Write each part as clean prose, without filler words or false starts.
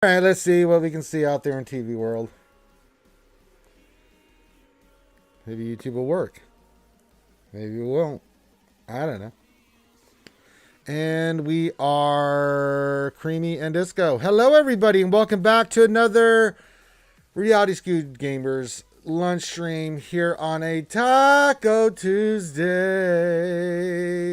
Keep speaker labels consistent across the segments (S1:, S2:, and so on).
S1: All right, let's see what we can see out there in TV world. Maybe YouTube will work. Maybe it won't. I don't know. And we are Creamy and Disco. Hello, everybody, and welcome back to another Reality Skewed Gamers lunch stream here on a Taco Tuesday.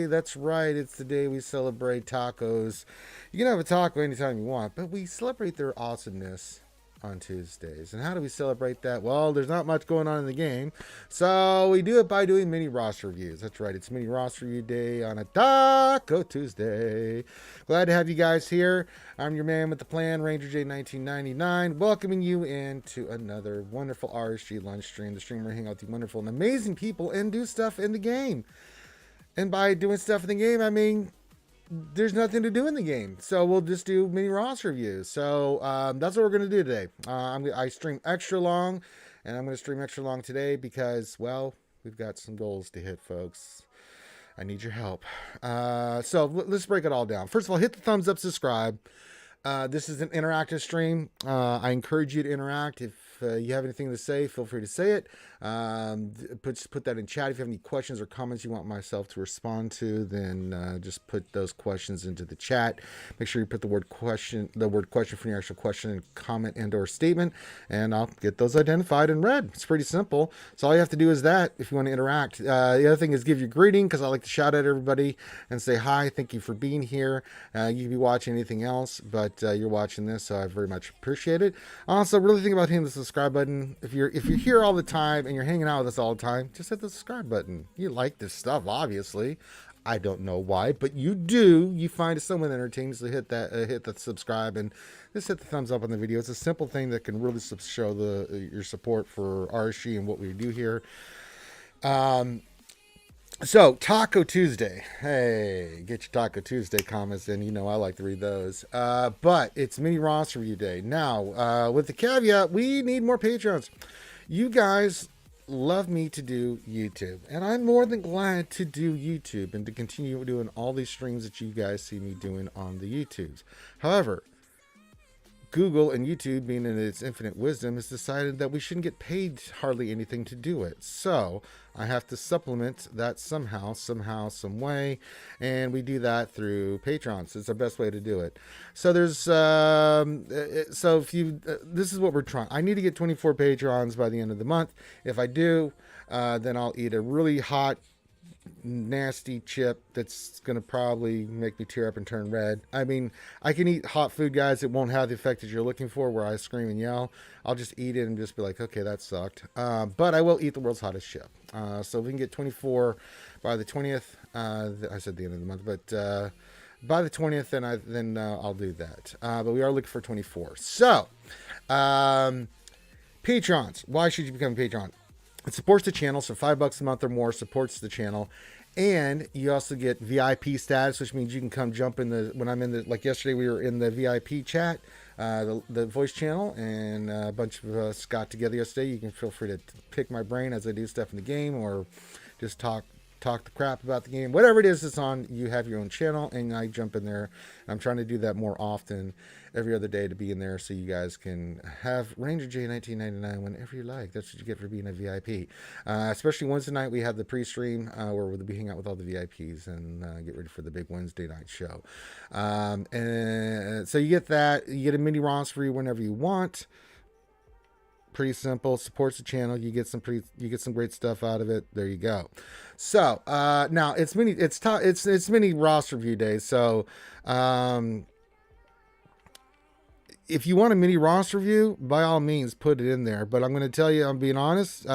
S1: That's right, it's the day we celebrate tacos. You can have a taco anytime you want, but we celebrate their awesomeness on Tuesdays. And how do we celebrate that? Well, there's not much going on in the game, so we do it by doing mini roster reviews. That's right, it's mini roster review day on a Taco Tuesday. Glad to have you guys here. I'm your man with the plan, Ranger J 1999, welcoming you into another wonderful RSG lunch stream, the stream where we hang out with wonderful and amazing people and do stuff in the game. And by doing stuff in the game, I mean there's nothing to do in the game, so we'll just do mini roster reviews. So that's what we're going to do today. I stream extra long, and I'm going to stream extra long today because, well, we've got some goals to hit, folks. I need your help. So let's break it all down. First of all, hit the thumbs up, subscribe. This is an interactive stream. I encourage you to interact. If you have anything to say, feel free to say it. Put that in chat. If you have any questions or comments you want myself to respond to, then just put those questions into the chat. Make sure you put the word question for your actual question, comment, and/or statement, and I'll get those identified and read. It's pretty simple. So all you have to do is that if you want to interact. The other thing is give your greeting, because I like to shout at everybody and say hi. Thank you for being here. You could be watching anything else, but you're watching this, so I very much appreciate it. Also, really think about hitting the subscribe button. If you're here all the time and you're hanging out with us all the time, just hit the subscribe button. You like this stuff, obviously. I don't know why, but you do. You find it somewhat entertaining, so hit the subscribe and just hit the thumbs up on the video. It's a simple thing that can really show your support for RSG and what we do here. So, Taco Tuesday. Hey, get your Taco Tuesday comments in. You know I like to read those. But it's mini roster review day. Now, with the caveat, we need more Patrons. You guys love me to do YouTube, and I'm more than glad to do YouTube and to continue doing all these streams that you guys see me doing on the YouTubes. However, Google and YouTube, being in its infinite wisdom, has decided that we shouldn't get paid hardly anything to do it. So I have to supplement that somehow, some way, and we do that through Patrons. It's the best way to do it. So there's, so if you, this is what we're trying. I need to get 24 Patrons by the end of the month. If I do, then I'll eat a really hot, nasty chip that's gonna probably make me tear up and turn red. I mean, I can eat hot food, guys. It won't have the effect that you're looking for, where I scream and yell. I'll just eat it and just be like, okay, that sucked. But I will eat the world's hottest chip. So if we can get 24 by the 20th, I said the end of the month, but by the 20th, then I'll do that. But we are looking for 24. So, Patrons. Why should you become a Patron? It supports the channel, so $5 a month or more supports the channel. And you also get VIP status, which means you can come jump in when I'm in like yesterday, we were in the VIP chat, the voice channel, and a bunch of us got together yesterday. You can feel free to pick my brain as I do stuff in the game, or just talk the crap about the game. Whatever it is that's on, you have your own channel, and I jump in there. I'm trying to do that more often, every other day, to be in there so you guys can have Ranger J 1999 whenever you like. That's what you get for being a VIP. Especially Wednesday night, we have the pre-stream where we'll be hanging out with all the VIPs and get ready for the big Wednesday night show. And so you get that. You get a mini roster whenever you want. Pretty simple. Supports the channel. You get some great stuff out of it. There you go. So now it's mini roster review day. So if you want a mini roster review, by all means put it in there. But I'm going to tell you, I'm being honest.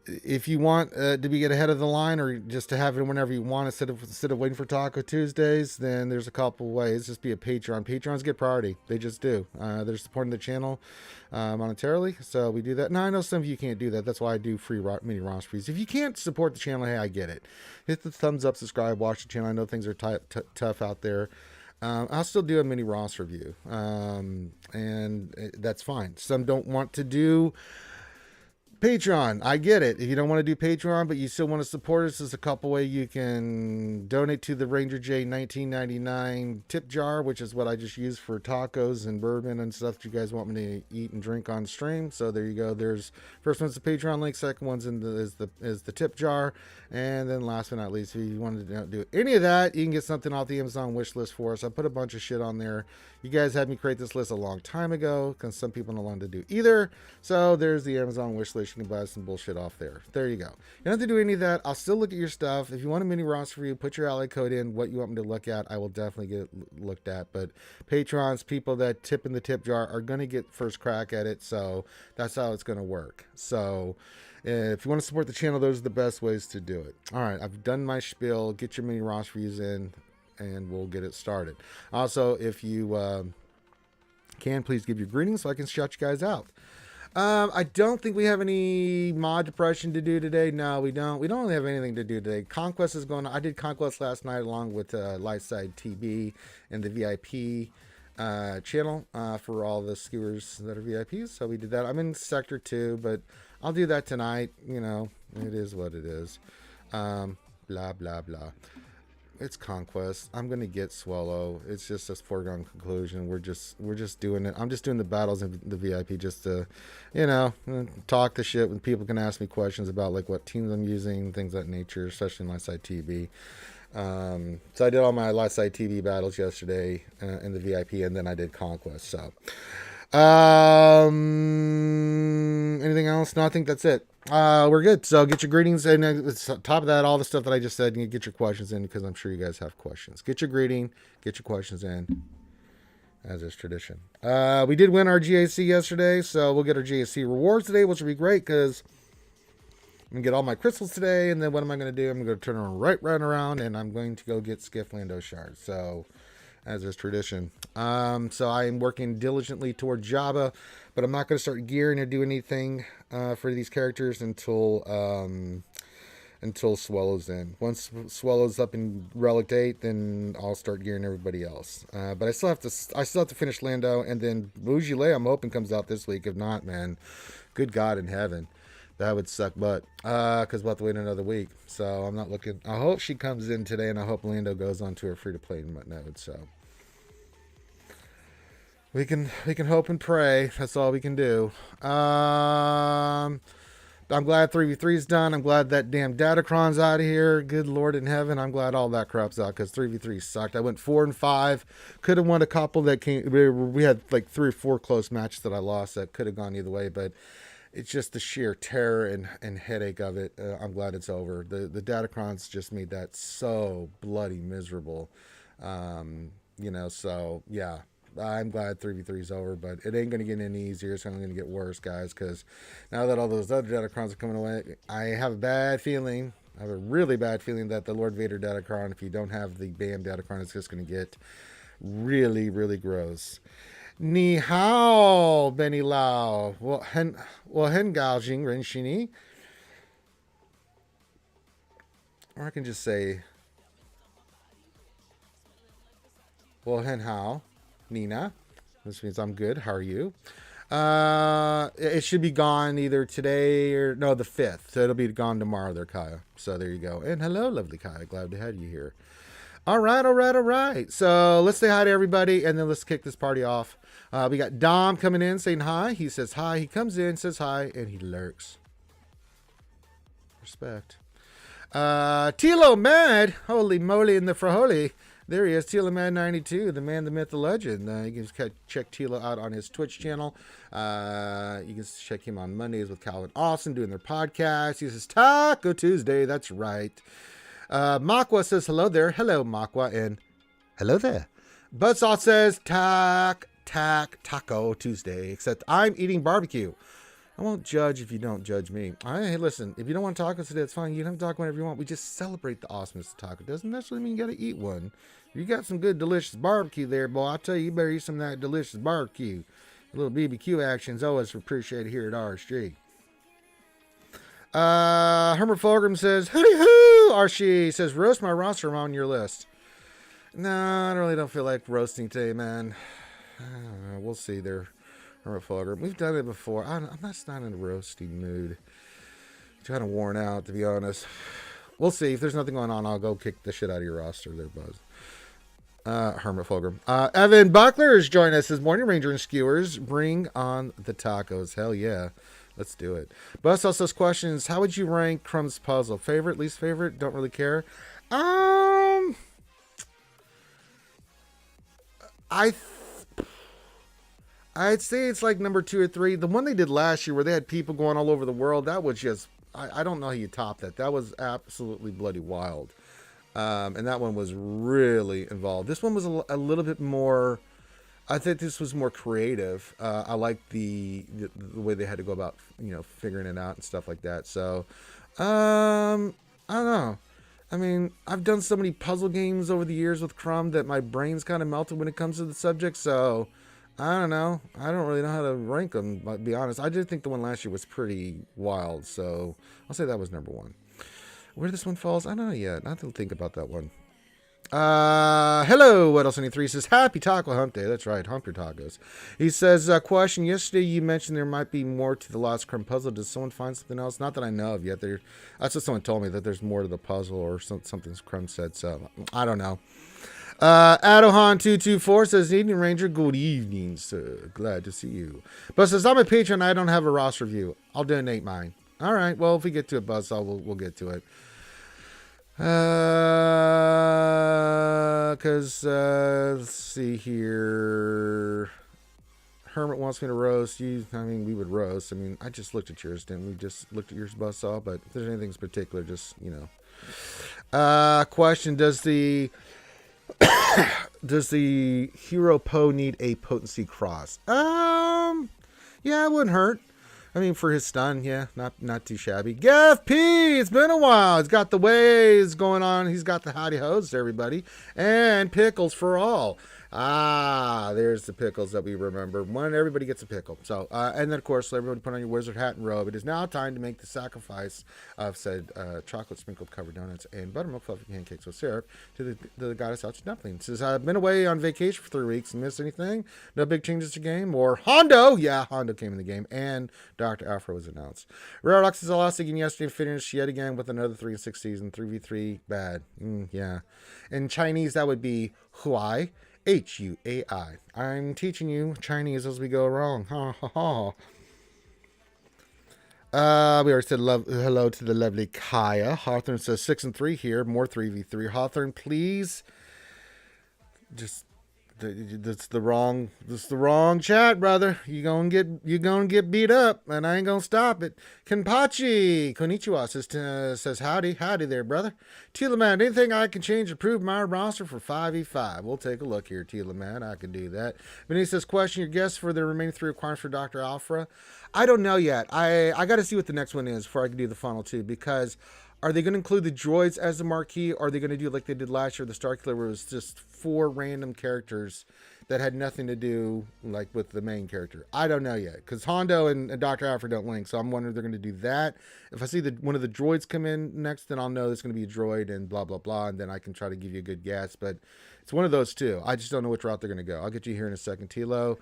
S1: If you want to get ahead of the line, or just to have it whenever you want instead of waiting for Taco Tuesdays, then there's a couple ways. Just be a Patreon. Patrons get priority. They just do. They're supporting the channel monetarily, so we do that. Now, I know some of you can't do that. That's why I do free mini roster reviews. If you can't support the channel, hey, I get it. Hit the thumbs up, subscribe, watch the channel. I know things are tough out there. I'll still do a mini roster review, and that's fine. Some don't want to do Patreon, I get it. If you don't want to do Patreon, but you still want to support us, there's a couple ways you can donate to the Ranger J 1999 tip jar, which is what I just use for tacos and bourbon and stuff that you guys want me to eat and drink on stream. So there you go. There's first one's the Patreon link, second one's is the tip jar, and then last but not least, if you wanted to do any of that, you can get something off the Amazon wish list for us. I put a bunch of shit on there. You guys had me create this list a long time ago because some people don't want to do either. So there's the Amazon wish list. You can buy some bullshit off there. There you go. You don't have to do any of that. I'll still look at your stuff. If you want a mini roster review, put your ally code in, what you want me to look at. I will definitely get it looked at. But patrons, people that tip in the tip jar, are going to get first crack at it. So that's how it's going to work. So if you want to support the channel, those are the best ways to do it. All right, I've done my spiel. Get your mini roster reviews in, and we'll get it started. Also, if you can, please give your greetings so I can shout you guys out. I don't think we have any mod depression to do today. No, we don't. We don't really have anything to do today. Conquest is going on. I did Conquest last night along with Lysai TB and the VIP channel for all the skewers that are VIPs. So we did that. I'm in Sector 2, but I'll do that tonight. You know, it is what it is. Blah, blah, blah. It's Conquest. I'm gonna get Swallow. It's just a foregone conclusion. We're just doing it. I'm just doing the battles in the VIP just to, you know, talk the shit when people can ask me questions about like what teams I'm using, things of that nature, especially in Lysai TV. So I did all my Lysai TV battles yesterday in the VIP, and then I did Conquest. So, anything else? No, I think that's it. We're good. So get your greetings, and top of that, all the stuff that I just said, you get your questions in because I'm sure you guys have questions. Get your greeting, get your questions in, as is tradition. We did win our GAC yesterday, so we'll get our GAC rewards today, which will be great because I'm gonna get all my crystals today, and then what am I gonna do? I'm gonna turn around, and I'm going to go get Skiff Lando shards. So, as is tradition. So I am working diligently toward Jabba, but I'm not going to start gearing or do anything for these characters until Swallow's in. Once Swallow's up in Relic 8, then I'll start gearing everybody else. But I still have to finish Lando, and then Bougie Leia, I'm hoping, comes out this week. If not, man, good God in heaven, that would suck butt. Because we'll have to wait another week. So I'm not looking. I hope she comes in today, and I hope Lando goes on to her free-to-play mode. So we can hope and pray. That's all we can do. I'm glad 3v3 is done. I'm glad that damn Datacron's out of here. Good Lord in heaven. I'm glad all that crap's out because 3v3 sucked. I went 4 and 5. Could have won a couple that came. We had like 3 or 4 close matches that I lost that could have gone either way, but it's just the sheer terror and headache of it. I'm glad it's over. The Datacrons just made that so bloody miserable. You know, so yeah. I'm glad 3v3 is over, but it ain't going to get any easier. It's only going to get worse, guys, because now that all those other Datacrons are coming away, I have a bad feeling. I have a really bad feeling that the Lord Vader Datacron, if you don't have the BAM Datacron, it's just going to get really, really gross. Ni hao, Benny Lao. Well, hen gao jing ren shini. Or I can just say, well, hen hao. Nina, this means I'm good. How are you? It should be gone either today or no, the 5th. So it'll be gone tomorrow there, Kaya. So there you go. And hello, lovely Kaya. Glad to have you here. All right. So let's say hi to everybody, and then let's kick this party off. We got Dom coming in saying hi. He says hi. He comes in, says hi, and he lurks. Respect. Tilo Mad. Holy moly in the fraholi. There he is, Tilo Man 92, the man, the myth, the legend. You can check Tilo out on his Twitch channel. You can check him on Mondays with Calvin Austin doing their podcast. He says, Taco Tuesday, that's right. Makwa says, hello there. Hello, Makwa, and hello there. Buzzsaw says, Taco Tuesday, except I'm eating barbecue. I won't judge if you don't judge me. Hey, listen, if you don't want tacos today, it's fine. You don't talk whenever you want. We just celebrate the awesomeness of taco. Doesn't necessarily mean you got to eat one. You got some good, delicious barbecue there, boy. I tell you, you better eat some of that delicious barbecue. A little BBQ action is always appreciated here at RSG. Herman Fulgrim says, hooty hoo, RSG says, roast my roster. I'm on your list. No, I really don't feel like roasting today, man. I don't know. We'll see there. Hermit Fulgrim. We've done it before. I'm not in a roasty mood. Kind of worn out, to be honest. We'll see. If there's nothing going on, I'll go kick the shit out of your roster there, Buzz. Hermit Fulgrim. Evan Buckler is joining us this morning. Ranger and Skewers. Bring on the tacos. Hell yeah. Let's do it. Buzz also has questions. How would you rank Crumb's puzzle? Favorite, least favorite? Don't really care. I'd say it's like number 2 or 3. The one they did last year where they had people going all over the world, that was just, I don't know how you top that. That was absolutely bloody wild. And that one was really involved. This one was a little bit more, I think this was more creative. I liked the way they had to go about, figuring it out and stuff like that. So, I don't know. I mean, I've done so many puzzle games over the years with Crumb that my brain's kind of melted when it comes to the subject. So, I don't know. I don't really know how to rank them, but to be honest, I did think the one last year was pretty wild. So, I'll say that was number 1. Where this one falls, I don't know yet. I have to think about that one. Hello, Weddle73 says, Happy Taco Hump Day. That's right, hump your tacos. He says, question, yesterday you mentioned there might be more to the Lost Crumb puzzle. Does someone find something else? Not that I know of yet. That's what someone told me, that there's more to the puzzle or something Crumb said, so I don't know. Adohan224 says, Evening Ranger, good evening, sir. Glad to see you. But says, I'm a patron, I don't have a roster review. I'll donate mine. All right, well, if we get to it, Buzz, we'll get to it. Let's see here. Hermit wants me to roast you. I mean, we would roast. I mean, I just looked at yours, didn't we? Just looked at yours, Buzzsaw. But if there's anything in particular, just, question, does the Hero Poe need a potency cross? Yeah, it wouldn't hurt. I mean, for his stun, yeah, not too shabby. Gav P, it's been a while. He's got the waves going on. He's got the howdy hoes to everybody. And pickles for all. There's the pickles that we remember. When everybody gets a pickle. So, and then, of course, everybody put on your wizard hat and robe. It is now time to make the sacrifice of said chocolate sprinkled covered donuts and buttermilk fluffy pancakes with syrup to the goddess Ouch Dumpling. Says, I've been away on vacation for 3 weeks. Miss anything? No big changes to game? Or Hondo? Yeah, Hondo came in the game. And Dr. Afro was announced. Rare Lux is lost again yesterday. Finished yet again with another 3-6 season. 3v3 bad. Yeah. In Chinese, that would be Huai. Huai. I'm teaching you Chinese as we go along. Ha ha ha. We already said hello to the lovely Kaya. Hawthorne says 6-3 here. More 3v3. Hawthorne, please. That's the wrong chat, brother. You gonna get beat up, and I ain't gonna stop it. Kenpachi Konnichiwa says howdy there, brother. Tila Man, anything I can change to improve my roster for 5v5? We'll take a look here, Tila Man. I can do that. Benny says, question your guess for the remaining 3 requirements for Dr. Alpha. I don't know yet. I got to see what the next one is before I can do the final 2, because are they going to include the droids as the marquee? Or are they going to do like they did last year, the Starkiller, where it was just 4 random characters that had nothing to do like with the main character? I don't know yet, because Hondo and Dr. Alfred don't link, so I'm wondering if they're going to do that. If I see one of the droids come in next, then I'll know it's going to be a droid and blah, blah, blah, and then I can try to give you a good guess. But it's one of those two. I just don't know which route they're going to go. I'll get you here in a second, Tilo.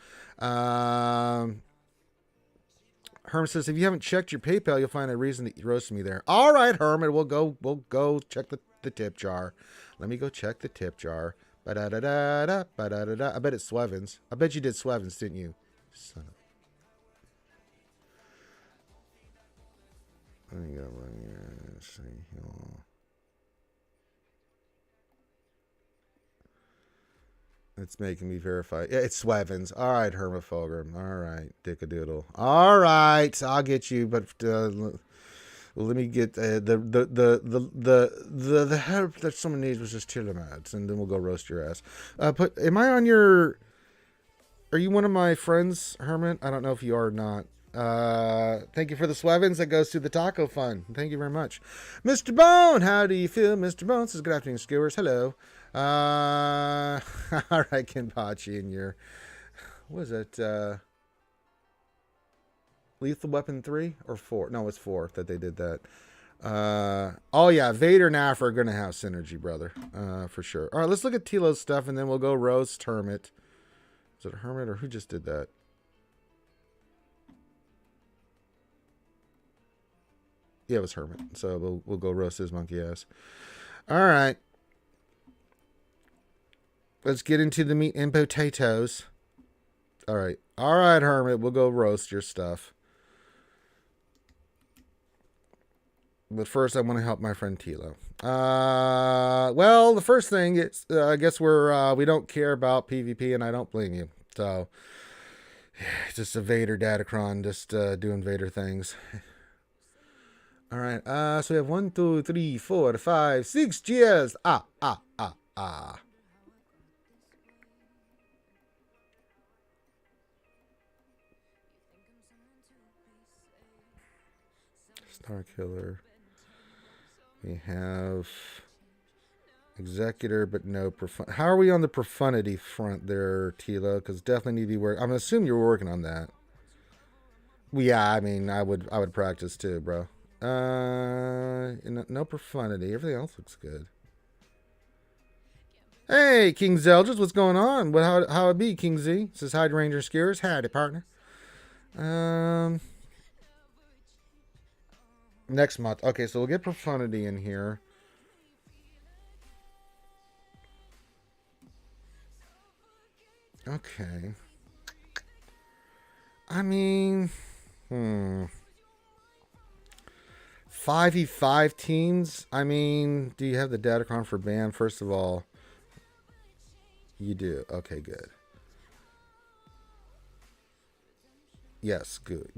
S1: Herm says, if you haven't checked your PayPal, you'll find a reason that you roasted me there. All right, Herman, we'll go check the tip jar. Let me go check the tip jar. Ba-da-da-da-da, ba-da-da-da. I bet it's Swevens. I bet you did Swevens, didn't you? Son of... Let me go run here. Let's see. It's making me verify. Yeah, it's Swevens. All right, Herma Fulgrim. All right, Dickadoodle. All right, I'll get you. But let me get the help that someone needs was just Tillamats, and then we'll go roast your ass. Am I on your? Are you one of my friends, Herman? I don't know if you are or not. Thank you for the Swevens. That goes to the Taco Fund. Thank you very much. Mr. Bone, how do you feel? Mr. Bone says, good afternoon, skewers. Hello. All right, Kenpachi, and your, what is it? Lethal Weapon 3 or 4? No, it's 4 that they did that. Oh yeah, Vader and Afra are gonna have synergy, brother. For sure. All right, let's look at Tilo's stuff, and then we'll go roast Hermit. Is it Hermit or who just did that? Yeah, it was Hermit. So we'll go roast his monkey ass. All right. Let's get into the meat and potatoes. All right, Hermit. We'll go roast your stuff. But first, I want to help my friend Tilo. Well, the first thing is, I guess we don't care about PvP, and I don't blame you. So, just a Vader Datacron, just doing Vader things. All right. So we have 1, 2, 3, 4, 5, 6 GS. Star Killer. We have Executor, but no profundity. How are we on the profundity front there, Tilo? Because definitely need to be working. I'm gonna assume you're working on that. Well, yeah, I mean, I would practice too, bro. No profundity. Everything else looks good. Hey, King Zeldris, what's going on? How it be, King Z? Says hi to Ranger Skewers. Howdy, partner. Next month. Okay, so we'll get profundity in here. Okay. I mean, 5v5 teams. I mean, do you have the Datacron for ban? First of all, you do. Okay, good. Yes, good.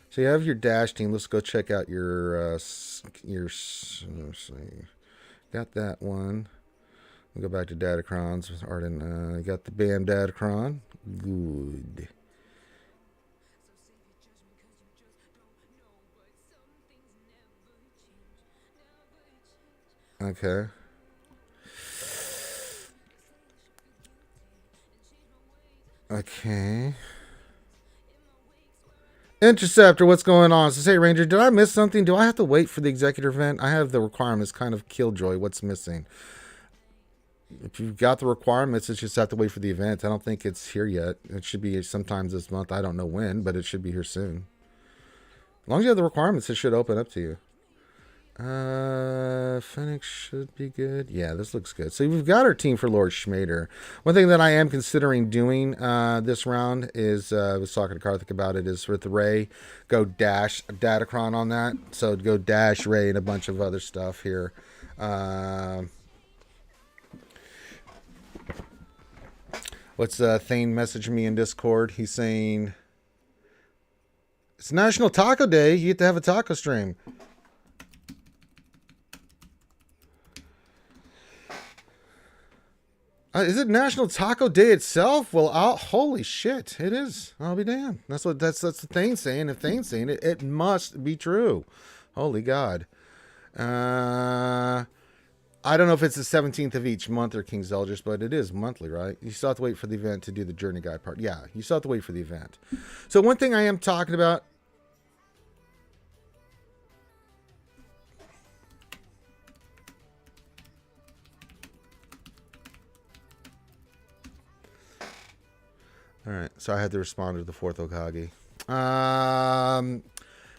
S1: So you have your dash team. Let's go check out your let's see. Got that one. We'll go back to Datacrons. Arden, got the BAM Datacron. Good. Okay. Okay. Interceptor, what's going on? So, hey, Ranger, did I miss something? Do I have to wait for the executive event? I have the requirements kind of killjoy. What's missing? If you've got the requirements, it's just have to wait for the event. I don't think it's here yet. It should be sometimes this month. I don't know when, but it should be here soon. As long as you have the requirements, it should open up to you. Phoenix should be good. Yeah, this looks good. So we've got our team for Lord Schmader. One thing that I am considering doing this round is, I was talking to Karthik about it, is with Ray, go dash Datacron on that. So go dash Ray and a bunch of other stuff here. What's Thane messaging me in Discord? He's saying, it's National Taco Day. You get to have a taco stream. Is it National Taco Day itself? Well, holy shit, it is. I'll be damned. That's the Thane saying. If Thane's saying it, it must be true. Holy God. I don't know if it's the 17th of each month or King Zeldris, but it is monthly, right? You still have to wait for the event to do the Journey Guide part. Yeah, you still have to wait for the event. So one thing I am talking about. All right, so I had to respond to the fourth Okage.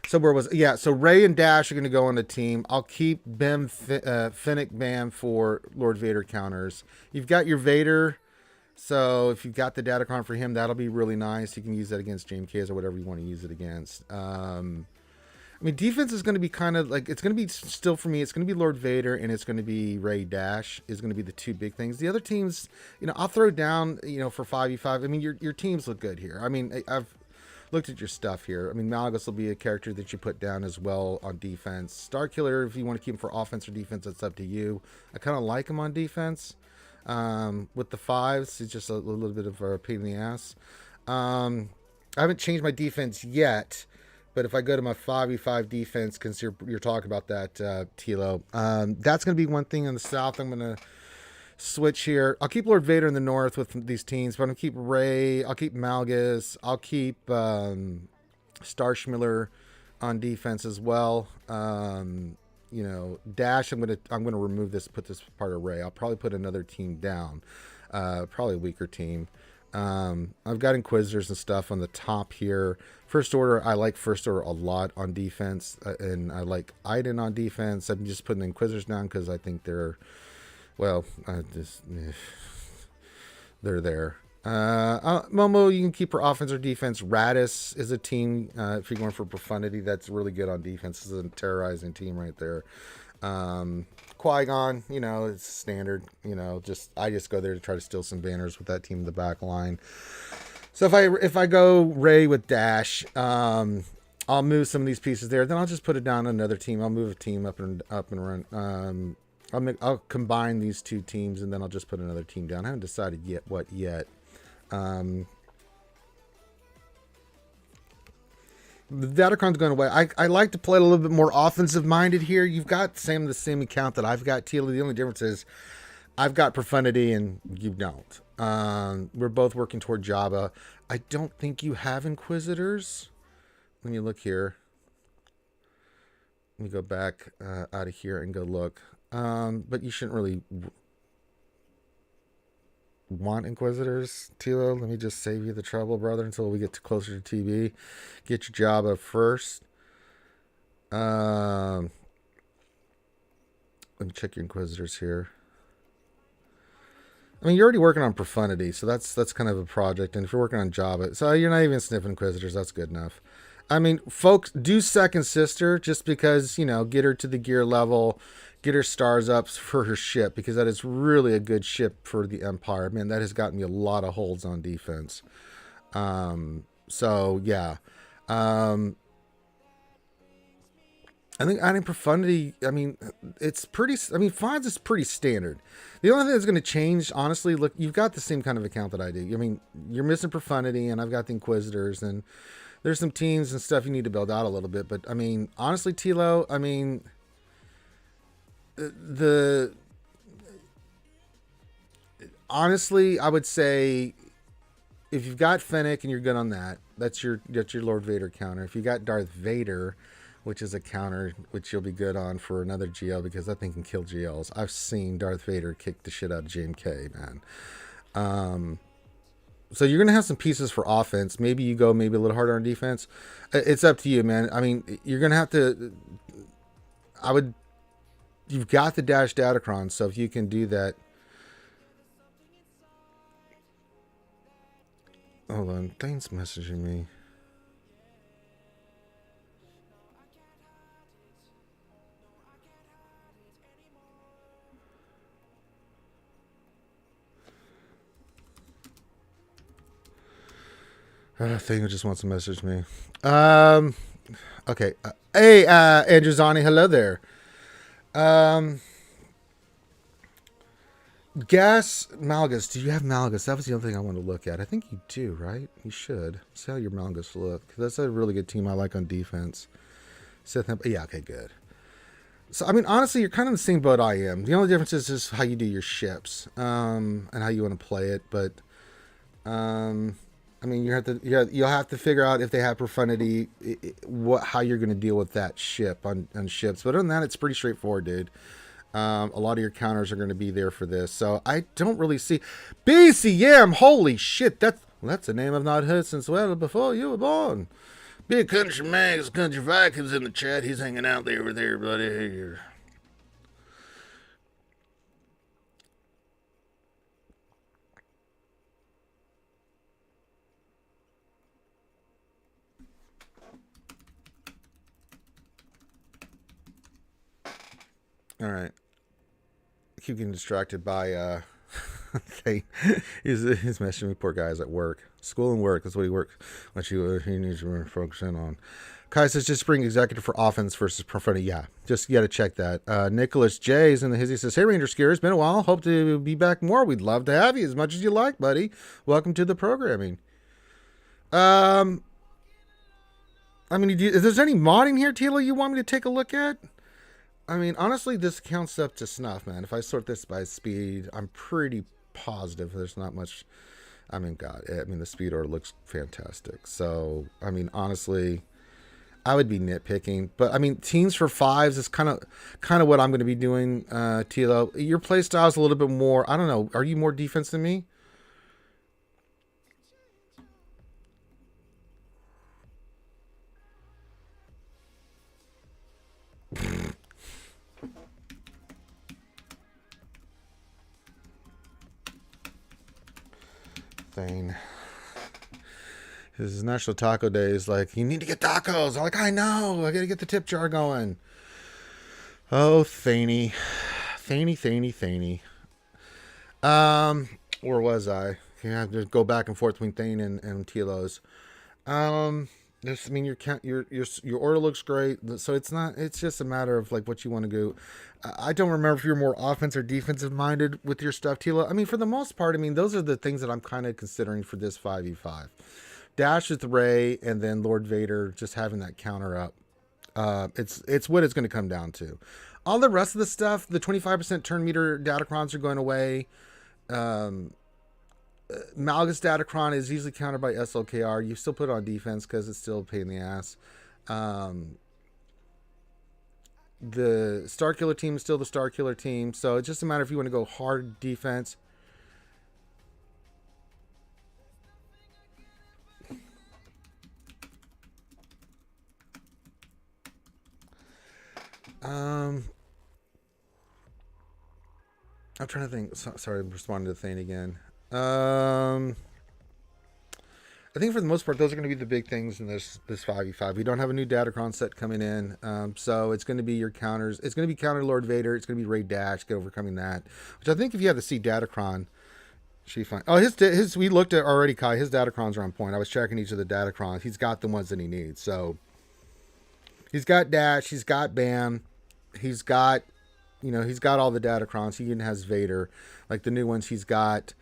S1: So where was it? Yeah, so Ray and Dash are going to go on the team. I'll keep Finnick Bam for Lord Vader counters. You've got your Vader, so if you've got the Datacron for him, that'll be really nice. You can use that against James Case or whatever you want to use it against. I mean, defense is going to be kind of like, it's going to be still for me, it's going to be Lord Vader and it's going to be Ray Dash is going to be the two big things. The other teams, I'll throw down, for 5v5. I mean, your teams look good here. I mean, I've looked at your stuff here. I mean, Malgus will be a character that you put down as well on defense. Starkiller, if you want to keep him for offense or defense, that's up to you. I kind of like him on defense. With the fives, it's just a little bit of a pain in the ass. I haven't changed my defense yet. But if I go to my 5v5 defense, because you're talking about that, Tilo, that's going to be one thing in the south. I'm going to switch here. I'll keep Lord Vader in the north with these teams, but I'm going to keep Ray. I'll keep Malgus. I'll keep Starschmiller on defense as well. Dash, I'm going to remove this, put this part of Ray. I'll probably put another team down, probably a weaker team. I've got Inquisitors and stuff on the top here. First Order, I like First Order a lot on defense, and I like Iden on defense. I'm just putting the Inquisitors down because I think they're, well, they're there. Momo, you can keep her offense or defense. Radis is a team, if you're going for profundity, that's really good on defense. This is a terrorizing team right there. Qui-Gon, it's standard. I just go there to try to steal some banners with that team in the back line. So if I go Rey with Dash, I'll move some of these pieces there. Then I'll just put it down on another team. I'll move a team up and run. I'll combine these two teams, and then I'll just put another team down. I haven't decided what yet. The Datacron's going away. I like to play a little bit more offensive minded here. You've got the same account that I've got, Tila. The only difference is I've got profundity and you don't. We're both working toward Jabba. I don't think you have Inquisitors. When you look here, let me go back out of here and go look. But you shouldn't really want Inquisitors, Tilo. Let me just save you the trouble, brother, until we get closer to TB. Get your Jabba first. Let me check your Inquisitors here. I mean, you're already working on profundity, so that's kind of a project. And if you're working on Jabba, so you're not even sniffing Inquisitors, that's good enough. I mean, folks, do Second Sister just because, get her to the gear level, get her stars up for her ship, because that is really a good ship for the Empire. Man, that has gotten me a lot of holds on defense. So, yeah. I think adding profundity, it's pretty, Fonz is pretty standard. The only thing that's going to change, honestly, look, you've got the same kind of account that I do. You're missing profundity, and I've got the Inquisitors, and there's some teams and stuff you need to build out a little bit. But, honestly, Tilo, honestly, I would say if you've got Fennec and you're good on that, that's your Lord Vader counter. If you got Darth Vader, which is a counter which you'll be good on for another GL, because that thing can kill GLs. I've seen Darth Vader kick the shit out of JMK, man. So you're gonna have some pieces for offense. Maybe you go a little harder on defense. It's up to you, man. You're gonna have to. You've got the Dash Datacron, so if you can do that. Hold on, Thane's messaging me. Thing just wants to message me. Okay. Hey, Andrew Zani, hello there. Gas Malgus. Do you have Malgus? That was the other thing I wanted to look at. I think you do, right? You should. See how your Malgus look. That's a really good team I like on defense. Yeah, okay, good. So, honestly, you're kind of in the same boat I am. The only difference is just how you do your ships, and how you want to play it. But, you'll have to figure out if they have profundity, how you're going to deal with that ship on ships. But other than that, it's pretty straightforward, dude. A lot of your counters are going to be there for this. So I don't really see BCM. Holy shit. That's a name I've not heard since before you were born. Big Country Mags, Country Vikings in the chat. He's hanging out there with everybody here. All right. I keep getting distracted by he's messaging me. Poor guy's at work. School and work. That's what he works. What he needs to focus in on. Kai says just bring executive for offense versus profundity. Yeah, just you got to check that. Nicholas J is in the his. He says, "Hey Ranger Skier, it's been a while. Hope to be back more. We'd love to have you as much as you like, buddy. Welcome to the programming." If there's any modding here, Tila, you want me to take a look at? Honestly, this account's up to snuff, man. If I sort this by speed, I'm pretty positive there's not much. The speed order looks fantastic. So, honestly, I would be nitpicking. But, teams for fives is kind of what I'm going to be doing, Tilo. Your play style is a little bit more, I don't know, are you more defense than me? Thane. His National Taco Day is like, you need to get tacos. I'm like, I know. I got to get the tip jar going. Oh, Thaney. Thaney. Where was I? You have to go back and forth between Thane and Tilos. I mean, your order looks great, so it's just a matter of like what you want to do. I don't remember if you're more offense or defensive minded with your stuff, Tilo. I mean, for the most part, I mean, those are the things that I'm kind of considering for this 5v5. Dash with Ray, and then Lord Vader just having that counter up. It's what it's going to come down to. All the rest of the stuff, the 25% turn meter datacrons are going away. Malgus Datacron is easily countered by SLKR. You still put it on defense because it's still a pain in the ass. The Starkiller team is still the Starkiller team, so it's just a matter if you want to go hard defense. I'm trying to think. Sorry, I'm responding to the thing again. I think for the most part, those are going to be the big things in this 5v5. We don't have a new Datacron set coming in, so it's going to be your counters. It's going to be counter Lord Vader. It's going to be Raid Dash, get overcoming that. Which I think if you have to see Datacron, should be fine. Oh, his we looked at already, Kai. His Datacrons are on point. I was checking each of the Datacrons. He's got the ones that he needs. So he's got Dash. He's got Bam. He's got, he's got all the Datacrons. He even has Vader. Like the new ones, he's got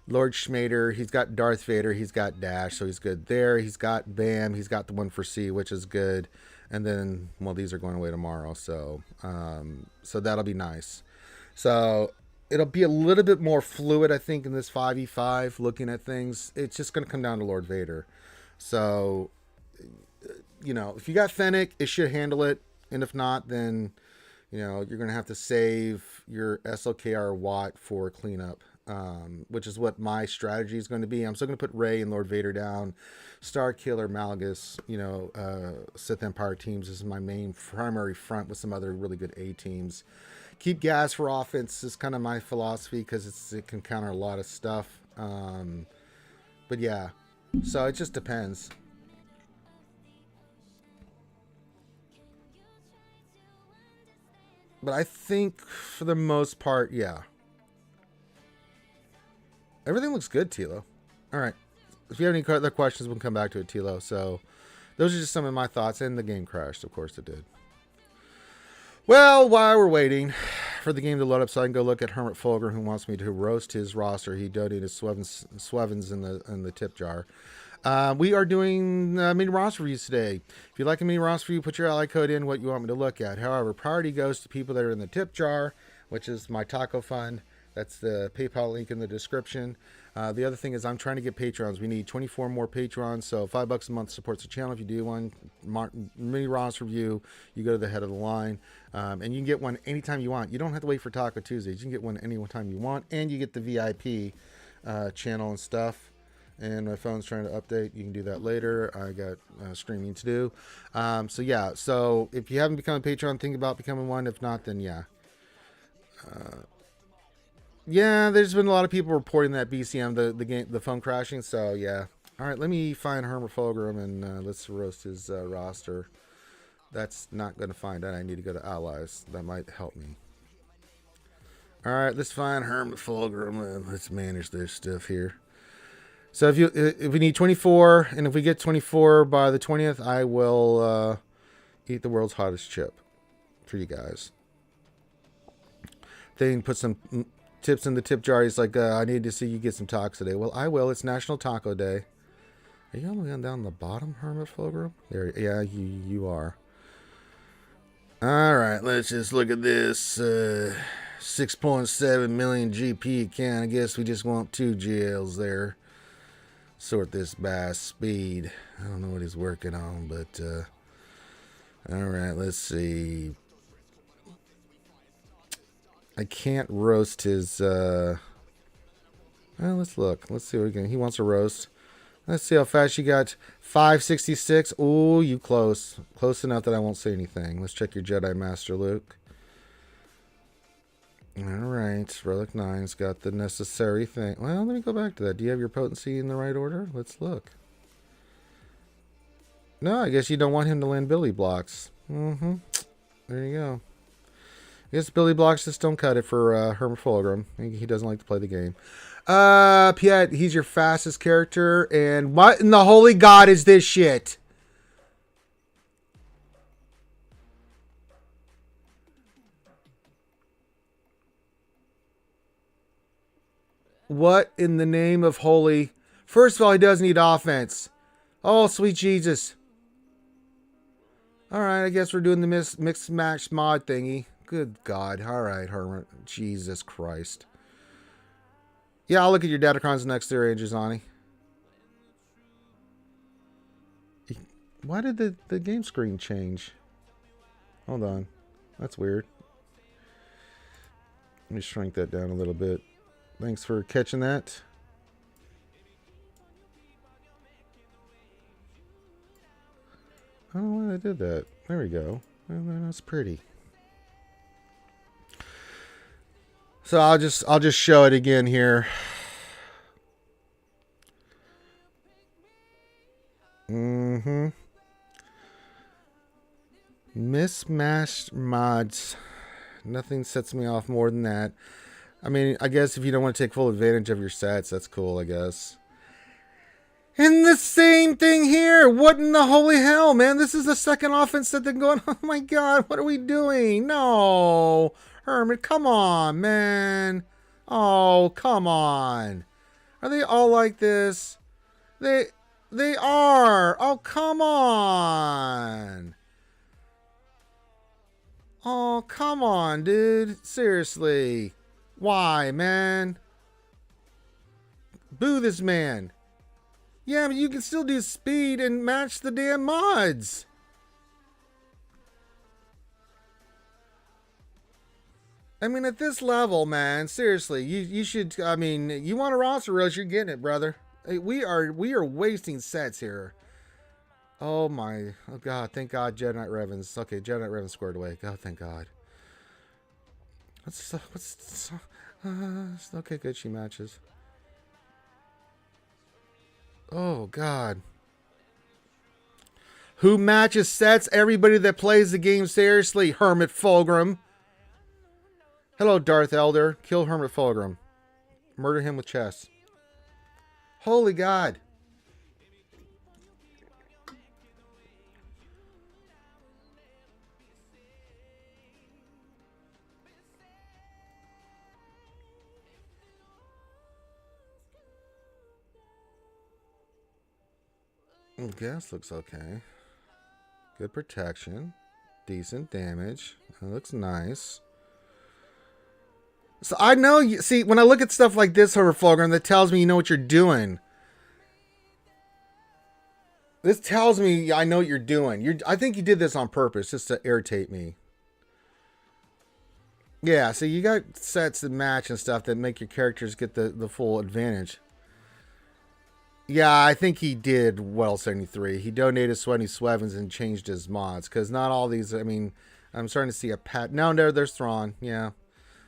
S1: Lord Schmader, he's got Darth Vader, he's got Dash, so he's good there. He's got Bam, he's got the one for C, which is good. And then, well, these are going away tomorrow, so that'll be nice. So it'll be a little bit more fluid, I think, in this 5v5, looking at things. It's just going to come down to Lord Vader. So, if you got Fennec, it should handle it. And if not, then, you're going to have to save your SLKR Watt for cleanup. Which is what my strategy is going to be. I'm still going to put Rey and Lord Vader down. Star Killer, Malgus, Sith Empire teams is my main primary front with some other really good A teams. Keep gas for offense is kind of my philosophy because it can counter a lot of stuff. But yeah, so it just depends. But I think for the most part, yeah. Everything looks good, Tilo. All right. If you have any other questions, we'll come back to it, Tilo. So those are just some of my thoughts. And the game crashed. Of course it did. Well, while we're waiting for the game to load up so I can go look at Hermit Fulger, who wants me to roast his roster. He donated Swevens in the tip jar. We are doing mini roster reviews today. If you like a mini roster review, put your ally code in what you want me to look at. However, priority goes to people that are in the tip jar, which is my taco fund. That's the PayPal link in the description. The other thing is I'm trying to get Patrons. We need 24 more Patrons, so $5 a month supports the channel. If you do one mini roster review, you go to the head of the line, and you can get one anytime you want. You don't have to wait for Taco Tuesdays. You can get one anytime you want, and you get the VIP channel and stuff. And my phone's trying to update. You can do that later. I got streaming to do. So yeah. So if you haven't become a Patreon, think about becoming one. If not, then yeah. Yeah, there's been a lot of people reporting that BCM, the phone crashing. So yeah. All right, let me find Hermit Fulgrim and let's roast his roster. That's not going to find that. I need to go to Allies. That might help me. All right, let's find Hermit Fulgrim. Let's manage this stuff here. So if we need 24, and if we get 24 by the 20th, I will eat the world's hottest chip for you guys. Then put some tips in the tip jar. He's like, I need to see you get some tacos today. Well, I will. It's National Taco Day. Are you only down the bottom, Hermit Fulgrim? There, yeah, you are. All right, let's just look at this 6.7 million GP account. I guess we just want 2 GLs there. Sort this by speed. I don't know what he's working on, but all right, let's see. I can't roast his well, let's look. Let's see what we can. He wants a roast. Let's see how fast you got. 566. Oh, you close. Close enough that I won't say anything. Let's check your Jedi Master Luke. Alright, Relic 9's got the necessary thing. Well, let me go back to that. Do you have your potency in the right order? Let's look. No, I guess you don't want him to land Billy blocks. Mm-hmm. There you go. I guess Billy blocks just don't cut it for Hermit Fulgrim. He doesn't like to play the game. Piet, he's your fastest character. And what in the holy god is this shit? What in the name of holy... First of all, he does need offense. Oh, sweet Jesus. Alright, I guess we're doing the mix match mod thingy. Good God. Alright, Hermit. Jesus Christ. Yeah, I'll look at your Datacrons next to Ranges, Ani. Why did the game screen change? Hold on. That's weird. Let me shrink that down a little bit. Thanks for catching that. I don't know why I did that. There we go. Well, that's pretty. So I'll just show it again here. Mm-hmm. Mismatched mods. Nothing sets me off more than that. I mean, I guess if you don't want to take full advantage of your sets, that's cool, I guess. And the same thing here. What in the holy hell, man? This is the second offense that they're going, oh my god, what are we doing? No. Hermit, come on, man. Oh, come on. Are they all like this? They are. Oh, come on. Oh, come on, dude. Seriously. Why, man? Boo this man. Yeah, but you can still do speed and match the damn mods. I mean, at this level, man, seriously, you should, I mean, you want a roster rush, you're getting it, brother. We are wasting sets here. Oh my, oh god, thank god Jedi Knight Revens. Okay, Jedi Knight Revens squared away. God, thank god. Okay, good, she matches. Oh, God. Who matches sets? Everybody that plays the game seriously, Hermit Fulgrim. Hello, Darth Elder. Kill Hermit Fulgrim. Murder him with chess. Holy God. Gas looks okay. Good protection. Decent damage. That looks nice. So I know you see when I look at stuff like this, Hermit Fulgrim, that tells me you know what you're doing. This tells me I know what you're doing. I think you did this on purpose just to irritate me. Yeah, so you got sets that match and stuff that make your characters get the full advantage. Yeah, I think he did well 73. He donated Sweaty Swevens and changed his mods. Because not all these, I mean, I'm starting to see a pat. No, there's Thrawn. Yeah.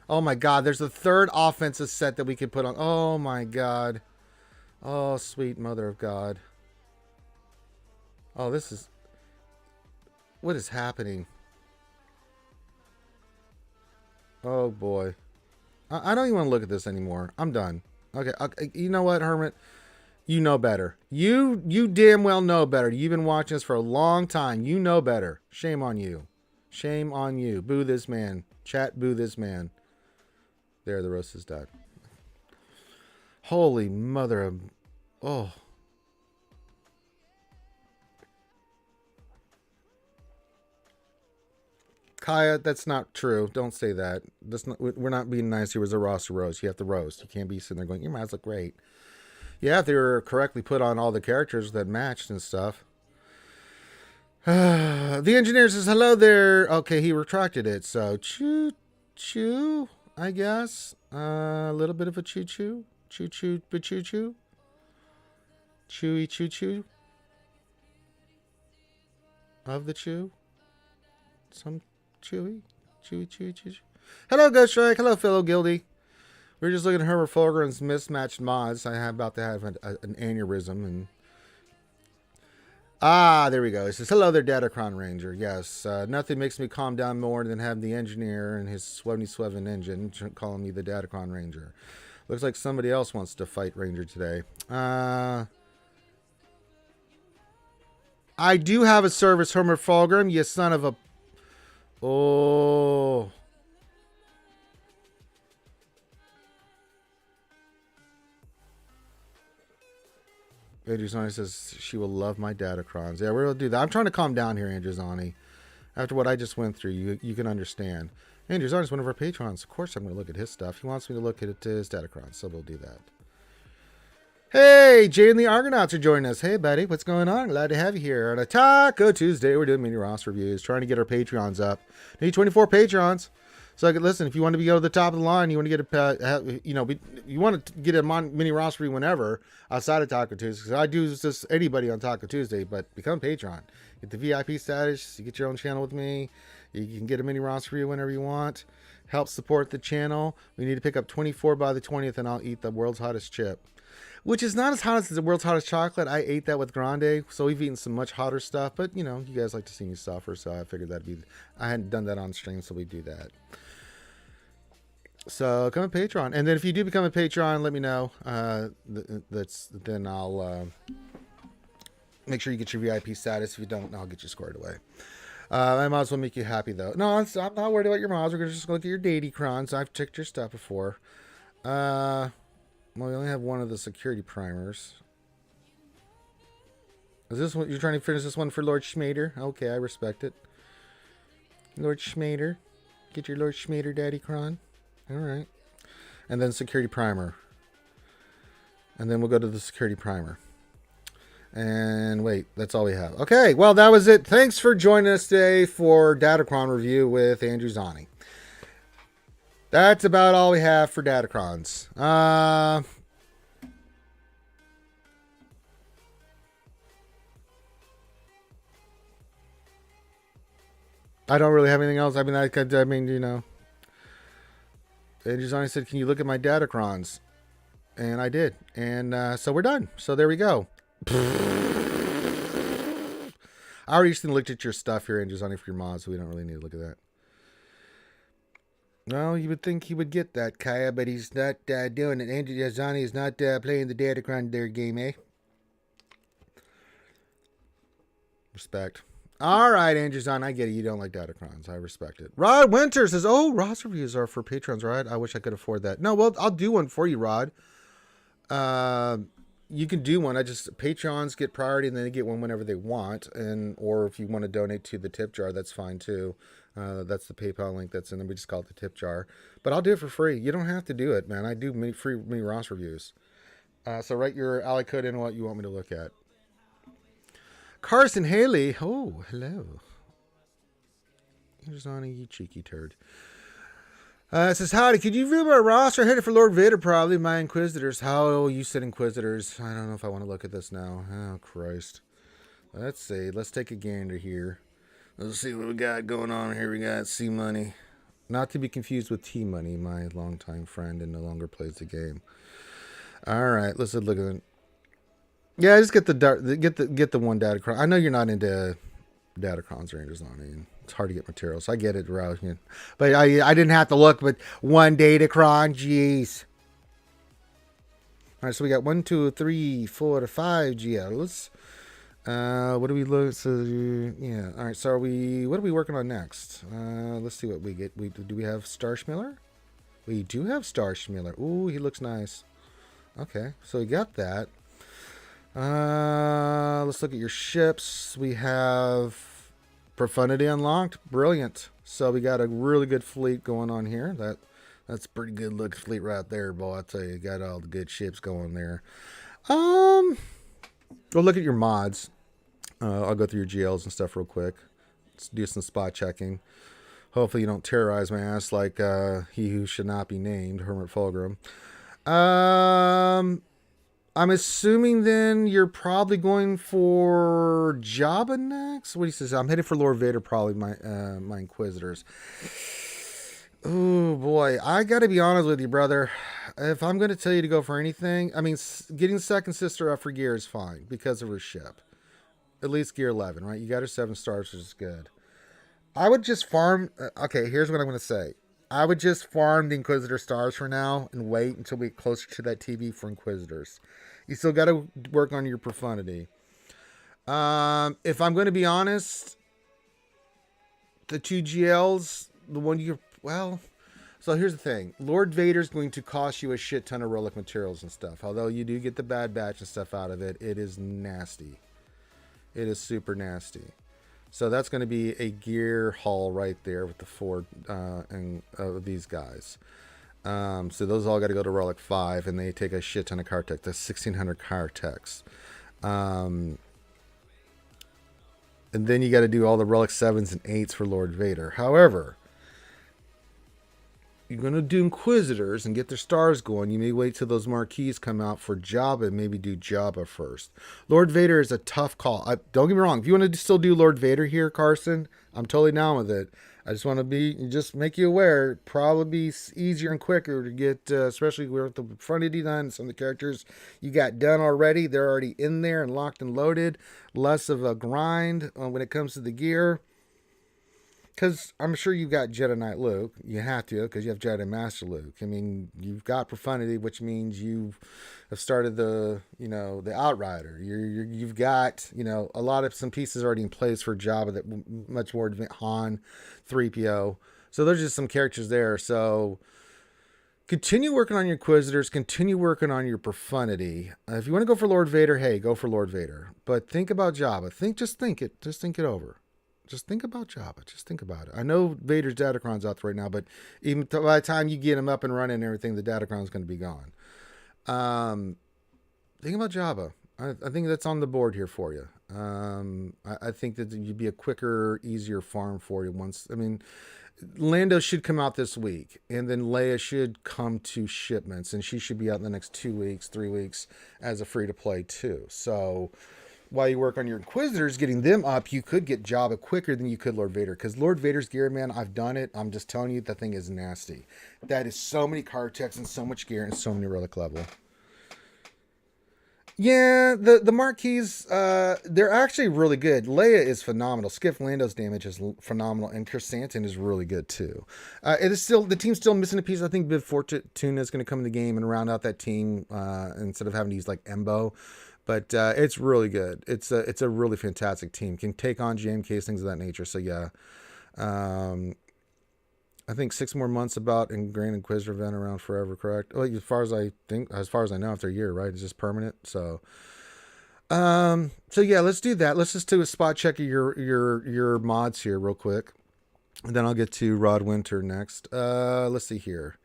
S1: Oh my god, there's the third offensive set that we could put on. Oh my god. Oh, sweet mother of God. Oh, this is... What is happening? Oh boy. I don't even want to look at this anymore. I'm done. Okay, you know what, Hermit? You know better. You damn well know better. You've been watching this for a long time. You know better. Shame on you. Shame on you. Boo this man. Chat, boo this man. There, the roast is done. Holy mother of... Oh. Kaya, that's not true. Don't say that. We're not being nice here. It was a roster roast. You have to roast. You can't be sitting there going, your mods look great. Yeah, if they were correctly put on all the characters that matched and stuff. The engineer says, hello there. Okay, he retracted it. So, choo, I guess. A little bit of a choo-choo. Choo-choo, but choo-choo. Chewy choo-choo. Of the chew. Some chewy. Chewy, chewy, choo-choo. Hello, Ghost Strike. Hello, fellow Guildy. We were just looking at Herbert Fulgrim's mismatched mods. I am about to have an aneurysm. And there we go. He says, hello there, Datacron Ranger. Yes, nothing makes me calm down more than having the engineer and his swevny engine calling me the Datacron Ranger. Looks like somebody else wants to fight Ranger today. I do have a service, Herbert Fulgrim, you son of a... Oh... Andrewzani says she will love my Datacrons. Yeah, we're going to do that. I'm trying to calm down here, Andrewzani. After what I just went through, you can understand. Andrewzani is one of our patrons. Of course I'm going to look at his stuff. He wants me to look at his Datacrons, so we'll do that. Hey, Jay and the Argonauts are joining us. Hey, buddy, what's going on? Glad to have you here. On a Taco Tuesday, we're doing mini Ross reviews, trying to get our Patreons up. Need 24 Patrons. So, listen, if you want to go to the top of the line, you want to get you want to get a mini Ross review whenever outside of Taco Tuesday. Because I do this anybody on Taco Tuesday, but become a Patreon. Get the VIP status. You get your own channel with me. You can get a mini Ross review whenever you want. Help support the channel. We need to pick up 24 by the 20th, and I'll eat the world's hottest chip. Which is not as hot as the world's hottest chocolate. I ate that with Grande, so we've eaten some much hotter stuff. But, you know, you guys like to see me suffer, so I figured I hadn't done that on stream, so we do that. So, become a Patreon. And then if you do become a Patreon, let me know. Then I'll make sure you get your VIP status. If you don't, I'll get you squared away. I might as well make you happy, though. No, I'm not worried about your mods. We're going to just look at your Datacrons. I've checked your stuff before. Well, we only have one of the security primers. Is this what you're trying to finish? This one for Lord Schmader? Okay, I respect it. Lord Schmader. Get your Lord Schmader Datacron. Alright. And then security primer. And then we'll go to the security primer. And wait, that's all we have. Okay, well, that was it. Thanks for joining us today for Datacron review with Andrewzani. That's about all we have for Datacrons. I don't really have anything else. I mean, you know. Andrewzani said, can you look at my Datacrons? And I did. And so we're done. So there we go. I already looked at your stuff here, Andrewzani, for your mods, so we don't really need to look at that. No, you would think he would get that, Kaya, but he's not doing it. Andrewzani is not playing the Datacron their game, eh? Respect. All right, Andrewzani, I get it. You don't like Datacrons. I respect it. Rod Winter says, oh, Ross reviews are for patrons, Rod. I wish I could afford that. No, well, I'll do one for you, Rod. You can do one. Patrons get priority and then they get one whenever they want. Or if you want to donate to the tip jar, that's fine too. That's the PayPal link that's in there. We just call it the tip jar. But I'll do it for free. You don't have to do it, man. I do free mini Ross reviews. So write your ally code in what you want me to look at. Carson Haley. Oh, hello. Andrewzani, you cheeky turd. Says, howdy, could you view my roster? Headed for Lord Vader, probably. My Inquisitors. How you said Inquisitors. I don't know if I want to look at this now. Oh, Christ. Let's see. Let's take a gander here. Let's see what we got going on here. We got C-Money. Not to be confused with T-Money, my longtime friend and no longer plays the game. All right, let's look at it. Yeah, just get the one Datacron. I know you're not into Datacrons or Andrewzani. It's hard to get materials. So I get it, Ralph. But I didn't have to look, but one Datacron, jeez. All right, so we got 1, 2, 3, 4, 5 GLs. What do we look? So yeah. All right. So what are we working on next? Let's see what we get. Do we have Starschmiller? We do have Starschmiller. Ooh, he looks nice. Okay, so we got that. Let's look at your ships. We have Profundity unlocked. Brilliant. So we got a really good fleet going on here. That's a pretty good looking fleet right there, boy. I tell you, got all the good ships going there. We'll look at your mods. I'll go through your GLs and stuff real quick. Let's do some spot checking. Hopefully you don't terrorize my ass like he who should not be named, Herbert Fulgrim. I'm assuming then you're probably going for Jabba next. What he says, I'm headed for Lord Vader, probably my Inquisitors. Oh boy, I gotta be honest with you, brother. If I'm gonna tell you to go for anything, I mean, getting second sister up for gear is fine because of her ship. At least gear 11, right? You got her 7 stars, which is good. I would just farm. Okay, here's what I'm gonna say. I would just farm the Inquisitor stars for now and wait until we get closer to that TV for Inquisitors. You still got to work on your profundity. If I'm going to be honest, the 2 GLs, the one you, well, so here's the thing. Lord Vader's going to cost you a shit ton of relic materials and stuff. Although you do get the Bad Batch and stuff out of it, it is nasty. It is super nasty. So that's going to be a gear haul right there with the 4 and these guys. So those all got to go to Relic 5, and they take a shit ton of card tech. That's 1,600 card techs. And then you got to do all the Relic 7s and 8s for Lord Vader. However, you're going to do Inquisitors and get their stars going. You may wait till those marquees come out for Jabba and maybe do Jabba first. Lord Vader is a tough call. Don't get me wrong. If you want to still do Lord Vader here, Carson, I'm totally down with it. I just want to just make you aware, it'd probably be easier and quicker to get, especially with the profundity done, some of the characters you got done already. They're already in there and locked and loaded. Less of a grind when it comes to the gear. Because I'm sure you've got Jedi Knight Luke. You have to, because you have Jedi Master Luke. I mean, you've got profundity, which means you have started the Outrider. You've got, a lot of some pieces already in place for Jabba that much more Han, 3PO. So there's just some characters there. So continue working on your Inquisitors. Continue working on your profundity. If you want to go for Lord Vader, hey, go for Lord Vader. But think about Jabba. Just think it over. Just think about Jabba. Just think about it. I know Vader's Datacron's out there right now, but even by the time you get him up and running and everything, the Datacron's going to be gone. Think about Jabba. I think that's on the board here for you. I think that you'd be a quicker, easier farm for you once. I mean, Lando should come out this week, and then Leia should come to shipments, and she should be out in the next 2 weeks, 3 weeks as a free-to-play too. So while you work on your Inquisitors, getting them up, you could get Jabba quicker than you could Lord Vader. Because Lord Vader's gear, man, I've done it. I'm just telling you, that thing is nasty. That is so many card techs and so much gear and so many relic level. Yeah, the marquees, they're actually really good. Leia is phenomenal. Skiff Lando's damage is phenomenal, and Chrysanthemum is really good too. It is still, the team's still missing a piece. I think Bib Fortuna is going to come in the game and round out that team instead of having to use like Embo. But it's really good. It's a really fantastic team. Can take on JMKs, things of that nature. So yeah, I think 6 more months about in Grand Inquisitor event around forever. Correct? Well, as far as I know, after a year, right? It's just permanent. So yeah, let's do that. Let's just do a spot check of your mods here real quick, and then I'll get to Rod Winter next. Let's see here.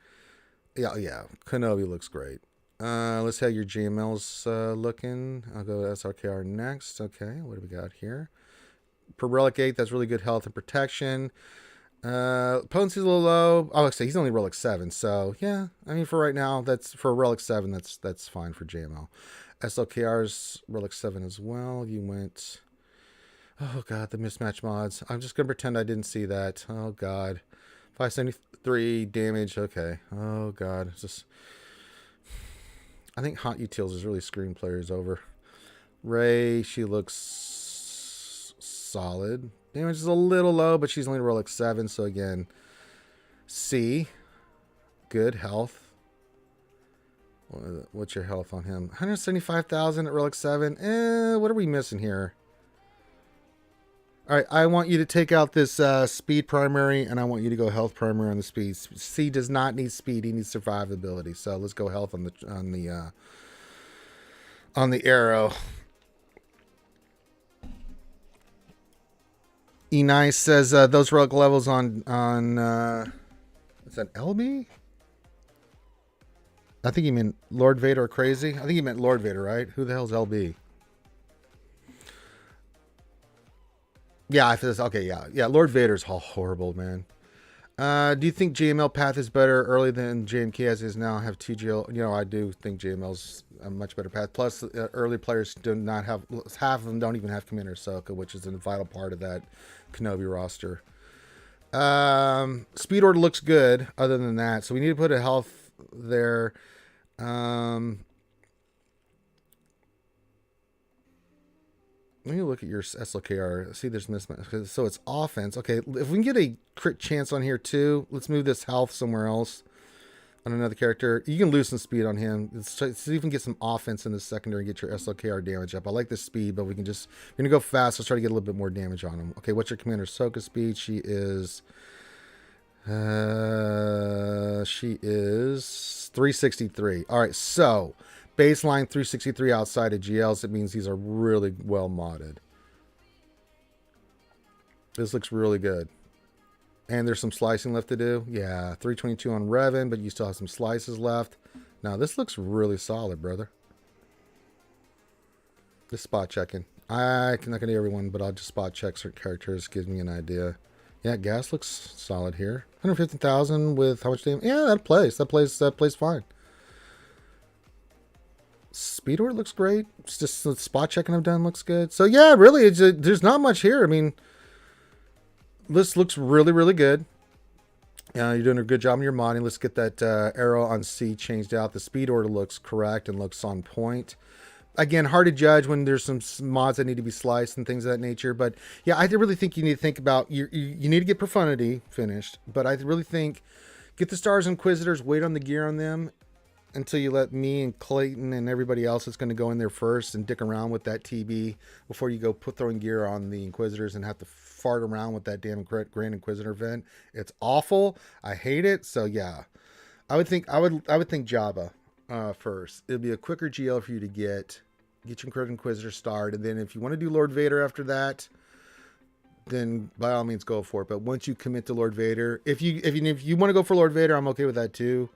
S1: Yeah, Kenobi looks great. Let's see how your JML's looking. I'll go to SRKR next. Okay, what do we got here? Per Relic 8, that's really good health and protection. Potency's a little low. Oh, actually, he's only Relic 7, so yeah. I mean, for right now, that's for Relic 7, that's fine for JML. SLKR's Relic 7 as well. You went... Oh, God, the mismatch mods. I'm just going to pretend I didn't see that. Oh, God. 573 damage. Okay. Oh, God. It's just... I think Hot Utils is really screwing players over. Rey, she looks solid. Damage is a little low, but she's only Relic 7, so again, C. Good health. What's your health on him? 175,000 at Relic 7. What are we missing here? All right, I want you to take out this speed primary, and I want you to go health primary on the speed. C does not need speed; he needs survivability. So let's go health on the arrow. E Nice says those relic levels on is that LB? I think he meant Lord Vader or crazy. I think he meant Lord Vader, right? Who the hell's LB? Yeah, I feel this. Okay, yeah. Lord Vader's horrible, man. Do you think JML path is better early than JMK as is now? Have 2GL? I do think JML's a much better path. Plus, early players do not have, half of them don't even have Commander Ahsoka, which is a vital part of that Kenobi roster. Speed order looks good other than that. So we need to put a health there. Let me look at your SLKR. See, there's mismatch. So it's offense. Okay, if we can get a crit chance on here too, let's move this health somewhere else on another character. You can lose some speed on him. Let's see if we can get some offense in the secondary and get your SLKR damage up. I like the speed, but we're going to go fast. Let's try to get a little bit more damage on him. Okay, what's your commander's Soka speed? She is 363. All right, so baseline 363 outside of GLs. It means these are really well modded. This looks really good. And there's some slicing left to do. Yeah, 322 on Revan, but you still have some slices left. Now, this looks really solid, brother. Just spot checking. I'm not going to do everyone, but I'll just spot check certain characters. Gives me an idea. Yeah, gas looks solid here. 150,000 with how much damage? Yeah, that plays fine. Speed order looks great. It's just the spot checking I've done looks good. So yeah, really, there's not much here. I mean, this looks really, really good. You're doing a good job on your modding. Let's get that arrow on C changed out. The speed order looks correct and looks on point. Again, hard to judge when there's some mods that need to be sliced and things of that nature. But yeah, I really think you need to think about, you need to get Profundity finished. But I really think get the Stars Inquisitors, wait on the gear on them until you let me and Clayton and everybody else that's going to go in there first and dick around with that TB before you go throwing gear on the Inquisitors and have to fart around with that damn Grand Inquisitor event. It's awful. I hate it. So yeah, I would think Jabba first. It'll be a quicker GL for you to get your Grand Inquisitor starred, and then if you want to do Lord Vader after that, then by all means go for it. But once you commit to Lord Vader, if you want to go for Lord Vader, I'm okay with that too.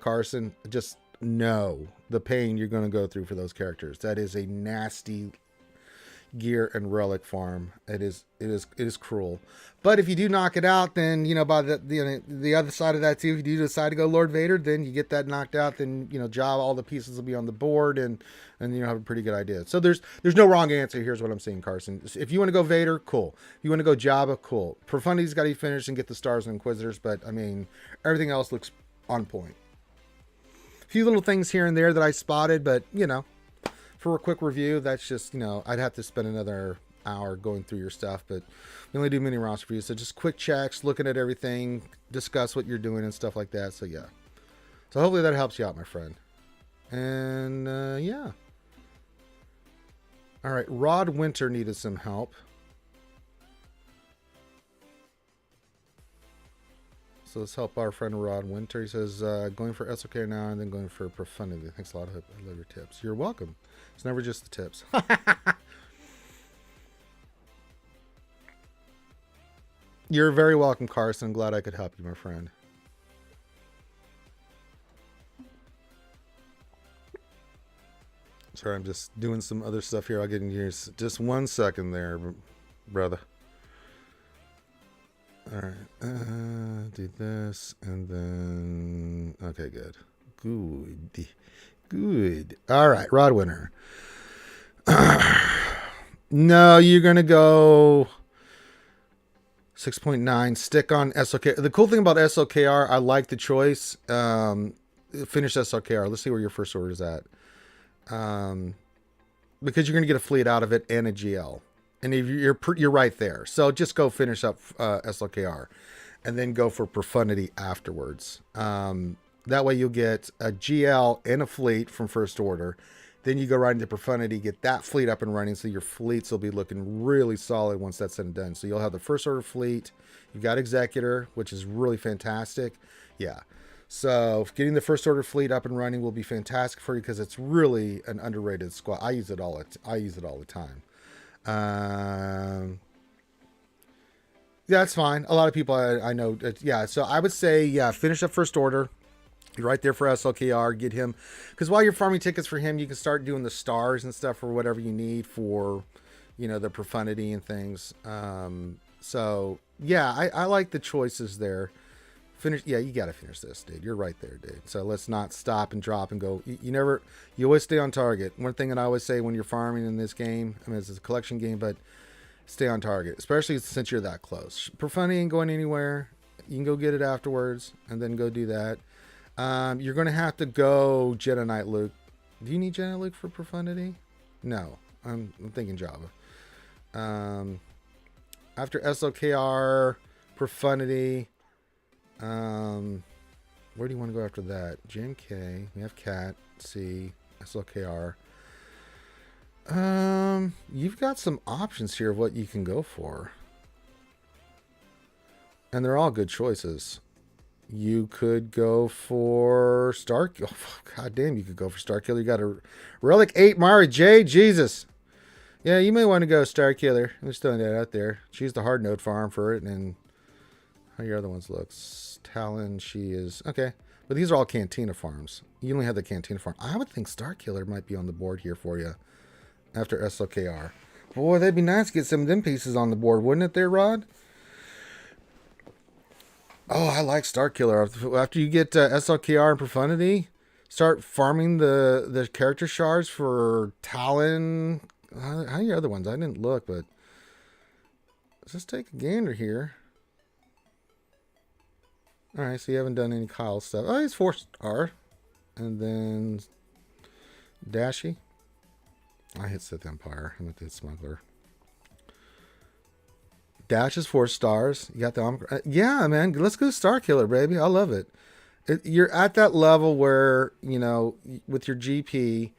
S1: Carson, just know the pain you're going to go through for those characters. That is a nasty gear and relic farm. It is cruel. But if you do knock it out, then by the other side of that too, if you do decide to go Lord Vader, then you get that knocked out. Then Jabba, all the pieces will be on the board, and have a pretty good idea. So there's no wrong answer. Here's what I'm saying, Carson. If you want to go Vader, cool. If you want to go Jabba, cool. Profundity's got to be finished and get the Stars and Inquisitors, but I mean everything else looks on point. A few little things here and there that I spotted, but for a quick review, that's just, I'd have to spend another hour going through your stuff, but we only do mini roster reviews. So just quick checks, looking at everything, discuss what you're doing and stuff like that. So yeah. So hopefully that helps you out, my friend. And yeah. All right. Rod Winter needed some help. So let's help our friend Rod Winter. He says, going for SOK now and then going for Profundity. Thanks a lot. I love your tips. You're welcome. It's never just the tips. You're very welcome, Carson. I'm glad I could help you, my friend. Sorry, I'm just doing some other stuff here. I'll get in here. Just 1 second there, brother. All right, do this, and then, okay, good. All right, Rod Winter. No, you're going to go 6.9, stick on SLK. The cool thing about SLKR, I like the choice. Finish SLKR. Let's see where your first order is at. Because you're going to get a fleet out of it and a GL. And if you're right there. So just go finish up SLKR and then go for Profundity afterwards. That way you'll get a GL and a fleet from first order. Then you go right into Profundity, get that fleet up and running. So your fleets will be looking really solid once that's said and done. So you'll have the first order fleet. You've got Executor, which is really fantastic. Yeah. So getting the first order fleet up and running will be fantastic for you because it's really an underrated squad. I use it all the time. Yeah, that's fine. A lot of people I know. Yeah. So I would say, yeah, finish up first order. You're right there for SLKR. Get him, because while you're farming tickets for him, you can start doing the stars and stuff for whatever you need for, the Profundity and things. So yeah, I like the choices there. Finish. Yeah, you got to finish this, dude. You're right there, dude. So let's not stop and drop and go. You always stay on target. One thing that I always say when you're farming in this game, I mean, it's a collection game, but stay on target, especially since you're that close. Profundity ain't going anywhere. You can go get it afterwards and then go do that. You're going to have to go Jedi Knight Luke. Do you need Jedi Knight Luke for Profundity? No, I'm thinking Java. After SOKR, Profundity, where do you want to go after that? JMK, we have Cat, C, SOKR. You've got some options here of what you can go for. And they're all good choices. You could go for Star... Oh, God damn, you could go for Starkiller. You got a Relic 8 Mara J. Jesus. Yeah, you may want to go Starkiller. I'm just throwing that out there. She's the hard node farm for it. And how your other ones look? Talon, she is... Okay. But these are all Cantina farms. You only have the Cantina farm. I would think Starkiller might be on the board here for you. After SOKR. Boy, that'd be nice to get some of them pieces on the board, wouldn't it there, Rod? Oh, I like Starkiller. After you get SLKR and Profundity, start farming the character shards for Talon. How are your other ones? I didn't look, but let's just take a gander here. All right, so you haven't done any Kyle stuff. Oh, he's 4-star. And then Dashi. I hit Sith Empire. I meant to hit Smuggler. Dash is 4 stars. You got the yeah, man. Let's go Starkiller, baby. I love it. You're at that level where, you know, with your GP,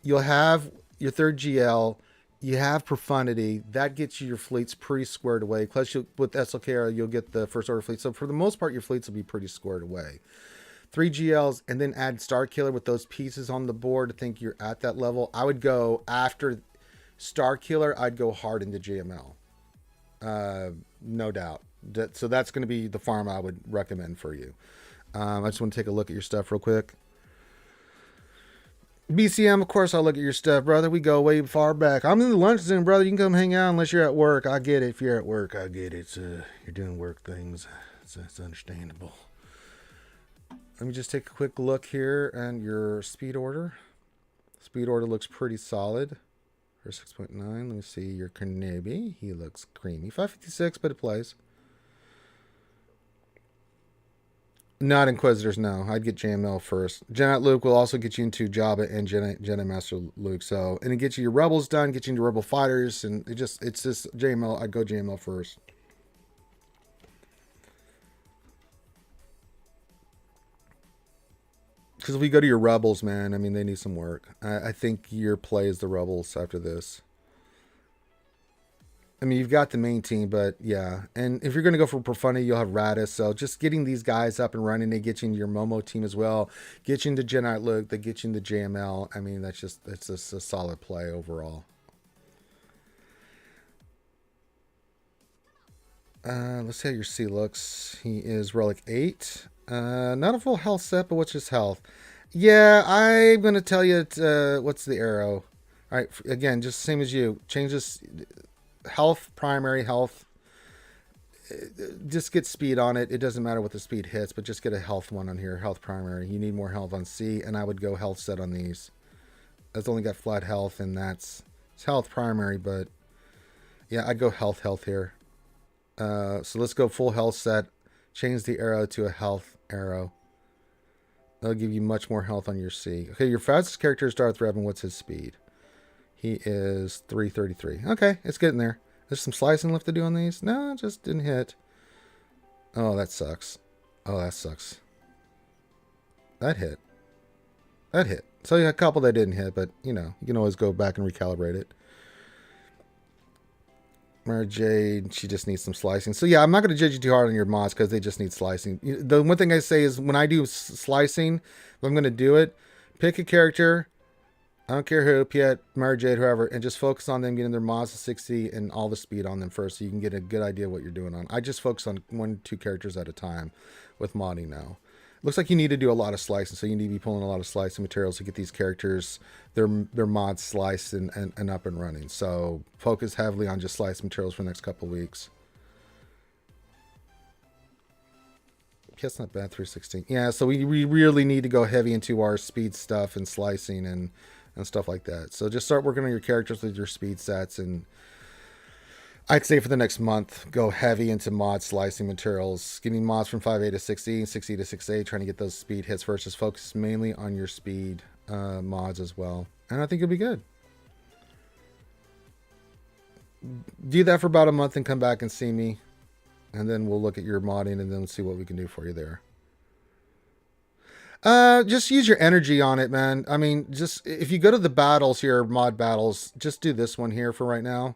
S1: you'll have your 3rd GL. You have Profundity. That gets you your fleets pretty squared away. Plus, with SLKR, you'll get the First Order fleet. So for the most part, your fleets will be pretty squared away. 3 GLs and then add Starkiller with those pieces on the board to think you're at that level. I would go after Starkiller. I'd go hard into JML. No doubt. So that's going to be the farm I would recommend for you. I just want to take a look at your stuff real quick. BCM, of course, I'll look at your stuff, brother. We go way far back. I'm in the lunch zone, brother. You can come hang out unless you're at work. I get it. If you're at work, I get it. You're doing work things. It's understandable. Let me just take a quick look here at your speed order. Speed order looks pretty solid. For 6.9, let me see your Carnaby. He looks creamy. 556, but it plays. Not Inquisitors, no. I'd get JML first. Jedi Luke will also get you into Jabba and Jedi Master Luke. So, and it gets you your Rebels done, get you into Rebel Fighters, and it's just JML. I'd go JML first. Because if we go to your Rebels, man, I mean, they need some work. I think your play is the Rebels after this. I mean, you've got the main team, but yeah. And if you're going to go for Profundity, you'll have Radis. So just getting these guys up and running, they get you into your Momo team as well. Get you into Jedi Luke, they get you into JML. I mean, it's just a solid play overall. Let's see how your C looks. He is Relic 8. Not a full health set, but what's his health? Yeah, I'm going to tell you what's the arrow. All right, again, just same as you. Change this health, primary health. Just get speed on it. It doesn't matter what the speed hits, but just get a health one on here. Health primary. You need more health on C, and I would go health set on these. That's only got flat health, and it's health primary, but yeah, I'd go health here. So let's go full health set. Change the arrow to a health arrow. That'll give you much more health on your C. Okay, your fastest character is Darth Revan. What's his speed? He is 333. Okay, it's getting there. There's some slicing left to do on these. No, it just didn't hit. Oh, that sucks. Oh, that sucks. That hit. That hit. So you had a couple that didn't hit, but you know, you can always go back and recalibrate it. Mara Jade, she just needs some slicing. So yeah, I'm not going to judge you too hard on your mods because they just need slicing. The one thing I say is when I do slicing, if I'm going to do it, pick a character. I don't care who, Piet, Mara Jade, whoever, and just focus on them getting their mods to 60 and all the speed on them first so you can get a good idea of what you're doing on. I just focus on 1-2 characters at a time with modding now. Looks like you need to do a lot of slicing, so you need to be pulling a lot of slicing materials to get these characters, their mods sliced and up and running. So focus heavily on just sliced materials for the next couple weeks. That's not bad, 316. Yeah, so we really need to go heavy into our speed stuff and slicing and stuff like that. So just start working on your characters with your speed sets. And I'd say for the next month, go heavy into mod slicing materials, getting mods from 5A to 6E, 6E to 6A, trying to get those speed hits first. Just focus mainly on your speed mods as well. And I think you'll be good. Do that for about a month and come back and see me. And then we'll look at your modding and then see what we can do for you there. Just use your energy on it, man. I mean, just if you go to the battles here, mod battles, just do this one here for right now.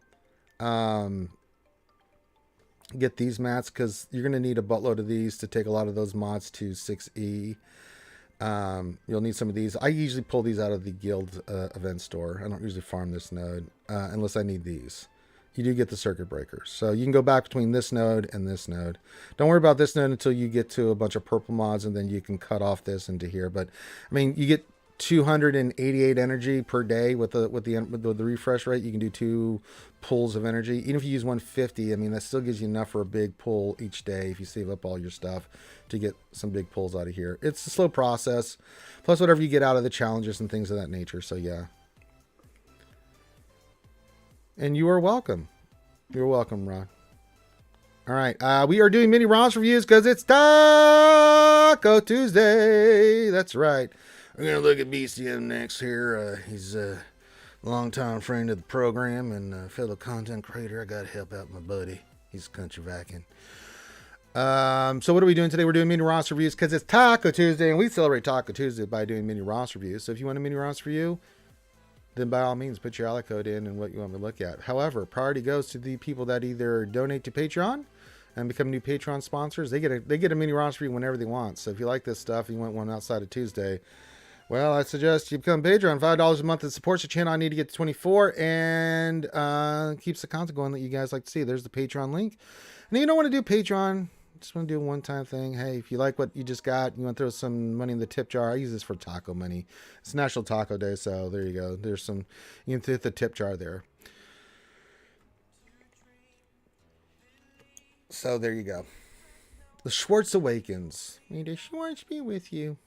S1: Get these mats because you're going to need a buttload of these to take a lot of those mods to 6E. You'll need some of these. I usually pull these out of the guild event store. I don't usually farm this node unless I need these. You do get the circuit breakers. So you can go back between this node and this node. Don't worry about this node until you get to a bunch of purple mods, and then you can cut off this into here. But I mean, you get 288 energy per day with the refresh rate. You can do 2 pulls of energy. Even if you use 150, I mean, that still gives you enough for a big pull each day if you save up all your stuff to get some big pulls out of here. It's a slow process. Plus whatever you get out of the challenges and things of that nature. So yeah. And you are welcome. You're welcome, Ron. All right. We are doing mini ROMs reviews because it's Taco Tuesday. That's right. We're going to look at BCM next here. He's a longtime friend of the program and fellow content creator. I got to help out my buddy. He's country vacking. So what are we doing today? We're doing mini ROMs reviews because it's Taco Tuesday, and we celebrate Taco Tuesday by doing mini ROMs reviews. So if you want a mini ROMs review, then by all means, put your ally code in and what you want me to look at. However, priority goes to the people that either donate to Patreon and become new Patreon sponsors. They get a mini roster whenever they want. So if you like this stuff and you want one outside of Tuesday, well, I suggest you become Patreon. $5 a month. It supports the channel. I need to get to 24 and keeps the content going that you guys like to see. There's the Patreon link. And if you don't want to do Patreon, just want to do a one-time thing. Hey, if you like what you just got, you want to throw some money in the tip jar. I use this for taco money. It's National Taco Day, so there you go. There's some, you can hit the tip jar there. So there you go. The Schwartz Awakens. May the Schwartz be with you.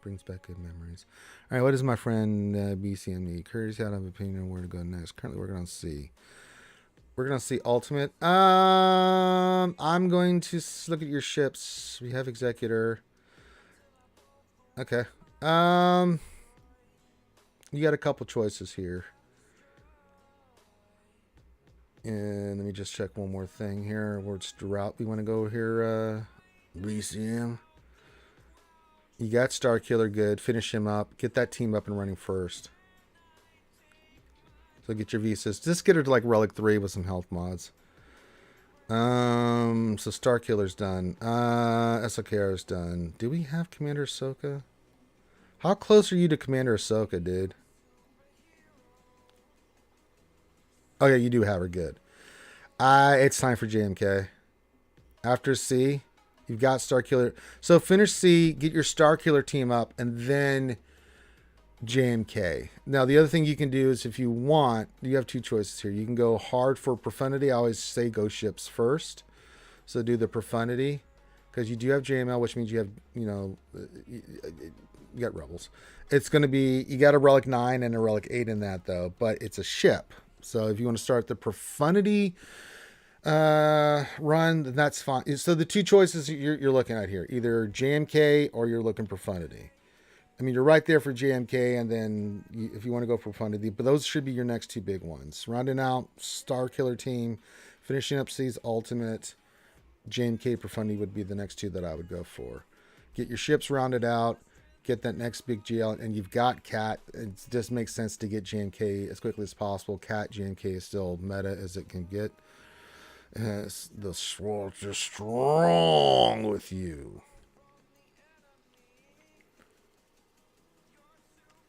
S1: Brings back good memories. All right, what is my friend BCME? Courtesy out of opinion on where to go next. Currently working on C. We're going to see Ultimate. I'm going to look at your ships. We have Executor. Okay. You got a couple choices here. And let me just check one more thing here. What's the route we want to go here? BCM. You got Star Killer good. Finish him up. Get that team up and running first. So get your visas. Just get her to like Relic 3 with some health mods. So Star Killer's done. SOKR's done. Do we have Commander Ahsoka? How close are you to Commander Ahsoka, dude? Oh yeah, you do have her. Good. It's time for JMK. After C, you've got Star Killer. So finish C, get your Star Killer team up, and then JMK. Now, the other thing you can do is if you want, you have two choices here. You can go hard for Profundity. I always say go ships first. So do the Profundity because you do have JML, which means you have, you got Rebels. It's going to be, you got a Relic 9 and a Relic 8 in that though, but it's a ship. So if you want to start the Profundity run, then that's fine. So the two choices you're looking at here, either JMK or you're looking Profundity. I mean, you're right there for JMK, and then if you want to go for Profundity, but those should be your next two big ones. Rounding out Star Killer team, finishing up C's Ultimate, JMK Profundity would be the next two that I would go for. Get your ships rounded out, get that next big GL, and you've got Cat. It just makes sense to get JMK as quickly as possible. Cat JMK is still meta as it can get. The Schwartz is strong with you.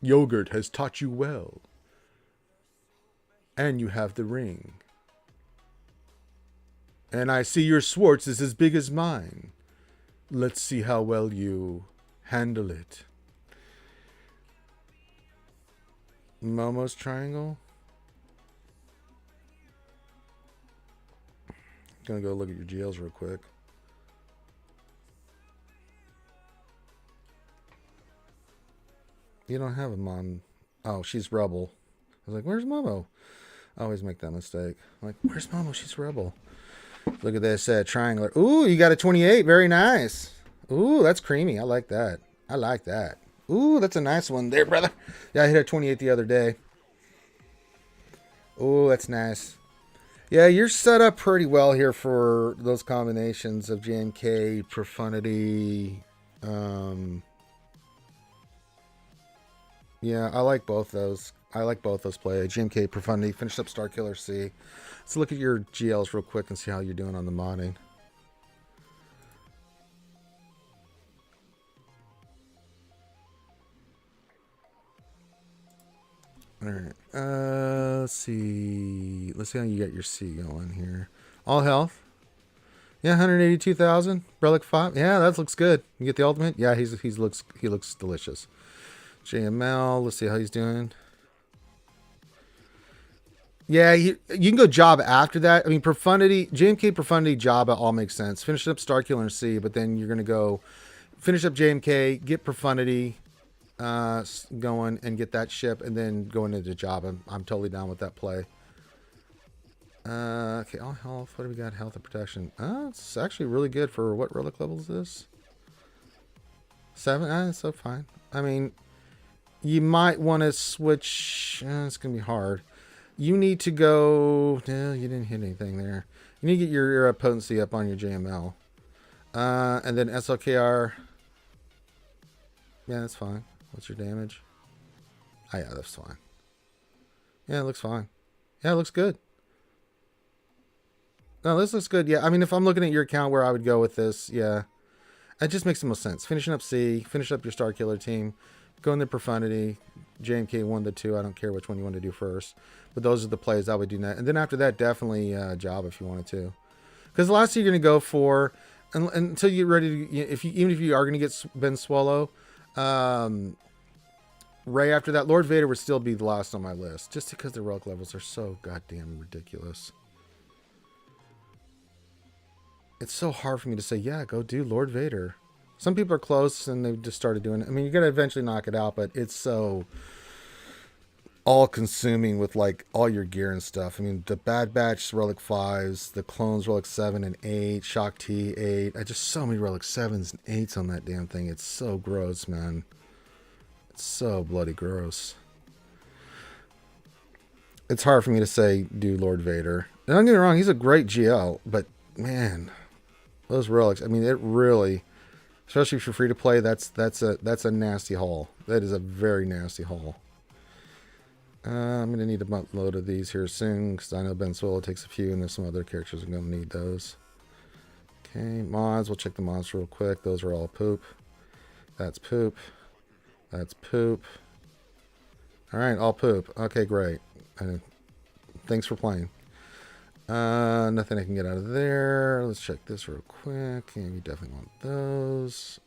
S1: Yogurt has taught you well. And you have the ring. And I see your Schwartz is as big as mine. Let's see how well you handle it. Momo's Triangle. Gonna go look at your GLs real quick. You don't have a mom. Oh, she's Rebel. I was like, where's Momo? I always make that mistake. I'm like, where's Momo? She's Rebel. Look at this triangular. Ooh, you got a 28. Very nice. Ooh, that's creamy. I like that. I like that. Ooh, that's a nice one there, brother. Yeah, I hit a 28 the other day. Ooh, that's nice. Yeah, you're set up pretty well here for those combinations of JMK, Profundity. Yeah, I like both those. I like both those plays. JMK, Profundity, finished up Starkiller C. Let's look at your GLs real quick and see how you're doing on the modding. All right. Let's see. Let's see how you got your C going here. All health. Yeah, 182,000. Relic 5. Yeah, that looks good. You get the ultimate. Yeah, he looks delicious. JML. Let's see how he's doing. Yeah, you can go Jabba after that. I mean, Profundity, JMK, Profundity, Jabba all makes sense. Finish up Starkiller and C, but then you're going to go finish up JMK, get Profundity going, and get that ship, and then going into Jabba. I'm totally down with that play. Okay, all health. What do we got? Health and protection. It's actually really good for what relic level is this? 7? That's so fine. I mean, you might want to switch. It's going to be hard. You need to go. No, you didn't hit anything there. You need to get your potency up on your JML. And then SLKR. Yeah, that's fine. What's your damage? Oh, yeah, that's fine. Yeah, it looks fine. Yeah, it looks good. No, this looks good. Yeah, I mean, if I'm looking at your account where I would go with this, yeah. It just makes the most sense. Finishing up C, finish up your Starkiller team, go into Profundity, JMK 1 to 2. I don't care which one you want to do first. But those are the plays I would do that. And then after that, definitely Job if you wanted to. Because the last thing you're going to go for, until you're ready to, even if you are going to get Ben Swallow, right after that, Lord Vader would still be the last on my list. Just because the relic levels are so goddamn ridiculous. It's so hard for me to say, yeah, go do Lord Vader. Some people are close and they've just started doing it. I mean, you got to eventually knock it out, but it's so all-consuming with, like, all your gear and stuff. I mean, the Bad Batch Relic 5s, the Clones Relic 7 and 8, Shock T 8. I just so many Relic 7s and 8s on that damn thing. It's so gross, man. It's so bloody gross. It's hard for me to say do Lord Vader. And don't get me wrong, he's a great GL, but, man, those relics, I mean, it really, especially if you're free to play, that's a nasty haul. That is a very nasty haul. I'm going to need a load of these here soon, because I know Ben Swallow takes a few, and there's some other characters are going to need those. Okay, mods. We'll check the mods real quick. Those are all poop. That's poop. That's poop. All right, all poop. Okay, great. Thanks for playing. Nothing I can get out of there. Let's check this real quick. Yeah, you definitely want those.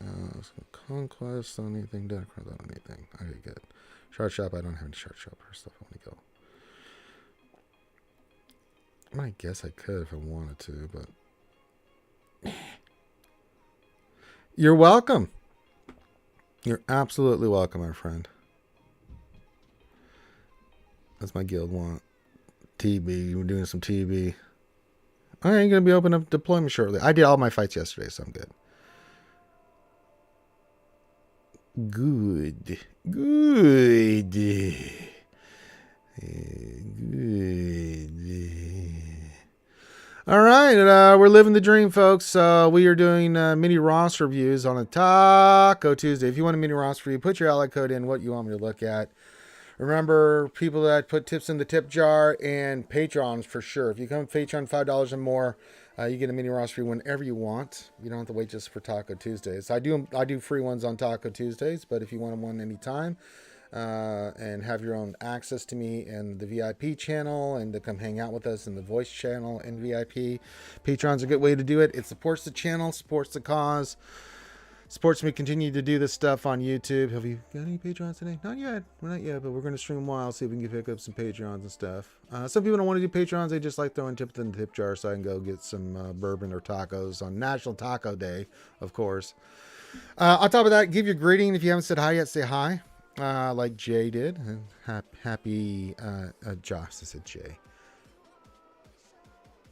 S1: Conquest on anything. Darkroad on anything. Okay, good. Shard shop. I don't have any shard shop stuff. I want to go. I might guess I could if I wanted to, but you're welcome. You're absolutely welcome, my friend. That's my guild want. TB. We're doing some TB. I ain't going to be opening up deployment shortly. I did all my fights yesterday, so I'm good. Good. Good. All right, we're living the dream, folks. We are doing mini roster reviews on a Taco Tuesday. If you want a mini roster review, put your ally code in, what you want me to look at. Remember, people that put tips in the tip jar and patrons for sure. If you come Patreon $5 or more, you get a mini roster review whenever you want. You don't have to wait just for Taco Tuesdays. I do free ones on Taco Tuesdays, but if you want one anytime, and have your own access to me and the VIP channel and to come hang out with us in the voice channel and VIP. Patreon's a good way to do it. It supports the channel, supports the cause, supports me continue to do this stuff on YouTube. Have you got any Patreons today? Not yet. We're not yet, but we're going to stream a while, see if we can pick up some Patreons and stuff. Some people don't want to do Patreons. They just like throwing tips in the tip jar so I can go get some bourbon or tacos on National Taco Day, of course. On top of that, give your greeting. If you haven't said hi yet, say hi. Like Jay did. And happy, Josh, I said Jay.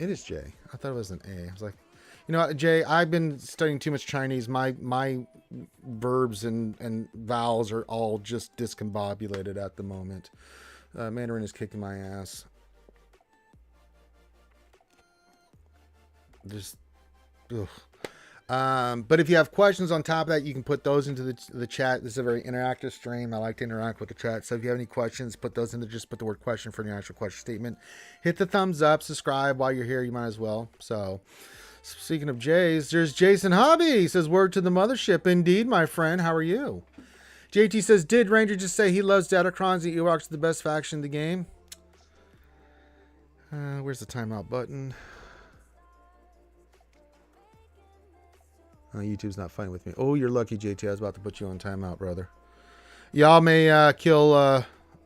S1: It is J. I thought it was an A. I was like, you know what, Jay, I've been studying too much Chinese. My verbs and vowels are all just discombobulated at the moment. Mandarin is kicking my ass. Just, ugh. But if you have questions on top of that, you can put those into the chat. This is a very interactive stream. I like to interact with the chat. So if you have any questions, put those into, just put the word question for the actual question statement. Hit the thumbs up, subscribe while you're here. You might as well. So speaking of Jays, there's Jason Hobby. He says, word to the mothership. Indeed, my friend. How are you? JT says, did Ranger just say he loves Datacrons and Ewoks are the best faction in the game? Where's the timeout button? YouTube's not fighting with me. Oh, you're lucky, JT. I was about to put you on timeout, brother. Y'all may kill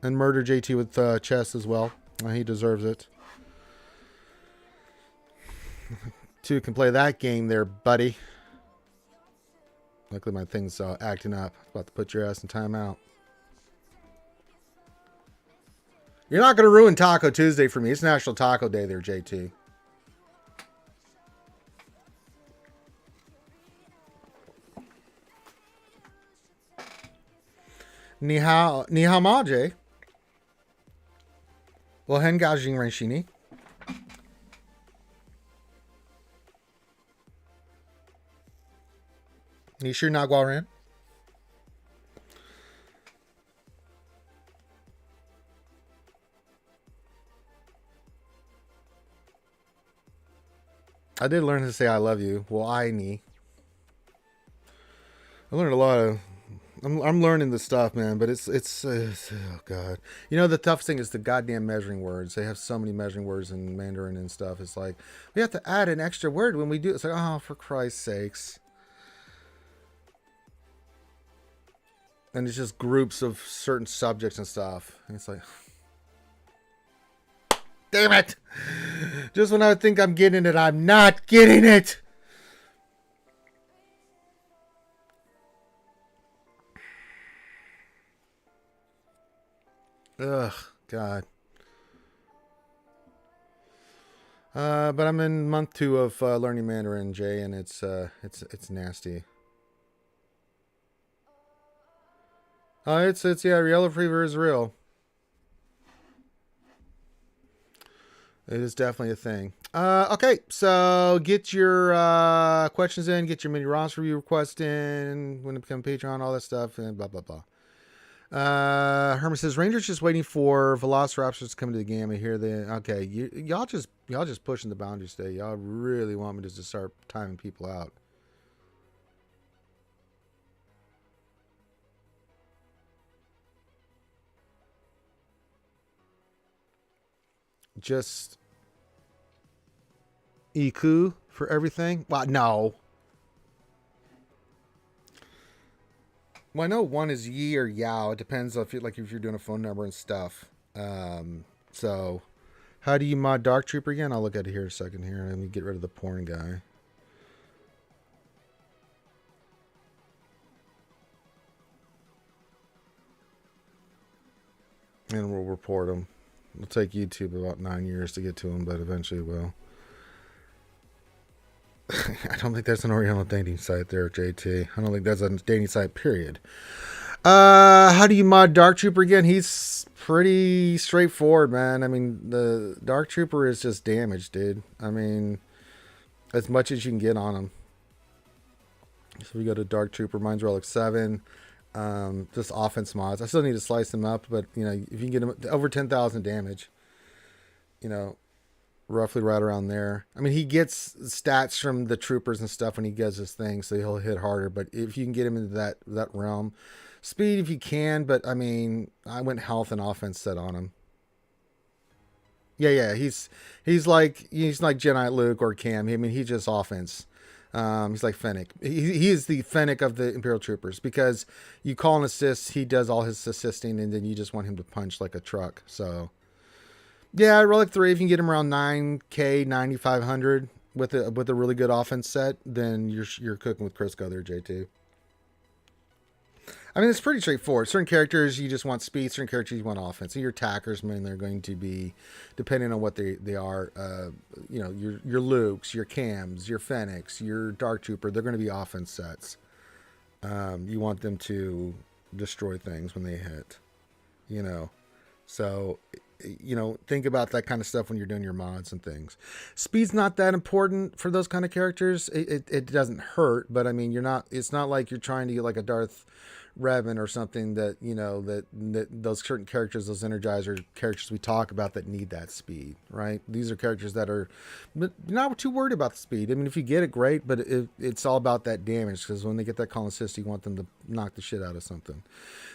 S1: and murder JT with chess as well. He deserves it. Two can play that game there, buddy. Luckily, my thing's acting up. About to put your ass in timeout. You're not going to ruin Taco Tuesday for me. It's National Taco Day there, JT. Ni hao ma, Jay. Well, hen gao jing ren shini. Ni shu na guo ren. I did learn to say I love you. Well, I ni. I learned a lot of. I'm learning the stuff, man, but it's oh god. You know, the tough thing is the goddamn measuring words. They have so many measuring words in Mandarin and stuff. It's like we have to add an extra word when we do. It's like, oh, for Christ's sakes. And it's just groups of certain subjects and stuff. And it's like, damn it! Just when I think I'm getting it, I'm not getting it. Ugh, God. But I'm in month 2 of learning Mandarin, Jay, and it's nasty. It's yeah, yellow fever is real. It is definitely a thing. Okay, so get your questions in, get your mini roster review request in, when to become Patreon, all that stuff, and blah blah blah. Herman says Rangers just waiting for Velociraptors to come to the game. I hear they okay. Y'all just pushing the boundaries today. Y'all really want me to just start timing people out. Just Iku for everything. Well, no. Well, I know one is Yi or Yao. It depends if you're doing a phone number and stuff. So how do you mod Dark Trooper again? I'll look at it here a second here. Let me get rid of the porn guy. And we'll report him. It'll take YouTube about 9 years to get to him, but eventually it will. I don't think that's an Oriental dating site there, JT. I don't think that's a dating site, period. How do you mod Dark Trooper again? He's pretty straightforward, man. I mean, the Dark Trooper is just damaged, dude. I mean, as much as you can get on him. So we go to Dark Trooper. Mine's Relic 7. Just offense mods. I still need to slice them up, but, you know, if you can get them over 10,000 damage, you know, roughly right around there. I mean, he gets stats from the troopers and stuff when he does his thing, so he'll hit harder. But if you can get him into that realm, speed if you can. But I mean, I went health and offense set on him. Yeah. He's like Jedi Luke or Cam. I mean, he's just offense. He's like Fennec. He is the Fennec of the Imperial Troopers because you call an assist, he does all his assisting, and then you just want him to punch like a truck. So. Yeah, Relic 3, if you can get him around 9K, 9,500 with a really good offense set, then you're cooking with Crisco there, JT. I mean, it's pretty straightforward. Certain characters you just want speed. Certain characters you want offense. So your attackers, man, they're going to be, depending on what they are. You know, your Lukes, your Cams, your Fennec, your Dark Trooper. They're going to be offense sets. You want them to destroy things when they hit. You know, so you know, think about that kind of stuff when you're doing your mods and things. Speed's not that important for those kind of characters. It doesn't hurt, but I mean, you're not. It's not like you're trying to get like a Darth Revan or something that, you know, that those certain characters, those Energizer characters we talk about that need that speed, right? These are characters that are not too worried about the speed. I mean, if you get it, great, but it's all about that damage, because when they get that colon assist, you want them to knock the shit out of something.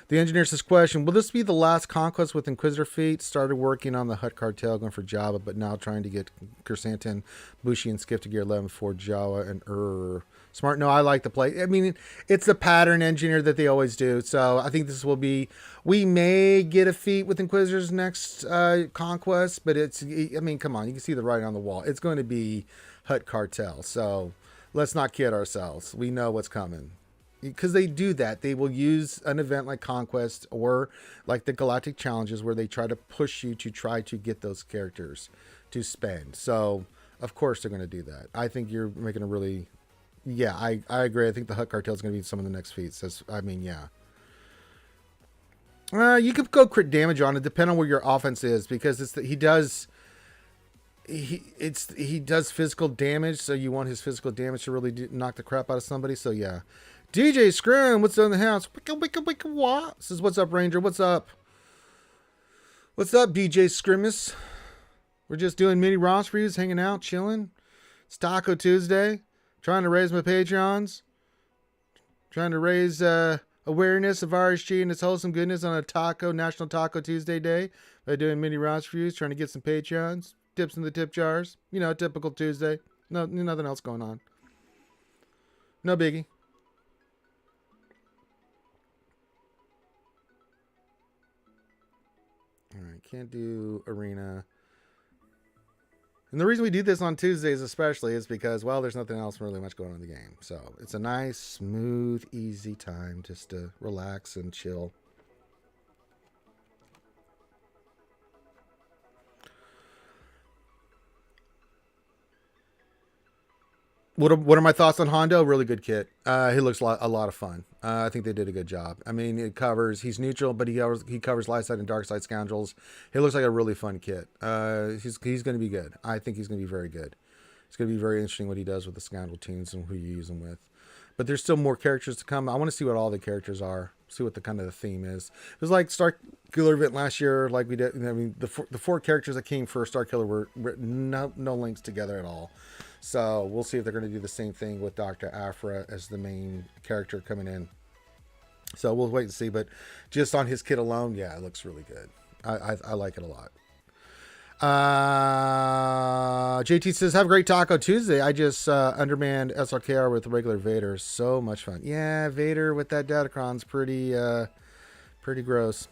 S1: The engineer says, question, will this be the last conquest with Inquisitor feat? Started working on the Hutt cartel, going for Java, but now trying to get Kersantin, Bushi, and Skiff to gear 11 for Jawa and Smart. No, I like the play. I mean, it's the pattern engineer that they always do. So I think this will be, we may get a feat with Inquisitor's next conquest, but it's, I mean, come on, you can see the writing on the wall. It's going to be Hutt cartel. So let's not kid ourselves. We know what's coming. Because they do that. They will use an event like Conquest or like the Galactic Challenges where they try to push you to try to get those characters to spend. So, of course, they're going to do that. I think you're making a really... Yeah, I agree. I think the Hutt cartel is going to be some of the next feats. I mean, yeah. You could go crit damage on it, depending on where your offense is, because he does physical damage, so you want his physical damage to really knock the crap out of somebody. So yeah. DJ Scrim, what's in the house? Wicka, what? Says, what's up, Ranger? What's up? What's up, DJ Scrimus? We're just doing mini Ross reviews, hanging out, chilling. It's Taco Tuesday. Trying to raise my Patreons. Trying to raise awareness of RSG and its wholesome goodness on a National Taco Tuesday day by doing mini Ross reviews, trying to get some Patreons. Tips in the tip jars. You know, typical Tuesday. No, nothing else going on. No biggie. Alright, can't do arena. And the reason we do this on Tuesdays especially is because, well, there's nothing else really much going on in the game. So it's a nice, smooth, easy time just to relax and chill. What are my thoughts on Hondo? Really good kit. He looks a lot of fun. I think they did a good job. I mean, he's neutral, but he covers Lysai and Dark Side Scoundrels. He looks like a really fun kit. He's going to be good. I think he's going to be very good. It's going to be very interesting what he does with the Scoundrel teams and who you use them with. But there's still more characters to come. I want to see what all the characters are. See what the kind of the theme is. It was like Star Killer event last year, like we did. I mean, the four characters that came for Star Killer were no links together at all. So we'll see if they're going to do the same thing with Dr. Aphra as the main character coming in. So we'll wait and see. But just on his kit alone, yeah, it looks really good. I like it a lot. JT says, have a great Taco Tuesday. I just undermanned SRKR with regular Vader. So much fun. Yeah, Vader with that Datacron's pretty gross.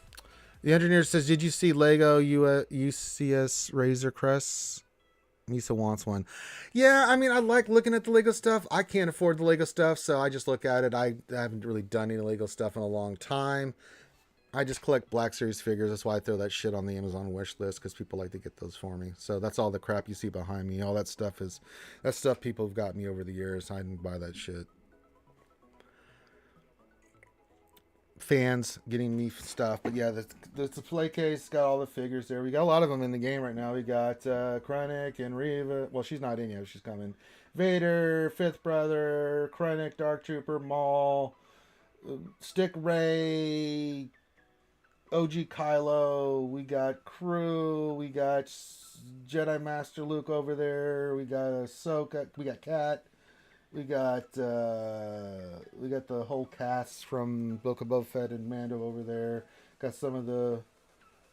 S1: The engineer says, did you see Lego UCS Razor Crest? Misa wants one. Yeah, I mean, I like looking at the Lego stuff. I can't afford the Lego stuff, so I just look at it. I haven't really done any Lego stuff in a long time. I just collect Black Series figures. That's why I throw that shit on the Amazon wish list, because people like to get those for me. So that's all the crap you see behind me. All that stuff that's stuff people have got me over the years. I didn't buy that shit. Fans getting me stuff, but yeah, the display case got all the figures there. We got a lot of them in the game right now. We got Krennic and Reva. Well, she's not in yet. She's coming. Vader, Fifth Brother, Krennic, Dark Trooper, Maul, Stick Ray, OG Kylo. We got Crew. We got Jedi Master Luke over there. We got Ahsoka. We got Kat. We got the whole cast from Book of Boba Fett and Mando over there. Got some of the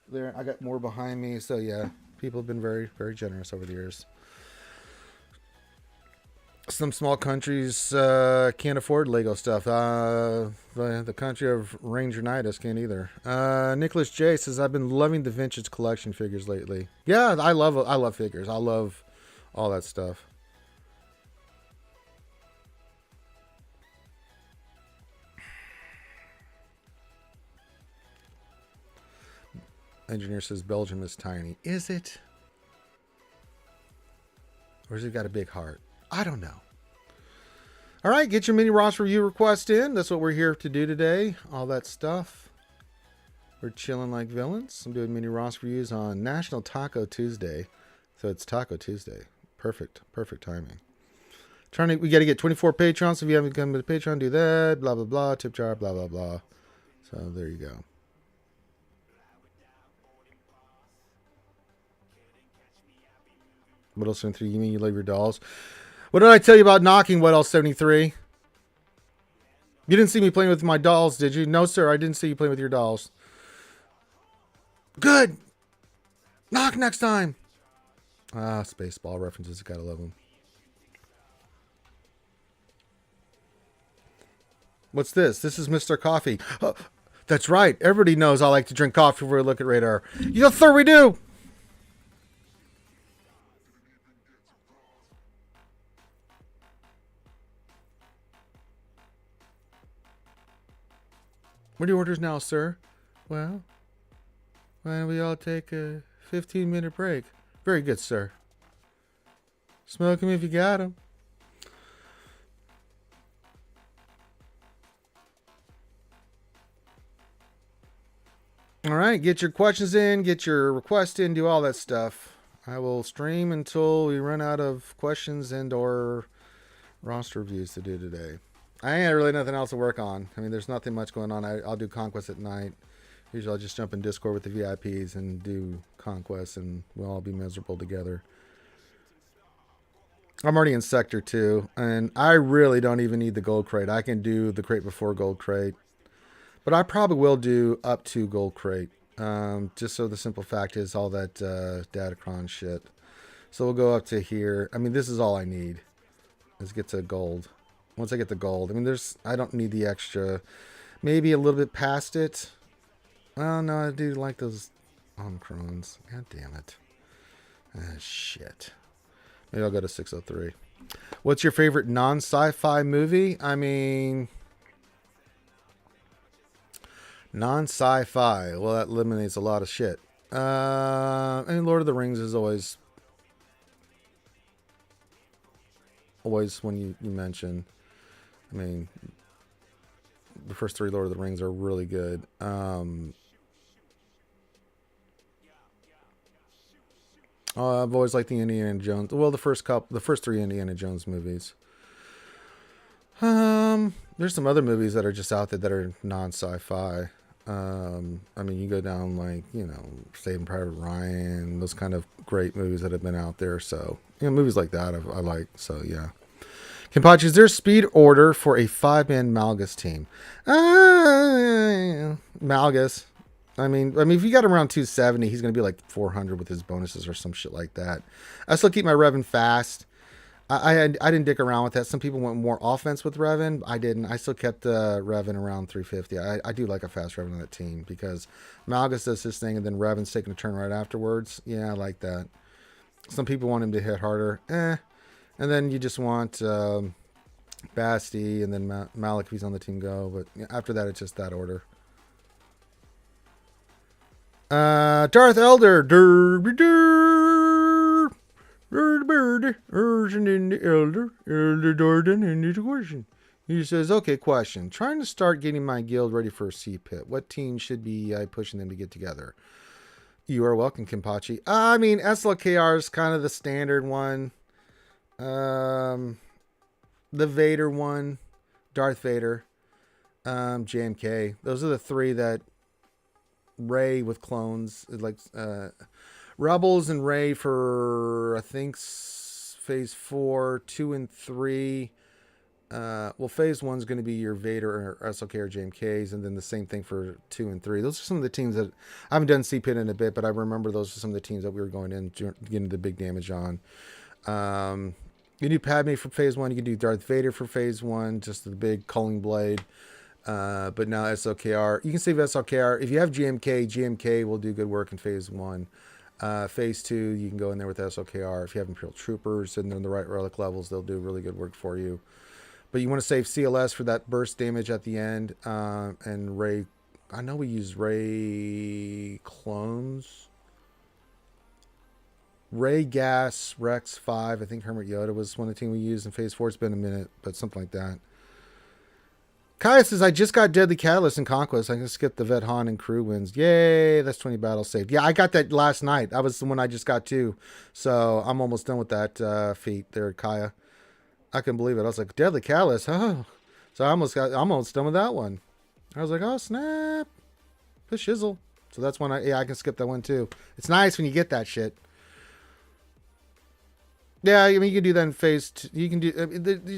S1: there. I got more behind me. So yeah, people have been very, very generous over the years. Some small countries can't afford Lego stuff. The country of Rangeritis can't either. Nicholas J says, I've been loving the vintage collection figures lately. Yeah, I love figures. I love all that stuff. Engineer says Belgium is tiny. Is it? Or has it got a big heart? I don't know. All right, get your mini Ross review request in. That's what we're here to do today. All that stuff. We're chilling like villains. I'm doing mini Ross reviews on National Taco Tuesday. So it's Taco Tuesday. Perfect timing. We got to get 24 Patrons. If you haven't come to the Patreon, do that. Blah, blah, blah. Tip jar, blah, blah, blah. So there you go. What else 73? You mean you love your dolls? What did I tell you about knocking What else 73? You didn't see me playing with my dolls, did you? No, sir. I didn't see you playing with your dolls. Good. Knock next time. Ah, Spaceball references. Gotta love them. What's this? This is Mr. Coffee. Oh, that's right. Everybody knows I like to drink coffee before we look at radar. Yes, sir, we do. What are your orders now, sir? Well, why don't we all take a 15-minute break? Very good, sir. Smoke 'em if you got 'em. All right, get your questions in, get your requests in, do all that stuff. I will stream until we run out of questions and or roster reviews to do today. I ain't really nothing else to work on. I mean, there's nothing much going on. I'll do Conquest at night. Usually I'll just jump in Discord with the VIPs and do Conquest, and we'll all be miserable together. I'm already in Sector 2, and I really don't even need the Gold Crate. I can do the Crate before Gold Crate. But I probably will do up to Gold Crate. Just so the simple fact is all that Datacron shit. So we'll go up to here. I mean, this is all I need. Is get to gold. Once I get the gold. I mean, I don't need the extra. Maybe a little bit past it. Well, no, I do like those Omicrons. God damn it. Ah, shit. Maybe I'll go to 603. What's your favorite non-sci-fi movie? I mean... Non-sci-fi. Well, that eliminates a lot of shit. I mean, Lord of the Rings is always when you mention. I mean, the first 3 Lord of the Rings are really good. I've always liked the Indiana Jones. Well, the first 3 Indiana Jones movies. There's some other movies that are just out there that are non-sci-fi. I mean, you go down like, Saving Private Ryan, those kind of great movies that have been out there. So, movies like that I like. So, yeah. Kenpachi, is there a speed order for a 5-man Malgus team? Malgus. I mean, if you got him around 270, he's going to be like 400 with his bonuses or some shit like that. I still keep my Revan fast. I didn't dick around with that. Some people went more offense with Revan. I didn't. I still kept Revan around 350. I do like a fast Revan on that team because Malgus does his thing and then Revan's taking a turn right afterwards. Yeah, I like that. Some people want him to hit harder. And then you just want Basti and then Malik if he's on the team go. But after that, it's just that order. Darth Elder. Urgent in the Elder Darden, and the question. He says, okay, question. Trying to start getting my guild ready for a C-pit. What team should be pushing them to get together? You are welcome, Kenpachi. I mean, SLKR is kind of the standard one. The Vader one. Darth Vader. JMK. Those are the 3 that Rey with clones. Like, Rebels and Rey for, I think, Phase 4, 2, and 3. Well, Phase 1 is going to be your Vader or SLK or JMKs, and then the same thing for 2 and 3. Those are some of the teams that I haven't done CPIT in a bit, but I remember those are some of the teams that we were going in getting the big damage on. You do Padme for Phase 1. You can do Darth Vader for Phase 1, just the big culling blade. But now SLKR. You can save SLKR. If you have GMK will do good work in Phase 1. Phase 2, you can go in there with SLKR. If you have Imperial Troopers and they're in the right relic levels, they'll do really good work for you. But you want to save CLS for that burst damage at the end, and Rey I know we use Ray clones. Ray Gas Rex 5. I think Hermit Yoda was one of the team we used in Phase 4. It's been a minute, but something like that. Kaya says, I just got Deadly Catalyst in Conquest. I can skip the Vet Han and crew wins. Yay, that's 20 battles saved. Yeah, I got that last night. That was the one I just got too. So I'm almost done with that feat there, Kaya. I couldn't believe it. I was like, Deadly Catalyst, oh. So I'm almost done with that one. I was like, oh, snap. The shizzle. So that's one I can skip that one too. It's nice when you get that shit. Yeah, I mean, you can do that in phase two. You can do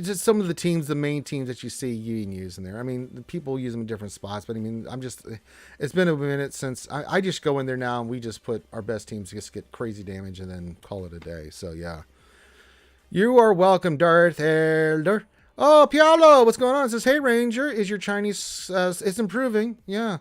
S1: just some of the teams, the main teams that you see you can use in there. I mean, people use them in different spots, but I mean, it's been a minute since I just go in there now and we just put our best teams to just get crazy damage and then call it a day. So yeah. You are welcome, Darth Elder. Oh, Pialo, what's going on? It says, hey, Ranger, is your Chinese, it's improving. Yeah.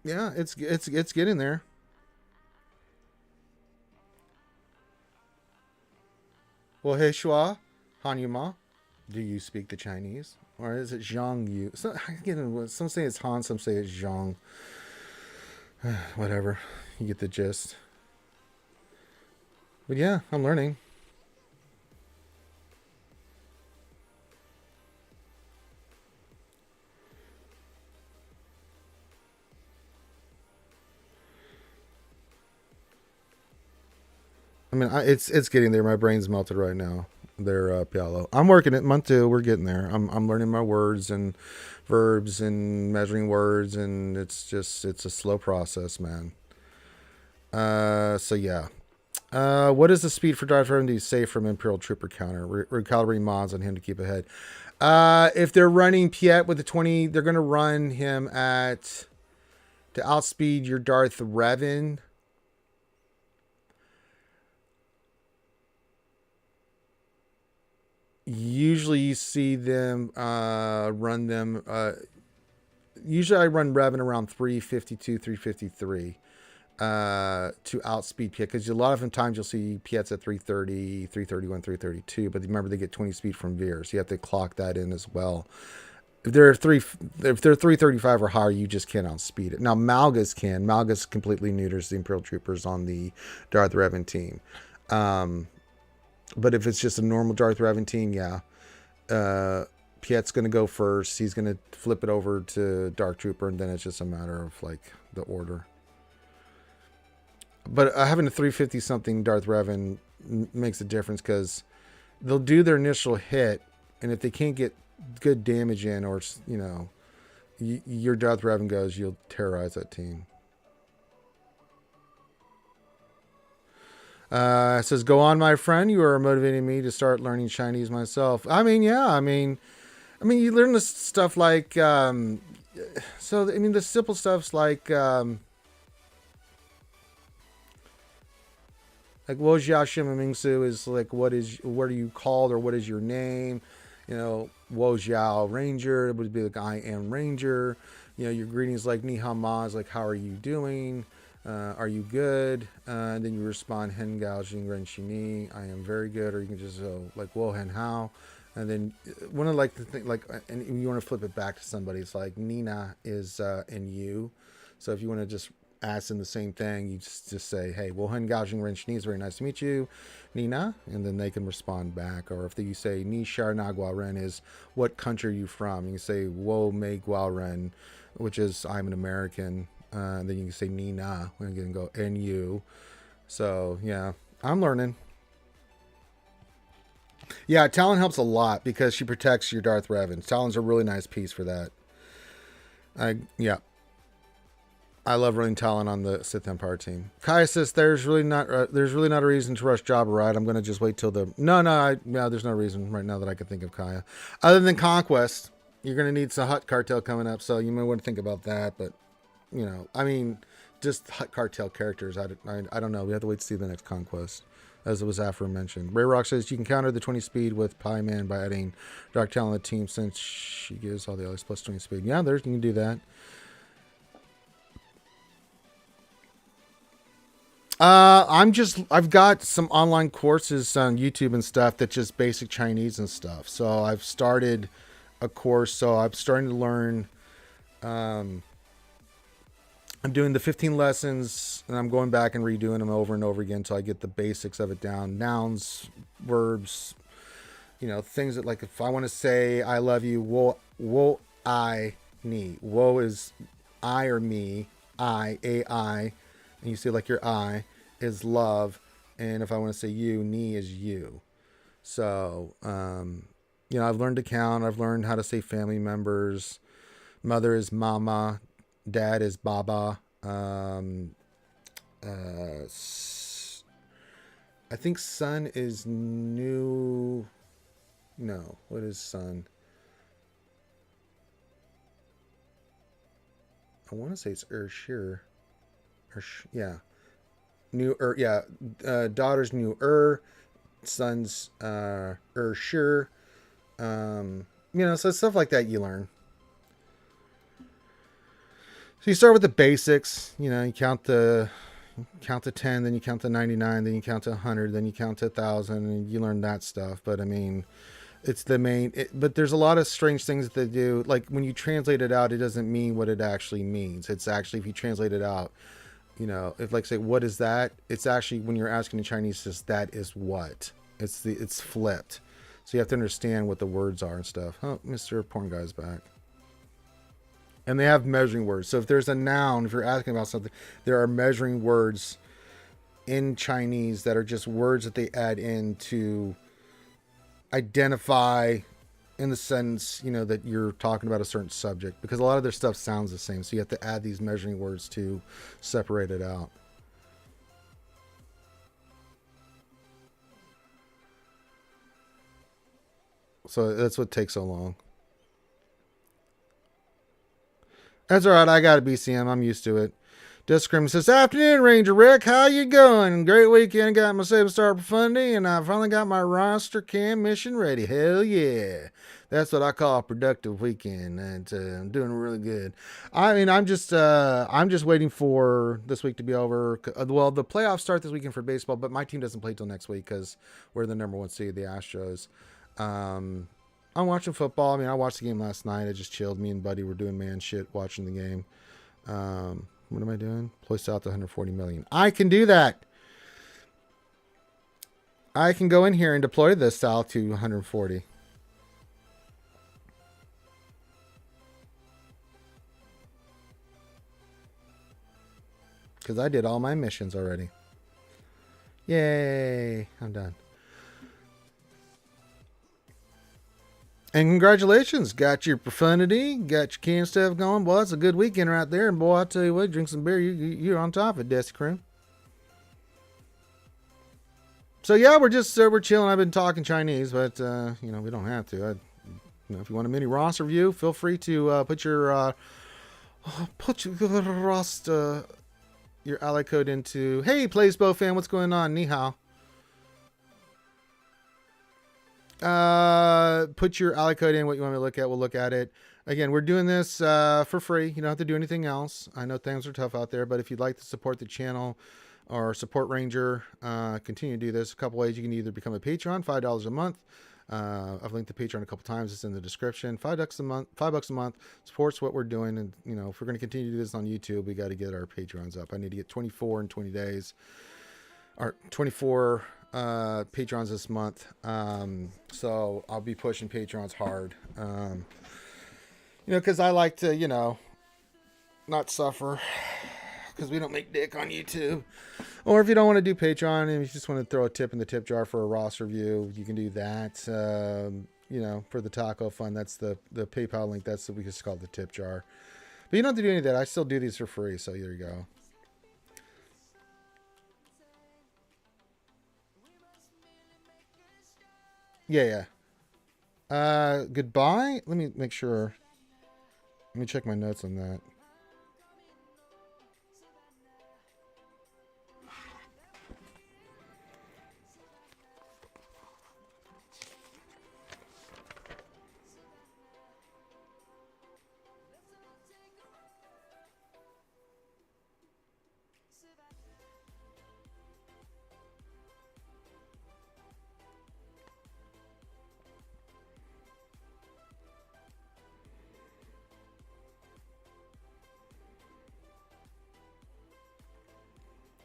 S1: Yeah, it's getting there. Well, hey, Shua, Hanyuma, do you speak the Chinese? Or is it Zhang Yu? So, again, some say it's Han, some say it's Zhang. Whatever. You get the gist. But yeah, I'm learning. I mean, it's getting there. My brain's melted right now. There, Pialo. I'm working it. Month 2, we're getting there. I'm learning my words and verbs and measuring words, and it's a slow process, man. So yeah. What is the speed for Drive R&D safe from Imperial Trooper counter? Recalibrate mods on him to keep ahead. If they're running Piet with the 20, they're gonna run him to outspeed your Darth Revan. Usually you see them run them. Usually I run Revan around 352, 353 to outspeed Piet, because a lot of times you'll see Piet's at 330, 331, 332, but remember they get 20 speed from Veer, so you have to clock that in as well. If they're 335 or higher, you just can't outspeed it. Now Malgus can. Malgus completely neuters the Imperial Troopers on the Darth Revan team. But if it's just a normal Darth Revan team, yeah. Piet's going to go first. He's going to flip it over to Dark Trooper, and then it's just a matter of, like, the order. But having a 350-something Darth Revan makes a difference, because they'll do their initial hit, and if they can't get good damage in, or, you know, your Darth Revan goes, you'll terrorize that team. It says, go on, my friend. You are motivating me to start learning Chinese myself. I mean, yeah. I mean, you learn this stuff like, the simple stuff's like Wo Jiao Shima Mingsu is like, what are you called, or what is your name? You know, Wo Jiao Ranger, it would be like, I am Ranger. You know, your greetings like Ni Hao Ma is like, how are you doing? Are you good? And then you respond, Hen Gao Jing Ren Shini, I am very good. Or you can just go like, Wo Hen Hao. And then one of like the thing, like, and you want to flip it back to somebody, it's like Nina is in you. So if you want to just ask in the same thing, you just say, hey, Wo Hen Gao Jing Ren Shini, is very nice to meet you, Nina. And then they can respond back. Or if you say Ni Shar Na Gua Ren is, what country are you from? You can say Wo Mei Gua Ren, which is, I'm an American. Then you can say Nina. We're going to go NU. So, yeah, I'm learning. Yeah, Talon helps a lot because she protects your Darth Revan. Talon's a really nice piece for that. I love running Talon on the Sith Empire team. Kai says there's really not a reason to rush Jabba, right? I'm going to just wait till the... No, there's no reason right now that I can think of, Kaya. Other than Conquest, you're going to need some Hutt Cartel coming up, so you may want to think about that, but... You know, I mean, just Hutt Cartel characters. I don't know. We have to wait to see the next Conquest, as it was aforementioned. Ray Rock says you can counter the 20 speed with Pie Man by adding Dark Talon to the team, since she gives all the others plus 20 speed. Yeah, you can do that. I've got some online courses on YouTube and stuff that just basic Chinese and stuff. So I've started a course. So I'm starting to learn. Um, I'm doing the 15 lessons and I'm going back and redoing them over and over again until I get the basics of it down. Nouns, verbs, things that, like, if I want to say I love you, wo I ni. Wo is I or me, I, and you say like your I is love, and if I want to say you, ni is you. So, I've learned to count. I've learned how to say family members. Mother is mama, dad is baba. I think son is new. No, what is son? I want to say it's sure. Yeah. New yeah. Daughter's new son's sure. So stuff like that you learn. So you start with the basics. You count to 10, then you count to 99, then you count to 100, then you count to 1,000, and you learn that stuff. But I mean, it's the main. But there's a lot of strange things that they do. Like when you translate it out, it doesn't mean what it actually means. It's actually, if you translate it out, if like say what is that? It's actually, when you're asking in Chinese, it's just that is what. It's flipped. So you have to understand what the words are and stuff. Oh, Mr. Porn Guy's back. And they have measuring words. So if there's a noun, if you're asking about something, there are measuring words in Chinese that are just words that they add in to identify, in the sense, that you're talking about a certain subject. Because a lot of their stuff sounds the same. So you have to add these measuring words to separate it out. So that's what takes so long. That's all right. I got a BCM. I'm used to it. Discrim says, "Afternoon, Ranger Rick. How you going? Great weekend. Got my 7-star profundity, and I finally got my roster cam mission ready. Hell yeah. That's what I call a productive weekend, and I'm doing really good. I mean, I'm just waiting for this week to be over. Well, the playoffs start this weekend for baseball, but my team doesn't play till next week because we're the number one seed, the Astros. I'm watching football. I mean, I watched the game last night. I just chilled. Me and Buddy were doing man shit watching the game. What am I doing? Place out to 140 million. I can do that. I can go in here and deploy this style to 140. Because I did all my missions already. Yay. I'm done. And congratulations, got your profundity, got your can stuff going. Boy, that's a good weekend right there. And boy, I tell you what, drink some beer, you're on top of it, Desi Crew. So yeah, we're chilling. I've been talking Chinese, but we don't have to. If you want a mini Ross review, feel free to put your Ross your ally code into. Hey, Playsbo fan, what's going on? Ni hao. Put your ally code in, what you want me to look at, we'll look at it. Again, we're doing this for free. You don't have to do anything else. I know things are tough out there, but if you'd like to support the channel or support Ranger, continue to do this. A couple ways. You can either become a Patreon, $5 a month. I've linked the Patreon a couple times. It's in the description. $5 a month supports what we're doing. And if we're going to continue to do this on YouTube, we got to get our Patreons up. I need to get 24 in 20 days, or 24 patrons this month. So I'll be pushing patrons hard. Because I like to, not suffer, because we don't make dick on YouTube. Or if you don't want to do Patreon and you just want to throw a tip in the tip jar for a Ross review, you can do that. For the taco fund, that's the PayPal link. That's what we just call the tip jar. But you don't have to do any of that. I still do these for free. So there you go. Yeah. Goodbye. Let me make sure. Let me check my notes on that.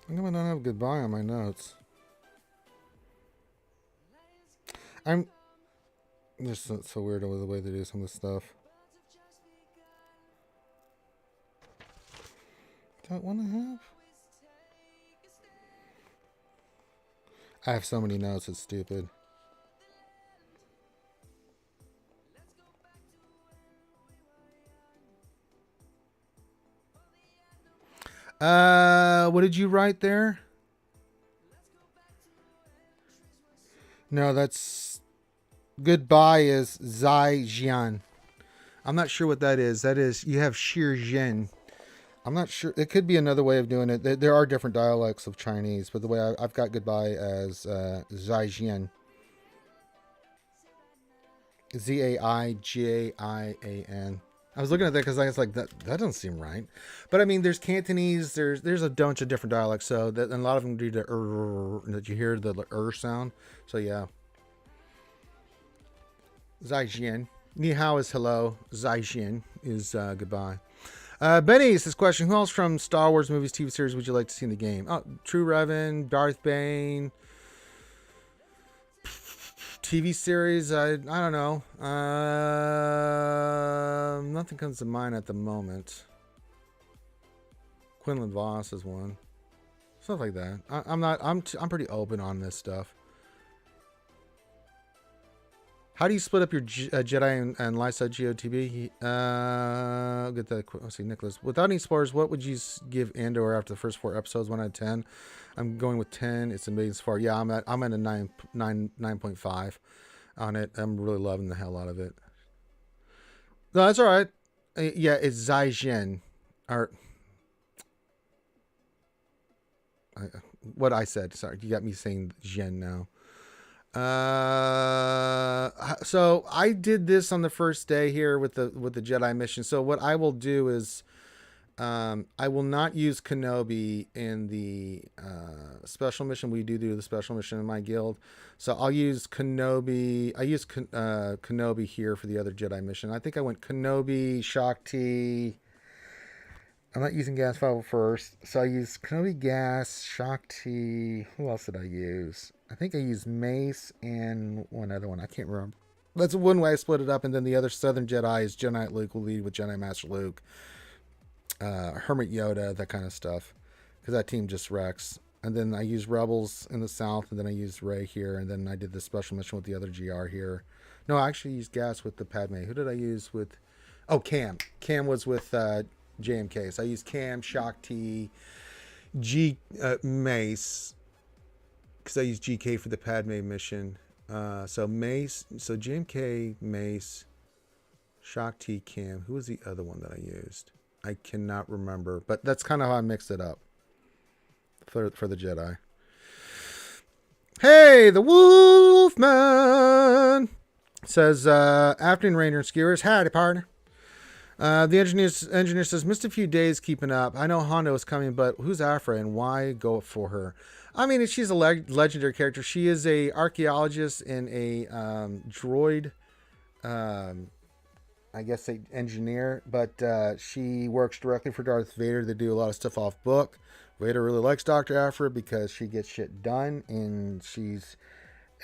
S1: How come I don't have goodbye on my notes? I'm just so weird with the way they do some of this stuff. Don't want to have. I have so many notes, it's stupid. What did you write there? No, that's goodbye is Zai Jian. I'm not sure what that is. That is, you have Shir Zhen. I'm not sure. It could be another way of doing it. There are different dialects of Chinese, but the way I've got goodbye as Zai Jian. Zaijian. I was looking at that because I was like, that doesn't seem right. But I mean, there's Cantonese, there's a bunch of different dialects, so that, and a lot of them do the that you hear the sound. So yeah. Zaijian. Ni hao is hello. Zaijian is goodbye. Benny, this question: who else from Star Wars movies, TV series would you like to see in the game? Oh, True Revan, Darth Bane. TV series, I don't know. Nothing comes to mind at the moment. Quinlan Voss is one. Stuff like that. I'm pretty open on this stuff. How do you split up your Jedi and Lysai Geotv? I'll get that. Let's see, Nicholas. Without any spoilers, what would you give Andor after the first 4 episodes? 1 out of 10. I'm going with 10. It's amazing so far. Yeah, I'm at a 9.5 on it. I'm really loving the hell out of it. No, that's all right. Yeah, it's Zai Zhen. Or what I said. Sorry, you got me saying Zhen now. So I did this on the first day here with the Jedi mission. So what I will do is I will not use Kenobi in the special mission. We do the special mission in my guild. So I'll use Kenobi. I use Kenobi here for the other Jedi mission. I think I went Kenobi, Shakti. I'm not using Gas 5 first. So I used Kenobi, Gas, Shakti. Who else did I use? I think I used Mace and one other one. I can't remember. That's one way I split it up. And then the other Southern Jedi is Jedi Knight Luke will lead with Jedi Master Luke. Hermit Yoda, that kind of stuff. Because that team just wrecks. And then I used Rebels in the South. And then I used Rey here. And then I did the special mission with the other GR here. No, I actually used Gas with the Padme. Who did I use with? Oh, Cam. Cam was with JMK. So I used Cam, Shakti, Mace. Because I used GK for the Padme mission. So Mace, so JMK, Mace, Shakti, Cam. Who was the other one that I used? I cannot remember, but that's kind of how I mixed it up for the Jedi. Hey, the Wolfman says, afternoon Ranger and Skewers. Howdy, partner. The engineer says, missed a few days keeping up. I know Hondo is coming, but who's Afra and why go for her? I mean, she's a legendary character. She is a archaeologist and a droid, I guess a engineer, but she works directly for Darth Vader. They do a lot of stuff off book. Vader really likes Dr. Afra because she gets shit done, and she's,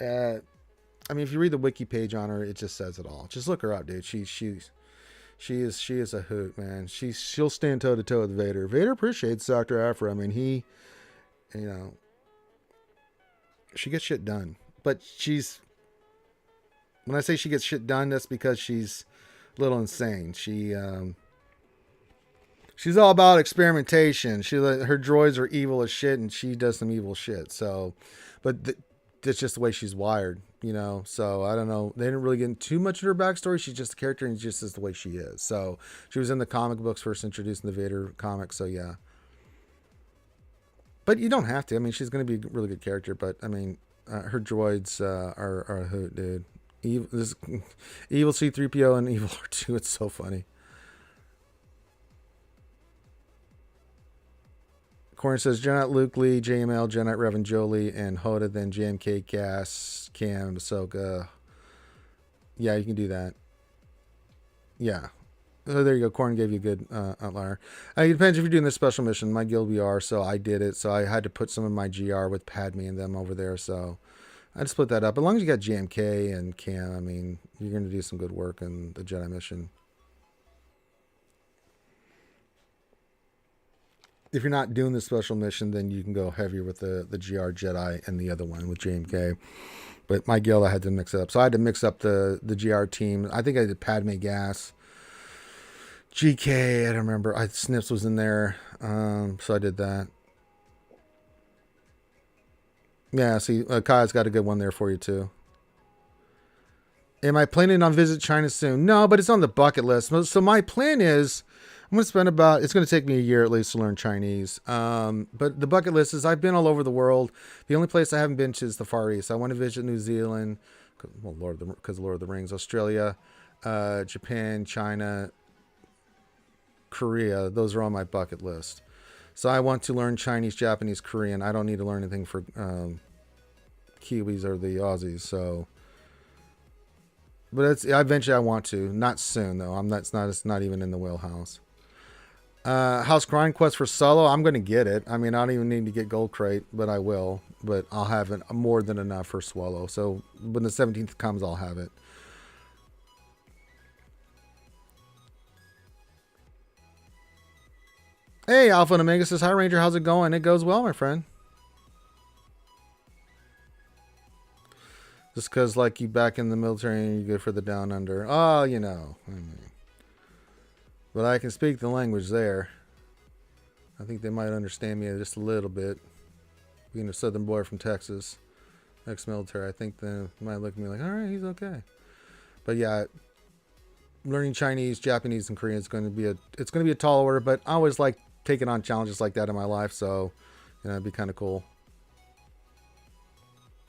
S1: I mean, if you read the wiki page on her, it just says it all. Just look her up, dude. She is a hoot, man. She'll stand toe to toe with Vader. Vader appreciates Dr. Afra. I mean, he, you know, she gets shit done. But when I say she gets shit done, that's because she's a little insane. She's all about experimentation. Her droids are evil as shit, and she does some evil shit. So, but that's just the way she's wired, you know. So I don't know. They didn't really get into too much of her backstory. She's just a character, and just is the way she is. So she was in the comic books first introduced in the Vader comic. So yeah. But you don't have to. I mean, she's going to be a really good character. But I mean, her droids are a hoot, dude. Evil C-3PO and Evil R2. It's so funny. Corn says Jedi Luke Lee, JML, Jedi Revan Jolie, and Hoda. Then JMK, Gas, Cam, Ahsoka. Yeah, you can do that. Yeah. Oh, there you go. Corn gave you a good outlier. It depends if you're doing this special mission. My guild we are, so I did it. So I had to put some of my GR with Padme and them over there. So I had to split that up. As long as you got GMK and Cam, I mean, you're going to do some good work in the Jedi mission. If you're not doing the special mission, then you can go heavier with the GR Jedi and the other one with JMK. But my guild, I had to mix it up. So I had to mix up the GR team. I think I did Padme Gas. GK, I don't remember. Snips was in there. So I did that. Yeah, see, Kai's got a good one there for you, too. Am I planning on visit China soon? No, but it's on the bucket list. So my plan is, I'm going to spend it's going to take me a year at least to learn Chinese. But the bucket list is I've been all over the world. The only place I haven't been to is the Far East. I want to visit New Zealand, because Lord of the Rings, Australia, Japan, China, Korea. Those are on my bucket list. So I want to learn Chinese, Japanese, Korean. I don't need to learn anything for Kiwis or the Aussies. So, but eventually I want to. Not soon though. It's not even in the wheelhouse. House Grind Quest for solo. I'm going to get it. I mean, I don't even need to get Gold Crate, but I will. But I'll have it more than enough for Swallow. So when the 17th comes, I'll have it. Hey, Alpha and Omega says, hi, Ranger. How's it going? It goes well, my friend. Just because, like, you back in the military and you're good for the down under. Oh, you know. But I can speak the language there. I think they might understand me just a little bit. Being a southern boy from Texas, ex-military, I think they might look at me like, all right, he's okay. But yeah, learning Chinese, Japanese, and Korean is going to be a tall order. But I always like taking on challenges like that in my life, so it'd be kind of cool.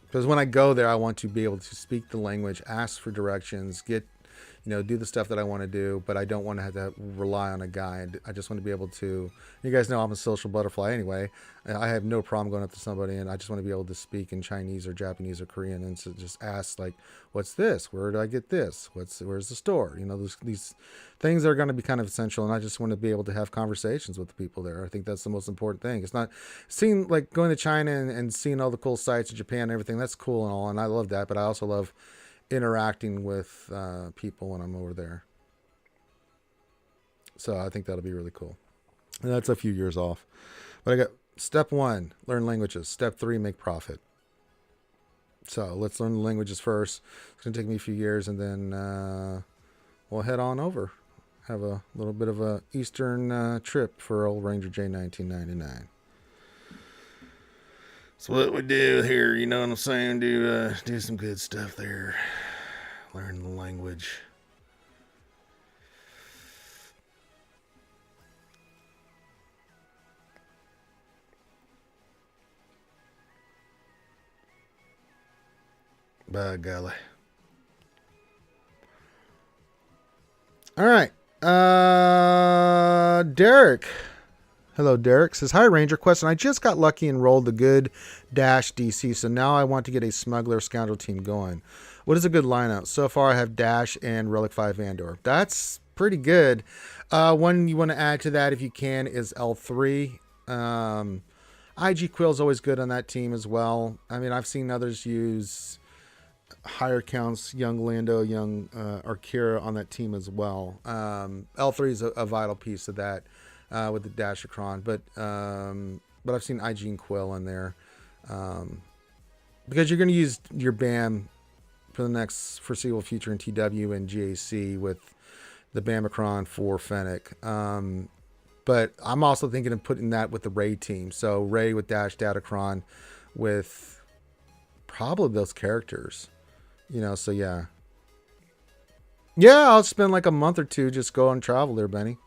S1: Because when I go there, I want to be able to speak the language, ask for directions, do the stuff that I want to do, but I don't want to have to rely on a guide. I just want to be able to, you guys know I'm a social butterfly anyway. I have no problem going up to somebody and I just want to be able to speak in Chinese or Japanese or Korean and so just ask like, what's this? Where do I get this? Where's the store? These things are going to be kind of essential. And I just want to be able to have conversations with the people there. I think that's the most important thing. It's not seeing like going to China and seeing all the cool sites in Japan and everything. That's cool and all. And I love that, but I also love interacting with people when I'm over there. So I think that'll be really cool. And that's a few years off. But I got step 1, learn languages. Step 3, make profit. So let's learn the languages first. It's going to take me a few years and then we'll head on over. Have a little bit of a Eastern trip for old Ranger J 1999. That's what we do here, you know what I'm saying? Do some good stuff there. Learn the language. By golly. All right. Derek. Hello, Derek. Says, hi, Ranger. Question. I just got lucky and rolled the good Dash DC, so now I want to get a Smuggler Scoundrel team going. What is a good lineup? So far, I have Dash and Relic 5 Vandor. That's pretty good. One you want to add to that, if you can, is L3. IG Quill's always good on that team as well. I mean, I've seen others use higher counts, young Lando, young Arkira on that team as well. L3 is a vital piece of that. With the Dashikron, but I've seen IG and Quill in there because you're going to use your BAM for the next foreseeable future in TW and GAC with the Bamacron for Fennec. But I'm also thinking of putting that with the Ray team. So Ray with Dash, Datacron with probably those characters, so yeah. Yeah, I'll spend like a month or two just go on travel there, Benny.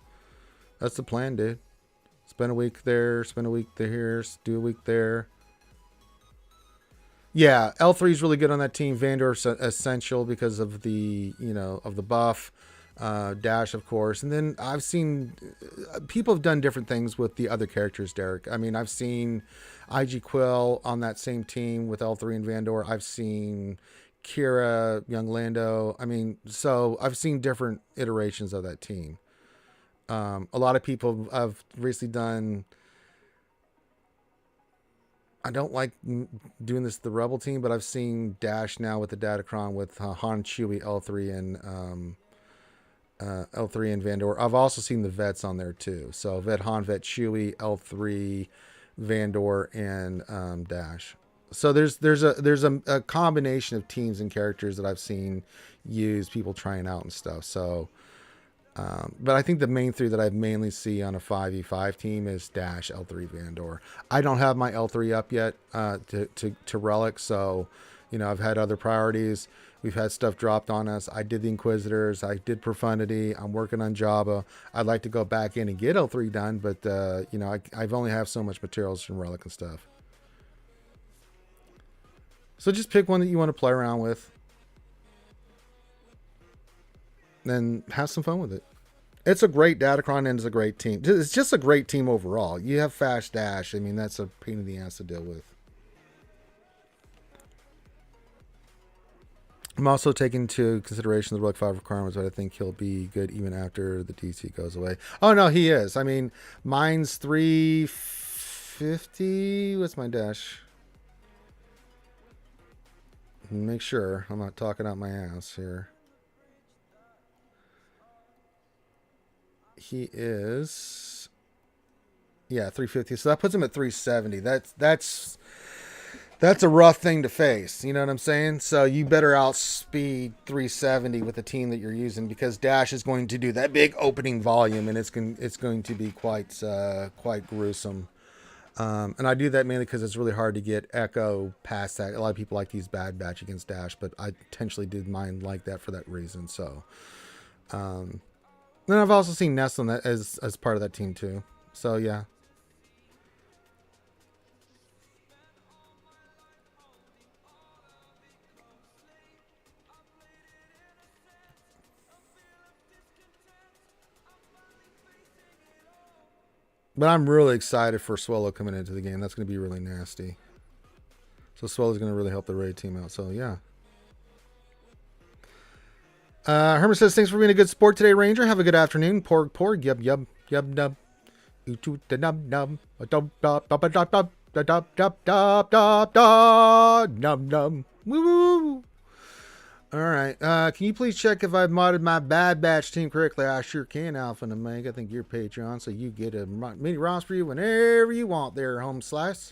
S1: That's the plan, dude. Spend a week there, spend a week there, do a week there. Yeah, L3 is really good on that team. Vandor's essential because of the, of the buff. Dash, of course. And then I've seen people have done different things with the other characters, Derek. I mean, I've seen IG Quill on that same team with L3 and Vandor. I've seen Kira, young Lando. I mean, so I've seen different iterations of that team. A lot of people have recently done. I don't like doing this to the Rebel team, but I've seen Dash now with the Datacron with Han, Chewie, L3, and L3 and Vandor. I've also seen the vets on there too. So Vet Han, Vet Chewie, L3, Vandor, and Dash. So there's a combination of teams and characters that I've seen use, people trying out and stuff. So, but I think the main three that I mainly see on a 5v5 team is Dash, L3, Vandor. I don't have my L3 up yet to Relic, so I've had other priorities. We've had stuff dropped on us. I did the Inquisitors. I did Profundity. I'm working on Jabba. I'd like to go back in and get L3 done, but I've only have so much materials from Relic and stuff. So just pick one that you want to play around with. And have some fun with it. It's a great Datacron and it's a great team. It's just a great team overall. You have Fast Dash. I mean, that's a pain in the ass to deal with. I'm also taking into consideration the Relic 5 requirements, but I think he'll be good even after the DC goes away. Oh, no, he is. I mean, mine's 350. What's my dash? Make sure I'm not talking out my ass here. He is, 350. So that puts him at 370. That's a rough thing to face. You know what I'm saying? So you better outspeed 370 with the team that you're using, because Dash is going to do that big opening volume, and it's going to be quite gruesome. And I do that mainly because it's really hard to get Echo past that. A lot of people like these Bad Batch against Dash, but I intentionally did mine like that for that reason. So, then I've also seen Nest on that as part of that team too. So yeah. But I'm really excited for Swallow coming into the game. That's going to be really nasty. So Swallow's going to really help the raid team out. So yeah. Herman says, thanks for being a good sport today, Ranger. Have a good afternoon. Porg, yub, nub. Nub, nub. Woo. All right. Can you please check if I've modded my Bad Batch team correctly? I sure can, Alpha and Omega. I think you're Patreon, so you get a mini roster for you whenever you want there, Home Slice.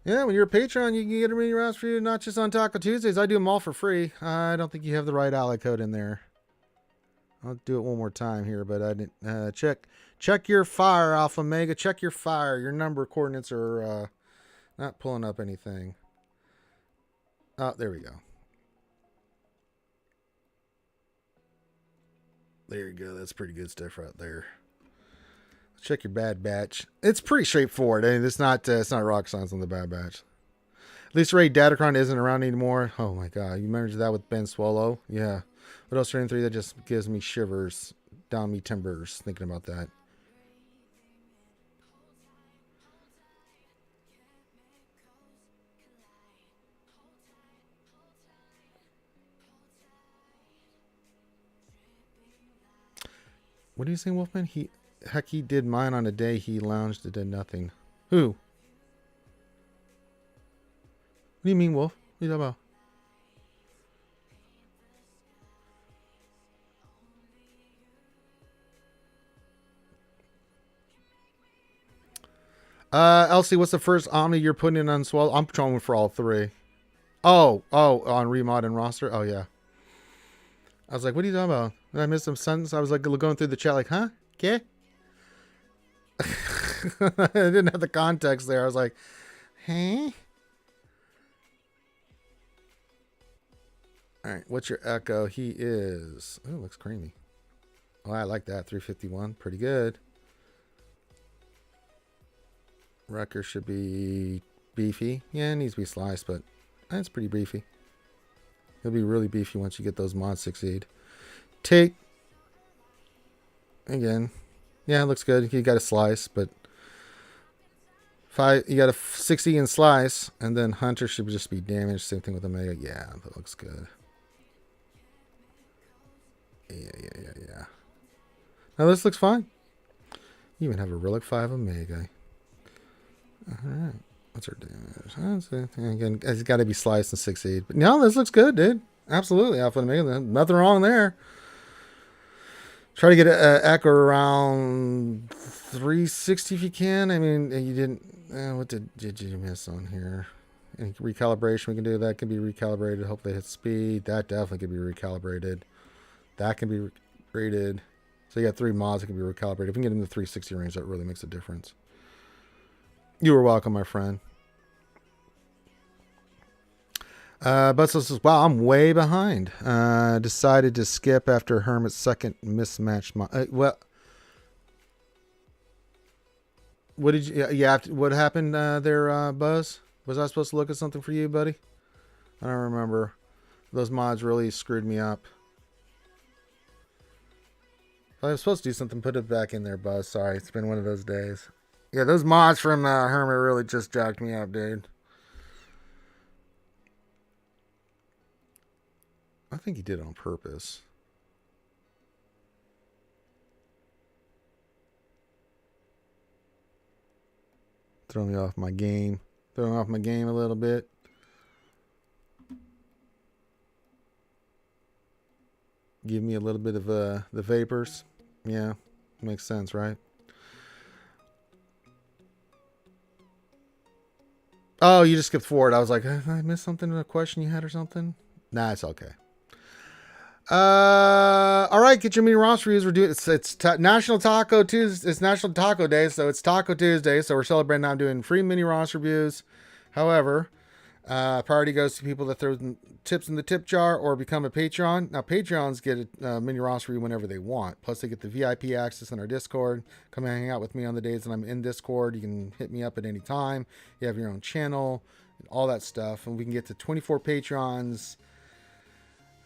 S1: Yeah, when you're a Patreon, you can get a mini roster for you, not just on Taco Tuesdays. I do them all for free. I don't think you have the right ally code in there. I'll do it one more time here, but I didn't check your fire, Alpha Omega. Check your fire. Your number coordinates are not pulling up anything. Oh, there we go. There you go. That's pretty good stuff right there. Check your Bad Batch. It's pretty straightforward. I mean, it's not rock science on the Bad Batch. At least Ray Datacron isn't around anymore. Oh my god, you remember that with Ben Swallow? Yeah. What else are in 3 that just gives me shivers down me timbers thinking about that? What are you saying, Wolfman? He did mine on a day he lounged and did nothing. Who? What do you mean, Wolf? What are you talking about? Elsie, what's the first Omni you're putting in on Swallow? I'm patrolling for all 3. Oh, on remod and roster? Oh, yeah. I was like, what are you talking about? Did I miss some sentence? I was like going through the chat like, huh? Okay. I didn't have the context there. I was like, hey? All right, what's your Echo? He is... Oh, looks creamy. Oh, I like that. 351. Pretty good. Wrecker should be beefy. Yeah, it needs to be sliced, but that's pretty beefy. He'll be really beefy once you get those mods succeed. Take. Again. Yeah, it looks good. You got a slice, but... You got a 60 in slice, and then Hunter should just be damaged. Same thing with Omega. Yeah, that looks good. Yeah. Now this looks fine. You even have a Relic 5 Omega. Alright. What's our damage? Again, it's got to be sliced and 6-8. But no, this looks good, dude. Absolutely. Alpha and Omega. Nothing wrong there. Try to get an echo around 360 if you can. I mean, you didn't... what did you miss on here? Any recalibration we can do? That can be recalibrated. Hopefully it hits speed. That definitely can be recalibrated. That can be rated. So you got 3 mods that can be recalibrated. If we can get in the 360 range, that really makes a difference. You were welcome, my friend. But says, wow, I'm way behind. Decided to skip after Hermit's second mismatched mod. Well, what did you? Yeah, what happened there, Buzz? Was I supposed to look at something for you, buddy? I don't remember. Those mods really screwed me up. If I was supposed to do something, put it back in there, Buzz. Sorry, it's been one of those days. Yeah, those mods from Hermit really just jacked me up, dude. I think he did it on purpose. Throw me off my game. Throw me off my game a little bit. Give me a little bit of the vapors. Yeah, makes sense, right? Oh, you just skipped forward. I was like, did I miss something in a question you had or something? Nah, it's okay. All right, get your mini roster reviews. We're doing it's National Taco Tuesday. It's National Taco Day, so it's Taco Tuesday. So we're celebrating. Now I'm doing free mini roster reviews. However, priority goes to people that throw tips in the tip jar or become a Patreon. Now Patreons get a mini roster review whenever they want. Plus they get the VIP access in our Discord. Come and hang out with me on the days that I'm in Discord. You can hit me up at any time. You have your own channel, and all that stuff, and we can get to 24 Patreons.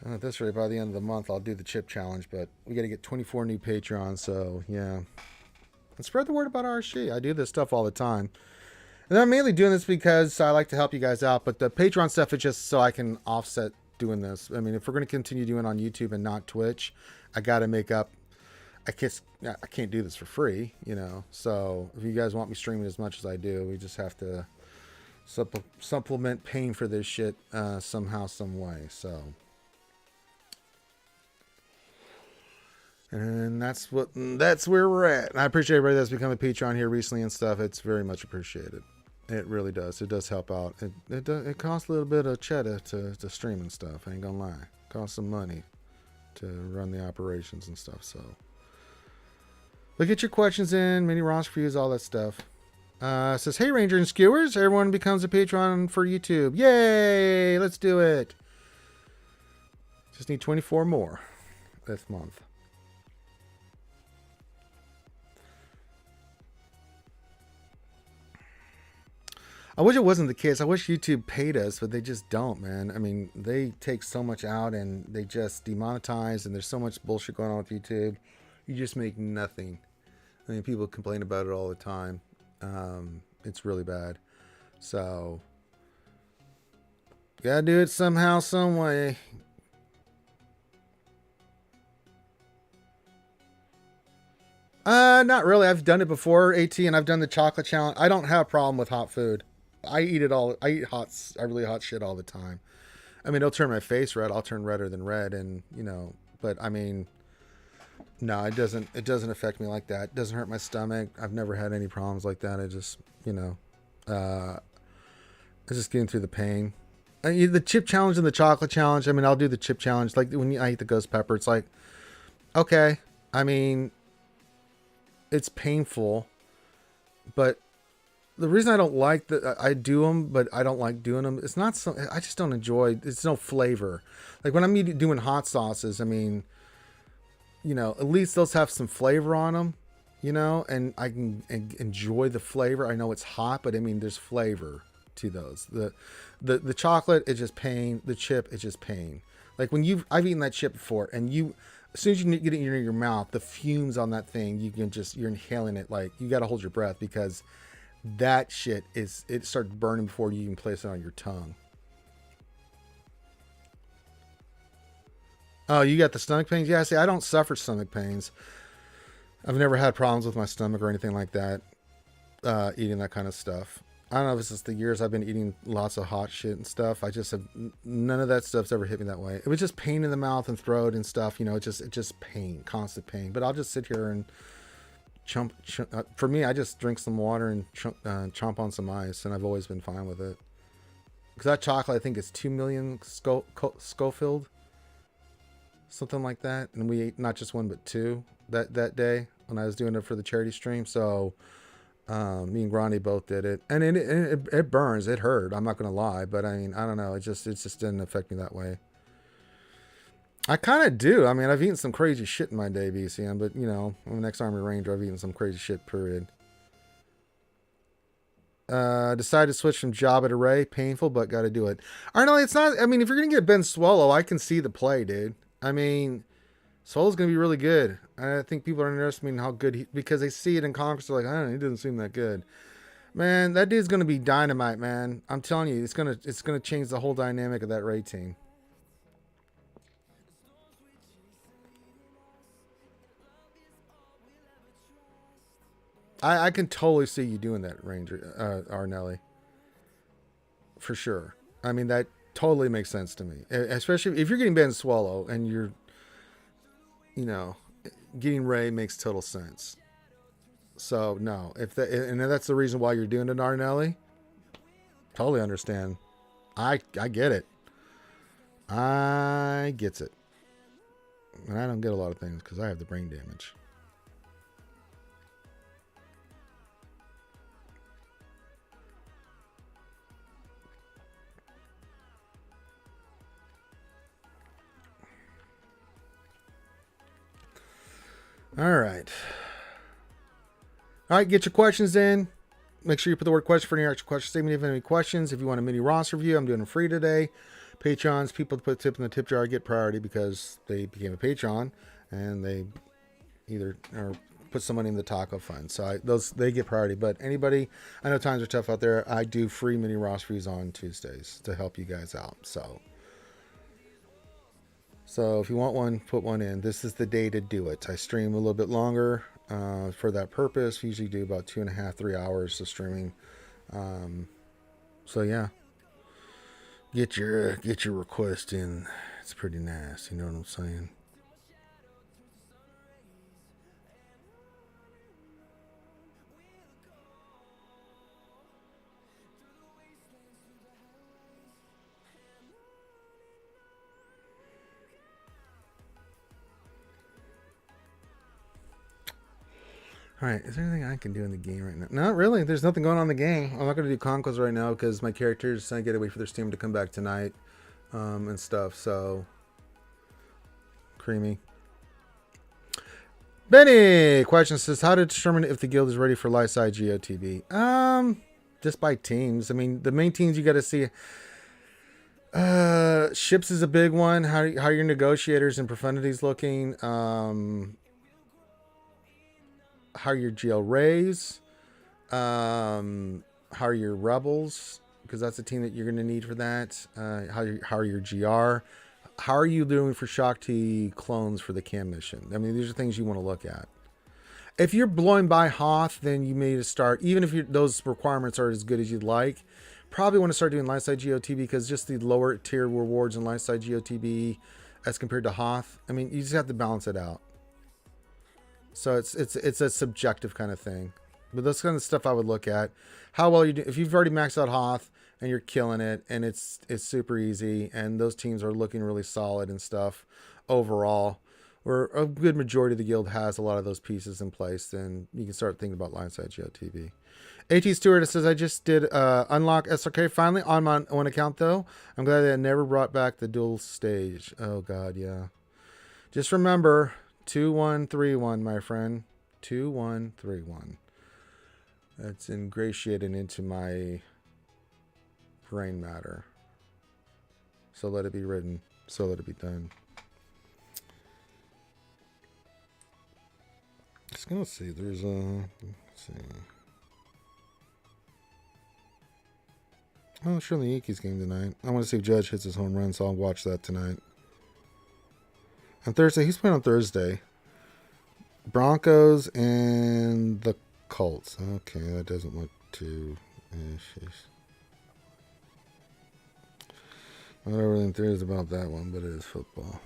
S1: At this rate, by the end of the month, I'll do the chip challenge, but we got to get 24 new Patreons, so yeah. And spread the word about RSG. I do this stuff all the time. And I'm mainly doing this because I like to help you guys out, but the Patreon stuff is just so I can offset doing this. I mean, if we're going to continue doing it on YouTube and not Twitch, I got to make up. I can't do this for free, you know. So if you guys want me streaming as much as I do, we just have to supplement paying for this shit somehow, some way, so... And that's where we're at. And I appreciate everybody that's become a Patreon here recently and stuff. It's very much appreciated. It really does. It does help out. It costs a little bit of cheddar to stream and stuff. I ain't gonna lie. It costs some money to run the operations and stuff. So, but get your questions in, mini roster reviews, all that stuff. Says, hey Ranger and Skewers, everyone becomes a Patreon for YouTube. Yay! Let's do it. Just need 24 more this month. I wish it wasn't the case. I wish YouTube paid us, but they just don't, man. I mean, they take so much out and they just demonetize, and there's so much bullshit going on with YouTube. You just make nothing. I mean, people complain about it all the time. It's really bad. So, gotta do it somehow, some way. Not really. I've done it before, AT, and I've done the chocolate challenge. I don't have a problem with hot food. I eat it all. I eat really hot shit all the time. I mean, it'll turn my face red. I'll turn redder than red, and you know. But I mean, no, it doesn't. It doesn't affect me like that. It doesn't hurt my stomach. I've never had any problems like that. I just, you know, it's just getting through the pain. The chip challenge and the chocolate challenge. I mean, I'll do the chip challenge. Like when I eat the ghost pepper, it's like, okay. I mean, it's painful, but. The reason I don't like I do them, but I don't like doing them. It's not so. I just don't enjoy. It's no flavor. Like when I'm doing hot sauces. I mean, you know, at least those have some flavor on them. You know, and I can enjoy the flavor. I know it's hot, but I mean, there's flavor to those. The chocolate is just pain. The chip is just pain. Like when I've eaten that chip before, and as soon as you get it in your mouth, the fumes on that thing, you're inhaling it. Like you got to hold your breath because. That shit it starts burning before you even place it on your tongue. Oh, you got the stomach pains? Yeah, see, I don't suffer stomach pains. I've never had problems with my stomach or anything like that, eating that kind of stuff. I don't know if it's just the years I've been eating lots of hot shit and stuff. I just have none of that stuff's ever hit me that way. It was just pain in the mouth and throat and stuff. You know, it's just pain, constant pain. But I'll just sit here and chomp. For me, I just drink some water and chomp on some ice, and I've always been fine with it. Because that chocolate, I think, is 2 million Schofield, something like that. And we ate not just one but two that day when I was doing it for the charity stream. So me and Grandi both did it, and it burns. It hurt. I'm not gonna lie, but I mean, I don't know. It just didn't affect me that way. I kind of do. I mean, I've eaten some crazy shit in my day, BCM, but you know, I'm an ex-Army Ranger. I've eaten some crazy shit. Period. Decided to switch from job at Array. Painful, but got to do it. Arnold, it's not. I mean, if you're gonna get Ben Swallow, I can see the play, dude. I mean, Swallow's gonna be really good. I think people are underestimating how good he, because they see it in Congress. They're like, I don't know, he doesn't seem that good. Man, that dude's gonna be dynamite, man. I'm telling you, it's gonna change the whole dynamic of that Ray team. I can totally see you doing that, Ranger Arnelli. For sure. I mean, that totally makes sense to me. Especially if you're getting Ben Swallow and you're, you know, getting Ray makes total sense. So no, if that, and that's the reason why you're doing it, Arnelli. Totally understand. I get it. I gets it. And I don't get a lot of things because I have the brain damage. All right. All right, get your questions in. Make sure you put the word question for your actual question statement if you have any questions. If you want a mini roster review, I'm doing it free today. Patrons, people that put tip in the tip jar get priority because they became a Patreon and they either or put some money in the taco fund. So they get priority. But anybody, I know times are tough out there. I do free mini roster reviews on Tuesdays to help you guys out. So if you want one, put one in. This is the day to do it. I stream a little bit longer for that purpose. We usually do about 2.5, 3 hours of streaming. So yeah, get your request in. It's pretty nice. You know what I'm saying? All right, is there anything I can do in the game right now? Not really. There's nothing going on in the game. I'm not going to do conquest right now because my characters, I got to wait for their Steam to come back tonight and stuff. So, creamy. Benny question says, how to determine if the guild is ready for Lysai Geotv? Just by teams. I mean, the main teams you got to see. Ships is a big one. How your negotiators and profanities looking? How are your GL Rays? How are your Rebels? Because that's a team that you're going to need for that. How are your GR? How are you doing for Shakti clones for the cam mission? I mean, these are things you want to look at. If you're blowing by Hoth, then you may start, even if those requirements are as good as you'd like, probably want to start doing Lysai GOTB because just the lower tier rewards in Lysai GOTB as compared to Hoth, I mean, you just have to balance it out. So it's a subjective kind of thing. But that's kind of stuff I would look at. How well you do. If you've already maxed out Hoth and you're killing it and it's super easy and those teams are looking really solid and stuff overall, or a good majority of the guild has a lot of those pieces in place, then you can start thinking about line side GeoTV. AT Stewart says, I just did unlock SRK finally on my own account though. I'm glad they never brought back the dual stage. Oh god, yeah. Just remember 2131, my friend. 2131. That's ingratiated into my brain matter. So let it be written. So let it be done. Just gonna see. There's a. Let's see. Oh, sure, the Yankees game tonight. I want to see if Judge hits his home run, so I'll watch that tonight. On Thursday, he's playing on Thursday. Broncos and the Colts. Okay, that doesn't look too. Whatever there is about that one, but it is football.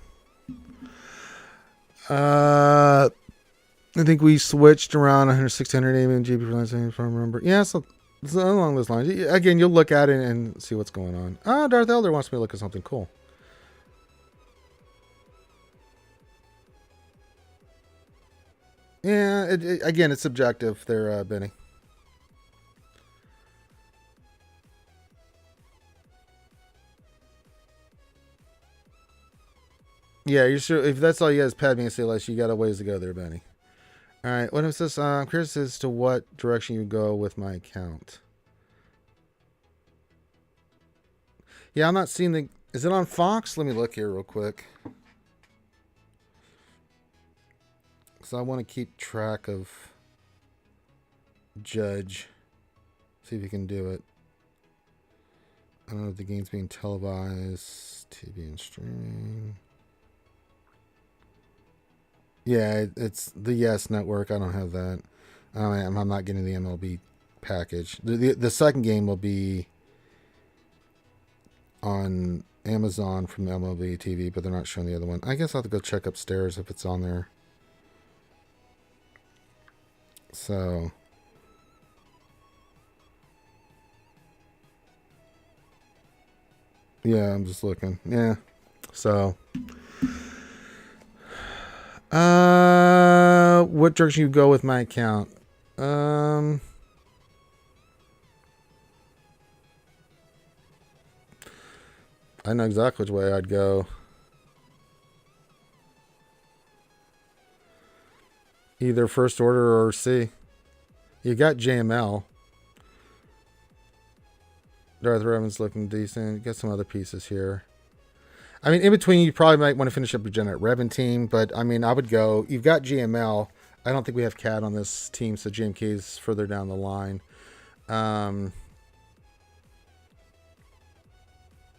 S1: I think we switched around 160, 180 million GB for last if I remember. Yeah, so along those lines. Again, you'll look at it and see what's going on. Darth Elder wants me to look at something cool. Yeah, again, it's subjective there, Benny. Yeah, you sure? If that's all you guys pad me and say less, you got a ways to go there, Benny. All right, what is this? I'm curious as to what direction you go with my account. Yeah, I'm not seeing the. Is it on Fox? Let me look here real quick. So I want to keep track of Judge. See if you can do it. I don't know if the game's being televised, TV and streaming. Yeah, it's the Yes Network. I don't have that. I'm not getting the MLB package. The second game will be on Amazon from MLB TV, but they're not showing the other one. I guess I'll have to go check upstairs if it's on there. So, yeah, I'm just looking. Yeah. So, what direction you go with my account? I know exactly which way I'd go. Either first order or C. You got JML. Darth Revan's looking decent. You got some other pieces here. I mean, in between, you probably might want to finish up your Janet Revan team, but I mean, I would go. You've got GML. I don't think we have CAD on this team, so GMK is further down the line.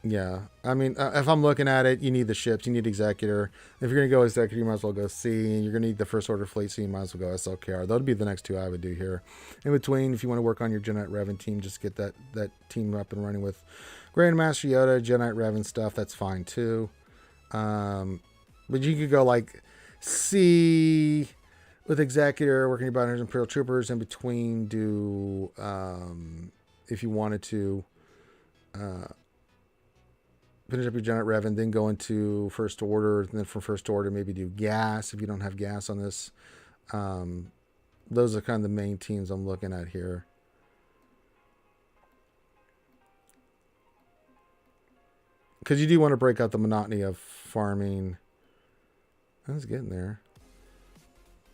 S1: Yeah, I mean, if I'm looking at it, you need the ships, you need Executor. If you're going to go Executor, you might as well go C. You're going to need the First Order Fleet, so you might as well go SLKR. Those would be the next two I would do here. In between, if you want to work on your Genite Revan team, just get that team up and running with Grandmaster Yoda, Genite Revan stuff. That's fine too. But you could go like C with Executor, working your Binders and Imperial Troopers. In between, do if you wanted to. Finish up your Janet Revan, then go into First Order, and then from First Order maybe do gas if you don't have gas on this. Those are kind of the main teams I'm looking at here. Because you do want to break out the monotony of farming. I was getting there.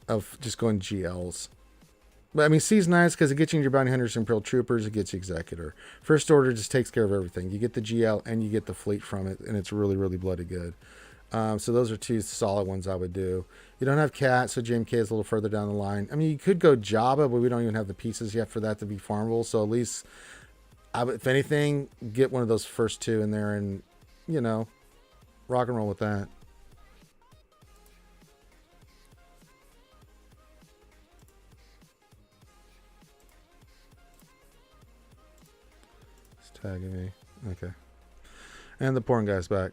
S1: Of just going GLs. But I mean, C's nice because it gets you your Bounty Hunters and Imperial Troopers. It gets you Executor. First Order just takes care of everything. You get the GL and you get the fleet from it, and it's really, really bloody good. So those are two solid ones I would do. You don't have Cat, so JMK is a little further down the line. I mean, you could go Jabba, but we don't even have the pieces yet for that to be farmable. So at least, if anything, get one of those first two in there and, you know, rock and roll with that. Tagging me. Okay. And the porn guy's back.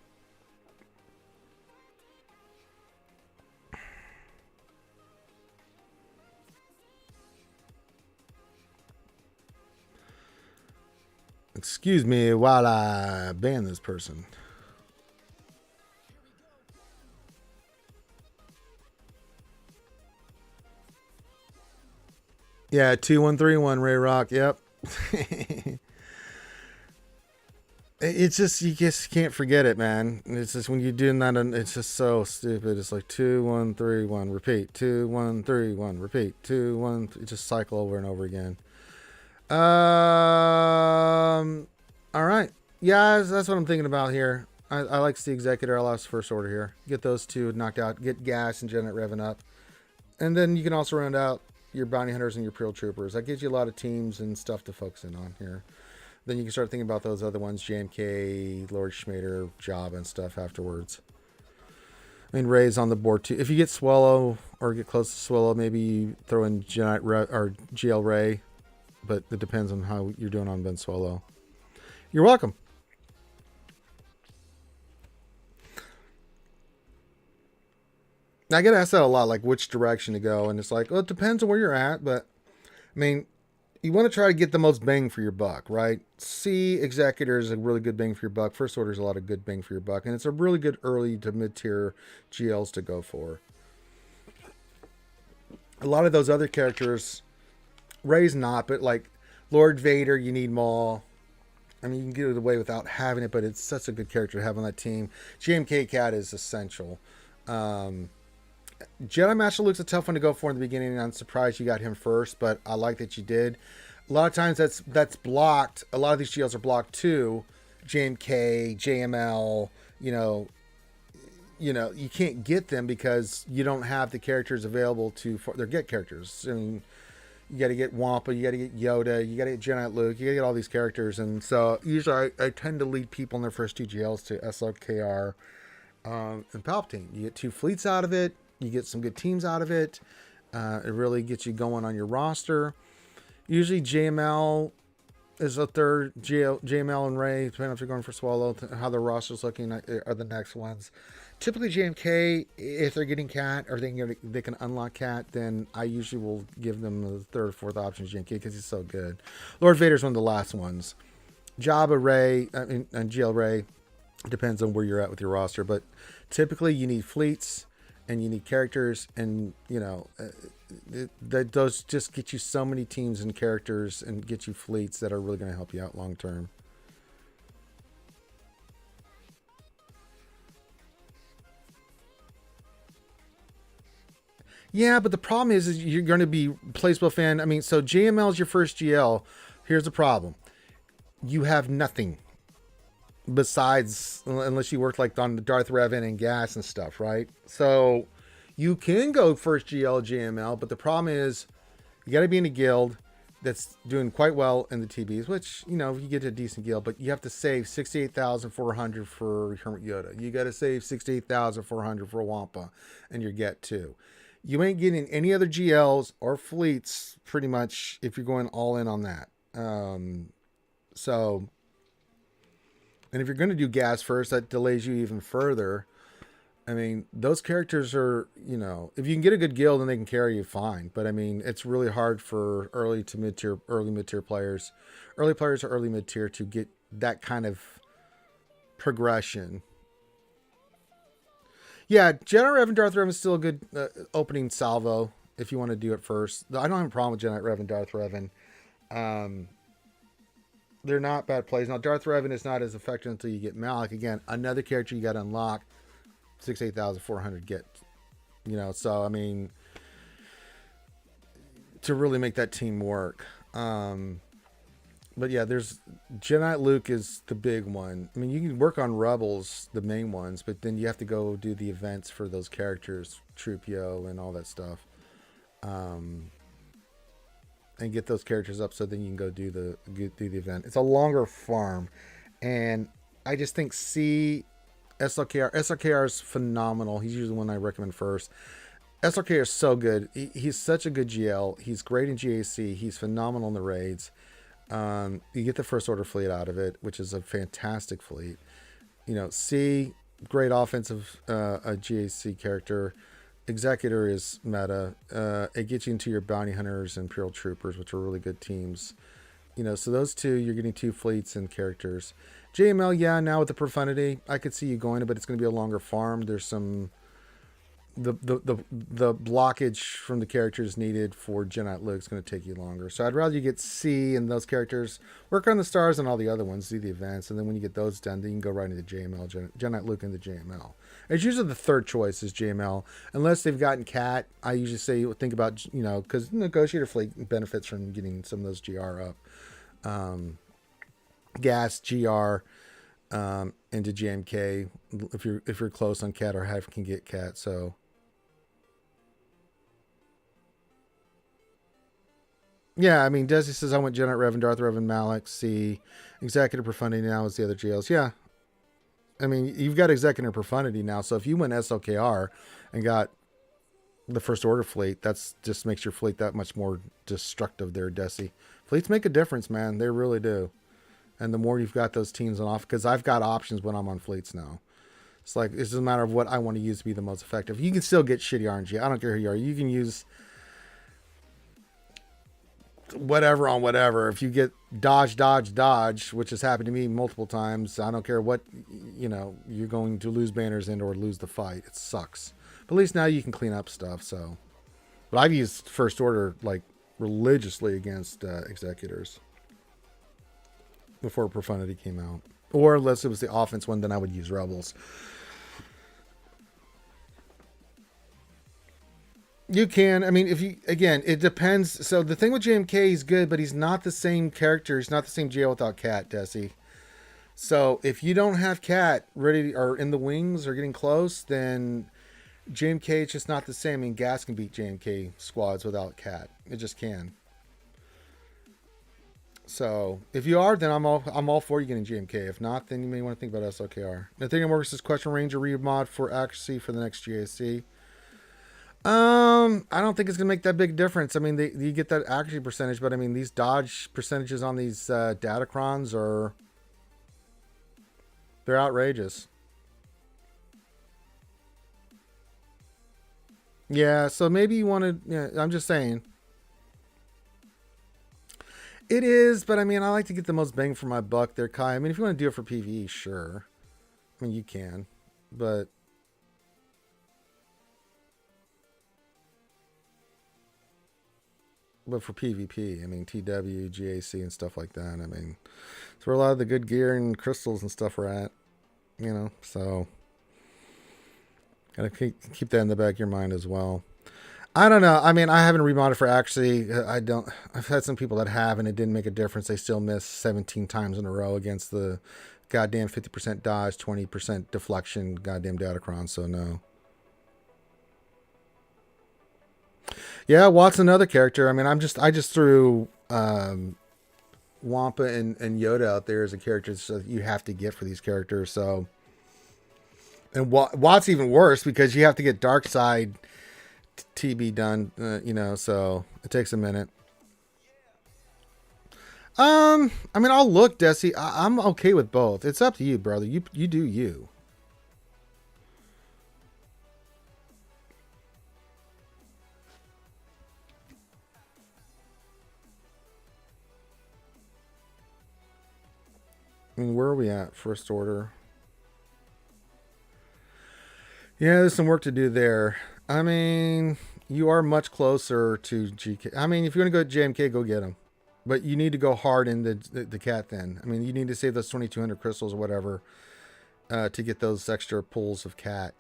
S1: Excuse me while I ban this person. Yeah, 2131 Ray Rock. Yep. It's just, you just can't forget it, man. It's just when you're doing that, it's just so stupid. It's like 2131 repeat, 2131 repeat, 21. It just cycle over and over again. All right. Yeah, that's what I'm thinking about here. I like the Executor. I'll ask First Order here. Get those two knocked out. Get gas and Janet Revan up. And then you can also round out your Bounty Hunters and your Imperial Troopers. That gives you a lot of teams and stuff to focus in on here. Then you can start thinking about those other ones, JMK, Lord Schmader, Job, and stuff afterwards. I mean, Ray's on the board too. If you get Swallow or get close to Swallow, maybe you throw in or GL Ray, but it depends on how you're doing on Ben Swallow. You're welcome. I get asked that a lot, like which direction to go, and it's like, well, it depends on where you're at, but I mean, you want to try to get the most bang for your buck, right? C Executor is a really good bang for your buck. First Order is a lot of good bang for your buck, and it's a really good early to mid-tier GLs to go for. A lot of those other characters, Ray's not, but like Lord Vader, you need Maul. I mean, you can get it away without having it, but it's such a good character to have on that team. GMK Cat is essential. Jedi Master Luke's a tough one to go for in the beginning, and I'm surprised you got him first, but I like that you did. A lot of times that's blocked. A lot of these GLs are blocked too. JMK, JML, you can't get them because you don't have the characters available to they're get characters. I mean, you got to get Wampa, you got to get Yoda, you got to get Jedi Luke, you got to get all these characters, and so usually I tend to lead people in their first two GLs to SLKR and Palpatine. You get two fleets out of it. You get some good teams out of it. It really gets you going on your roster. Usually JML is a third. JML and Ray, depending if you're going for Swallow, how the roster's looking are the next ones. Typically JMK, if they're getting Cat or they can unlock Cat, then I usually will give them the third or fourth option JMK because he's so good. Lord Vader's one of the last ones. Jabba Ray, and GL Ray, depends on where you're at with your roster, but typically you need fleets and you need characters, and those just get you so many teams and characters and get you fleets that are really going to help you out long term. Yeah, but the problem is you're going to be placeable fan. I mean, so JML is your first GL. Here's the problem: you have nothing besides, unless you work like on the Darth Revan and gas and stuff, right? So you can go first GL JML, but the problem is you got to be in a guild that's doing quite well in the TBs, which, you get to a decent guild, but you have to save 68,400 for Hermit Yoda. You got to save 68,400 for Wampa and your Get 2. You ain't getting any other GLs or fleets pretty much if you're going all in on that. And if you're going to do gas first, that delays you even further. I mean, those characters are, if you can get a good guild and they can carry you, fine. But I mean, it's really hard for early mid-tier players, early players or early mid-tier to get that kind of progression. Yeah, Jedi Rev and Darth Revan is still a good opening salvo if you want to do it first. I don't have a problem with Jedi Rev and Darth Revan. They're not bad plays. Now, Darth Revan is not as effective until you get Malik. Again, another character you got to unlock. 68,400 get. So, I mean, to really make that team work. But yeah, there's Jedi Luke is the big one. I mean, you can work on Rebels, the main ones, but then you have to go do the events for those characters, Troopio and all that stuff. And get those characters up so then you can go do the event. It's a longer farm, and I just think SLKR is phenomenal. He's usually the one I recommend first. SLKR is so good. He's such a good GL. He's great in GAC. He's phenomenal in the raids. You get the First Order fleet out of it, which is a fantastic fleet. C, great offensive a GAC character. Executor is meta. It gets you into your bounty hunters and Imperial troopers, which are really good teams. So those two, you're getting two fleets and characters. JML, yeah, now with the profundity, I could see you going to, but it's going to be a longer farm. There's some the blockage from the characters needed for Jedi Luke is going to take you longer. So I'd rather you get C and those characters, work on the stars and all the other ones, do the events, and then when you get those done, then you can go right into JML, Jedi Luke into JML. It's usually the third choice is JML, unless they've gotten Cat. I usually say think about because Negotiator Fleet benefits from getting some of those GR up, Gas GR. Into JMK if you're close on Cat or half can get Cat. So yeah, I mean Desi says I went Jedi Revan, Darth Revan, Malik, C, Executive Profundity now is the other GLs. Yeah. I mean, you've got Executor Profundity now, so if you went SLKR and got the First Order fleet, that's just makes your fleet that much more destructive there, Desi. Fleets make a difference, man. They really do. And the more you've got those teams on off, because I've got options when I'm on fleets now. It's like, it's just a matter of what I want to use to be the most effective. You can still get shitty RNG. I don't care who you are. You can use whatever on whatever. If you get dodge, which has happened to me multiple times, I don't care what, you're going to lose banners and or lose the fight. It sucks. But at least now you can clean up stuff. So, but I've used First Order like religiously against Executors before Profundity came out. Or unless it was the offense one, then I would use Rebels. You can. I mean, it depends. So the thing with JMK, he's good, but he's not the same character. He's not the same jail without Cat, Desi. So if you don't have Cat ready or in the wings or getting close, then JMK is just not the same. I mean, Gas can beat JMK squads without Cat. It just can. So if you are, then I'm all for you getting GMK. If not, then you may want to think about SLKR. Nathaniel Morgan says question Ranger remod for accuracy for the next GAC. I don't think it's gonna make that big difference. I mean, you get that accuracy percentage, but I mean these dodge percentages on these Datacrons they're outrageous. Yeah, so maybe you want to. Yeah, I'm just saying. It is, but I mean, I like to get the most bang for my buck there, Kai. I mean, if you want to do it for PvE, sure. I mean, you can, but for PvP, I mean, TW, GAC, and stuff like that. I mean, it's where a lot of the good gear and crystals and stuff are at, so gotta keep that in the back of your mind as well. I don't know. I mean, I haven't remodded for accuracy. I've had some people that have, and it didn't make a difference. They still miss 17 times in a row against the goddamn 50% dodge, 20% deflection, goddamn Datacron. So no. Yeah, Watt's another character. I mean, I just threw Wampa and Yoda out there as a character so you have to get for these characters. So, and Watt's even worse because you have to get Dark Side TB done, so it takes a minute. I mean, I'll look, Desi. I'm okay with both. It's up to you, brother. You do you. I mean, where are we at? First Order. Yeah, there's some work to do there. I mean, you are much closer to GK. I mean, if you want to go to JMK, go get him. But you need to go hard in the Cat then. I mean, you need to save those 2,200 crystals or whatever to get those extra pulls of Cat.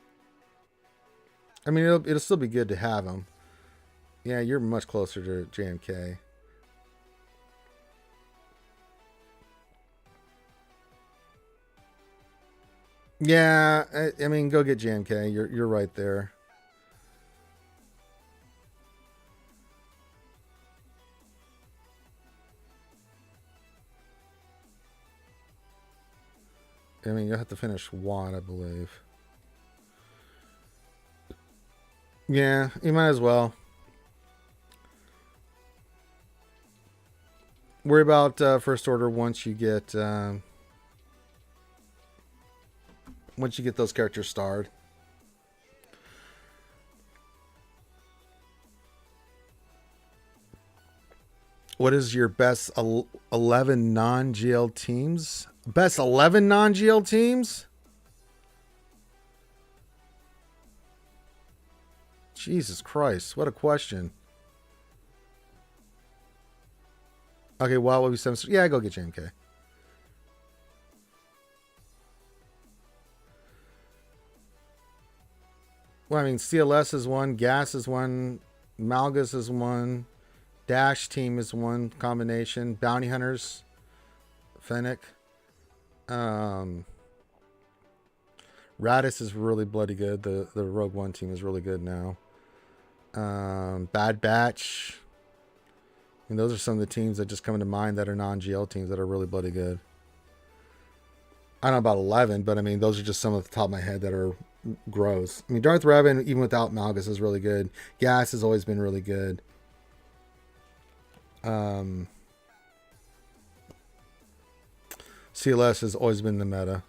S1: I mean, it'll still be good to have them. Yeah, you're much closer to JMK. Yeah, I mean, go get JMK. You're right there. I mean, you'll have to finish Watt, I believe. Yeah, you might as well. Worry about First Order once you get those characters starred. What is your best 11 non-GL teams? Best 11 non-GL teams? Jesus Christ, what a question. Okay, well, what we said, yeah, go get JMK. Well, I mean, CLS is one, Gas is one, Malgus is one, Dash Team is one combination, Bounty Hunters, Fennec. Radis is really bloody good. The Rogue One team is really good now. Bad Batch. I mean, those are some of the teams that just come to mind that are non-GL teams that are really bloody good. I don't know about 11, but I mean, those are just some of the top of my head that are gross. I mean, Darth Revan, even without Malgus, is really good. Gas has always been really good. CLS has always been the meta.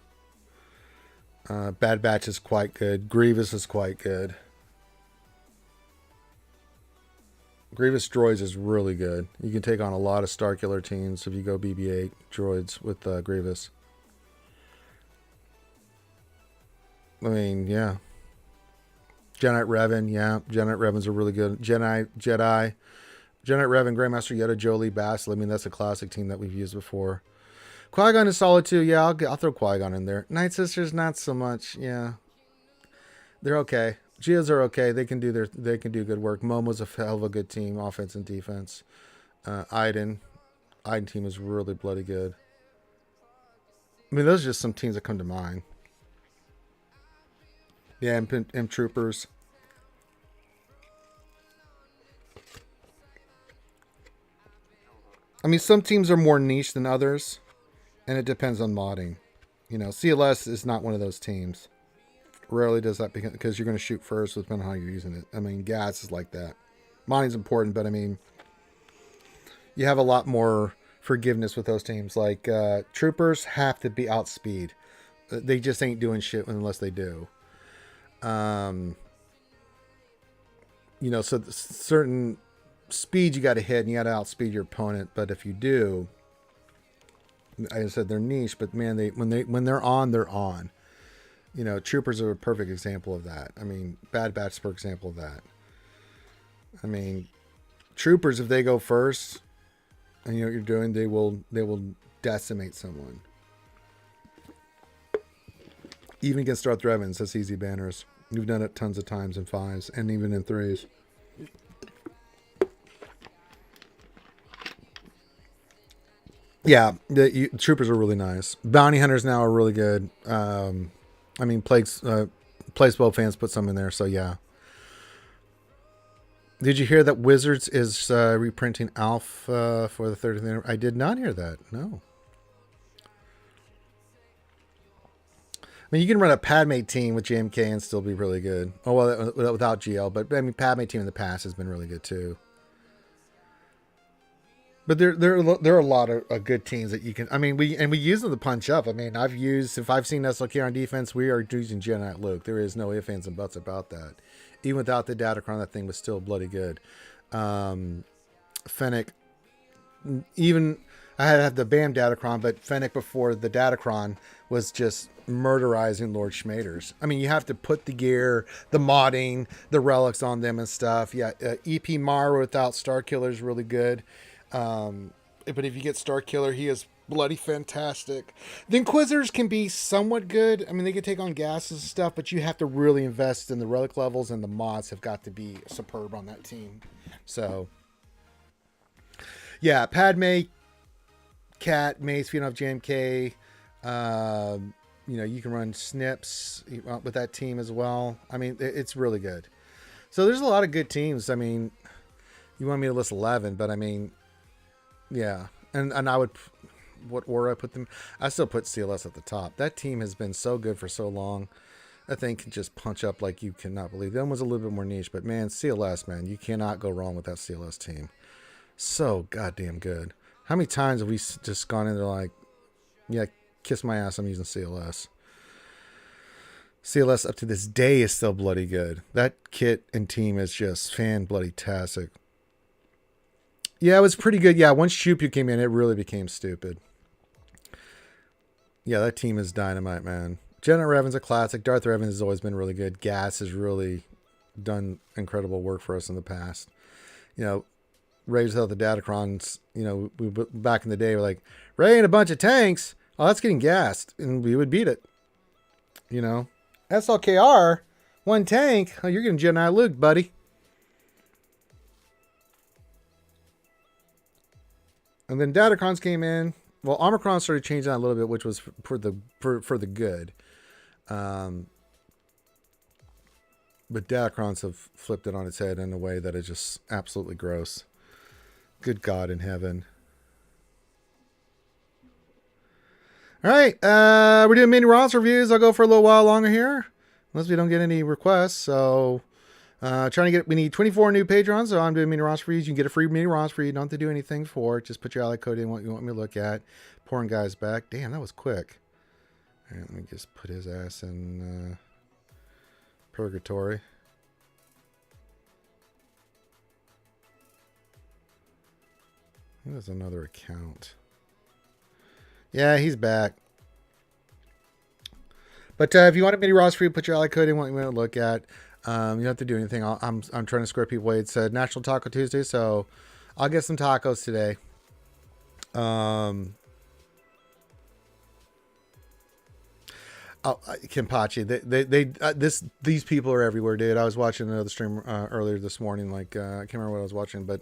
S1: Bad Batch is quite good. Grievous is quite good. Grievous droids is really good. You can take on a lot of Starkiller teams if you go BB-8 droids with Grievous. I mean, yeah. Jedi Revan, yeah. Jedi Revans are really good. Jedi Revan, Grandmaster Yoda, Jolie, Bass. I mean, that's a classic team that we've used before. Qui-Gon is solid too. Yeah, I'll throw Qui-Gon in there. Night Sisters, not so much. Yeah, they're okay. Geos are okay. They can do good work. Momo's a hell of a good team, offense and defense. Iden team is really bloody good. I mean, those are just some teams that come to mind. Yeah, M Troopers. I mean, some teams are more niche than others, and it depends on modding. You know, CLS is not one of those teams. Rarely does that because you're going to shoot first depending on how you're using it. I mean, gas is like that. Modding's important, but I mean, you have a lot more forgiveness with those teams. Like, Troopers have to be outspeed. They just ain't doing shit unless they do. You know, so certain speed you got to hit and you got to outspeed your opponent. But if you do, like I said, they're niche, but man, when they're on, they're on. You know, Troopers are a perfect example of that. I mean, Bad Batch is a perfect example of that. I mean, Troopers, if they go first and you know what you're doing, they will decimate someone. Even against Darth Revans, that's easy banners. You've done it tons of times in 5s and even in 3s. Yeah, Troopers are really nice. Bounty Hunters now are really good. I mean, Placebo fans put some in there, so yeah. Did you hear that Wizards is reprinting Alf for the 30th anniversary? I did not hear that, no. I mean, you can run a Padme team with JMK and still be really good. Oh, well, without GL, but I mean, Padme team in the past has been really good too. But there are a lot of good teams that you can. I mean, we use them to punch up. I mean, if I've seen SLK on defense, we are using Jedi Luke. There is no ifs, ands, and buts about that. Even without the Datacron, that thing was still bloody good. Fennec, even I had the BAM Datacron, but Fennec before the Datacron was just murderizing Lord Schmaders. I mean, you have to put the gear, the modding, the relics on them and stuff. Yeah, EP Mara without Starkiller is really good. But if you get Starkiller, he is bloody fantastic. The Inquisitors can be somewhat good. I mean, they can take on gases and stuff, but you have to really invest in the relic levels, and the mods have got to be superb on that team. So, yeah, Padme, Cat, Mace, feeding off JMK. You know, you can run Snips with that team as well. I mean, it's really good. So there's a lot of good teams. I mean, you want me to list 11, but I mean, yeah. And I would, what order I put them? I still put CLS at the top. That team has been so good for so long. That thing can just punch up like you cannot believe. That one was a little bit more niche, but man, CLS, man, you cannot go wrong with that CLS team. So goddamn good. How many times have we just gone in there like, yeah, kiss my ass, I'm using CLS. CLS up to this day is still bloody good. That kit and team is just fan-bloody-tastic. Yeah, it was pretty good. Yeah, once Chupu came in, it really became stupid. Yeah, that team is dynamite, man. Jedi Revan's a classic. Darth Revan has always been really good. Gas has really done incredible work for us in the past. You know, Ray's without the Datacrons, you know, we back in the day, we're like, Ray and a bunch of tanks. Oh, that's getting gassed. And we would beat it. You know, SLKR, one tank. Oh, you're getting Jedi Luke, buddy. And then Datacrons came in. Well, Omicron started changing that a little bit, which was for the good. But Datacrons have flipped it on its head in a way that is just absolutely gross. Good God in heaven. All right, we're doing mini Ross reviews. I'll go for a little while longer here, unless we don't get any requests. So, we need 24 new patrons. So I'm doing mini Ross reviews. You can get a free mini Ross free. You don't have to do anything for it. Just put your ally code in what you want me to look at. Pouring guys back. Damn, that was quick. All right, let me just put his ass in purgatory. There's another account. Yeah, he's back. But if you want a mini Ross free, put your ally code in what you want to look at. You don't have to do anything. I'm trying to square people away. It's National Taco Tuesday, so I'll get some tacos today. Kenpachi, these people are everywhere, dude. I was watching another stream earlier this morning. Like I can't remember what I was watching, but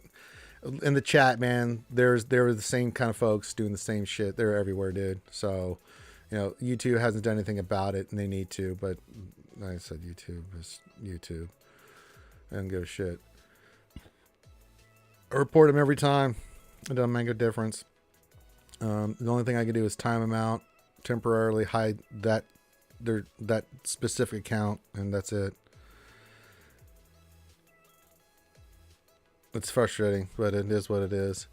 S1: in the chat, man, there were the same kind of folks doing the same shit. They're everywhere, dude. So, you know, YouTube hasn't done anything about it, and they need to. But like I said, YouTube is YouTube. I don't give a shit. I report them every time. It doesn't make a difference. The only thing I can do is time them out, temporarily hide that specific account, and that's it. It's frustrating, but it is what it is.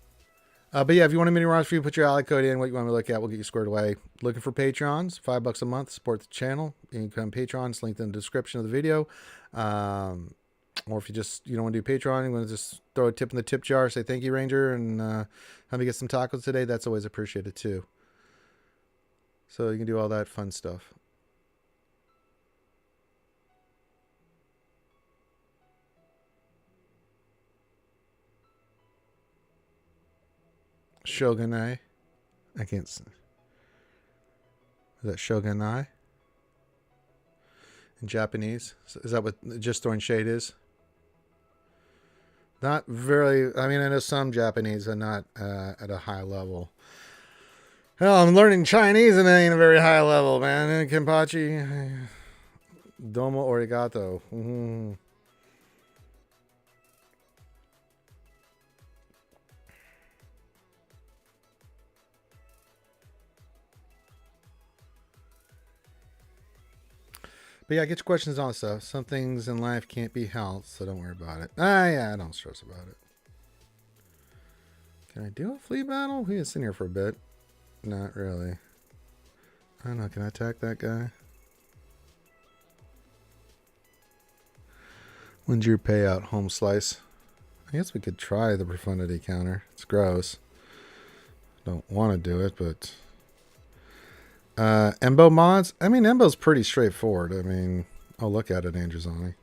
S1: But yeah, if you want a mini Ross review, put your ally code in, what you want me to look at, we'll get you squared away. Looking for patrons, $5 a month, support the channel. You can become patrons, linked in the description of the video. Or if you don't want to do Patreon, you want to just throw a tip in the tip jar, say thank you, Ranger, and have me get some tacos today, that's always appreciated too. So you can do all that fun stuff. Shogunai. I can't see. Is that Shogunai? In Japanese? Is that what just throwing shade is? Not very. I mean, I know some Japanese are not at a high level. Hell, I'm learning Chinese and it ain't a very high level, man. Kenpachi. Domo arigato. Mm-hmm. But yeah, get your questions on stuff. Some things in life can't be helped, so don't worry about it. Yeah, don't stress about it. Can I do a flea battle? He was in here for a bit. Not really. I don't know. Can I attack that guy? When's your payout, home slice? I guess we could try the profundity counter. It's gross. Don't want to do it, but... Embo mods? I mean, Embo's pretty straightforward. I mean, I'll look at it, Androzani.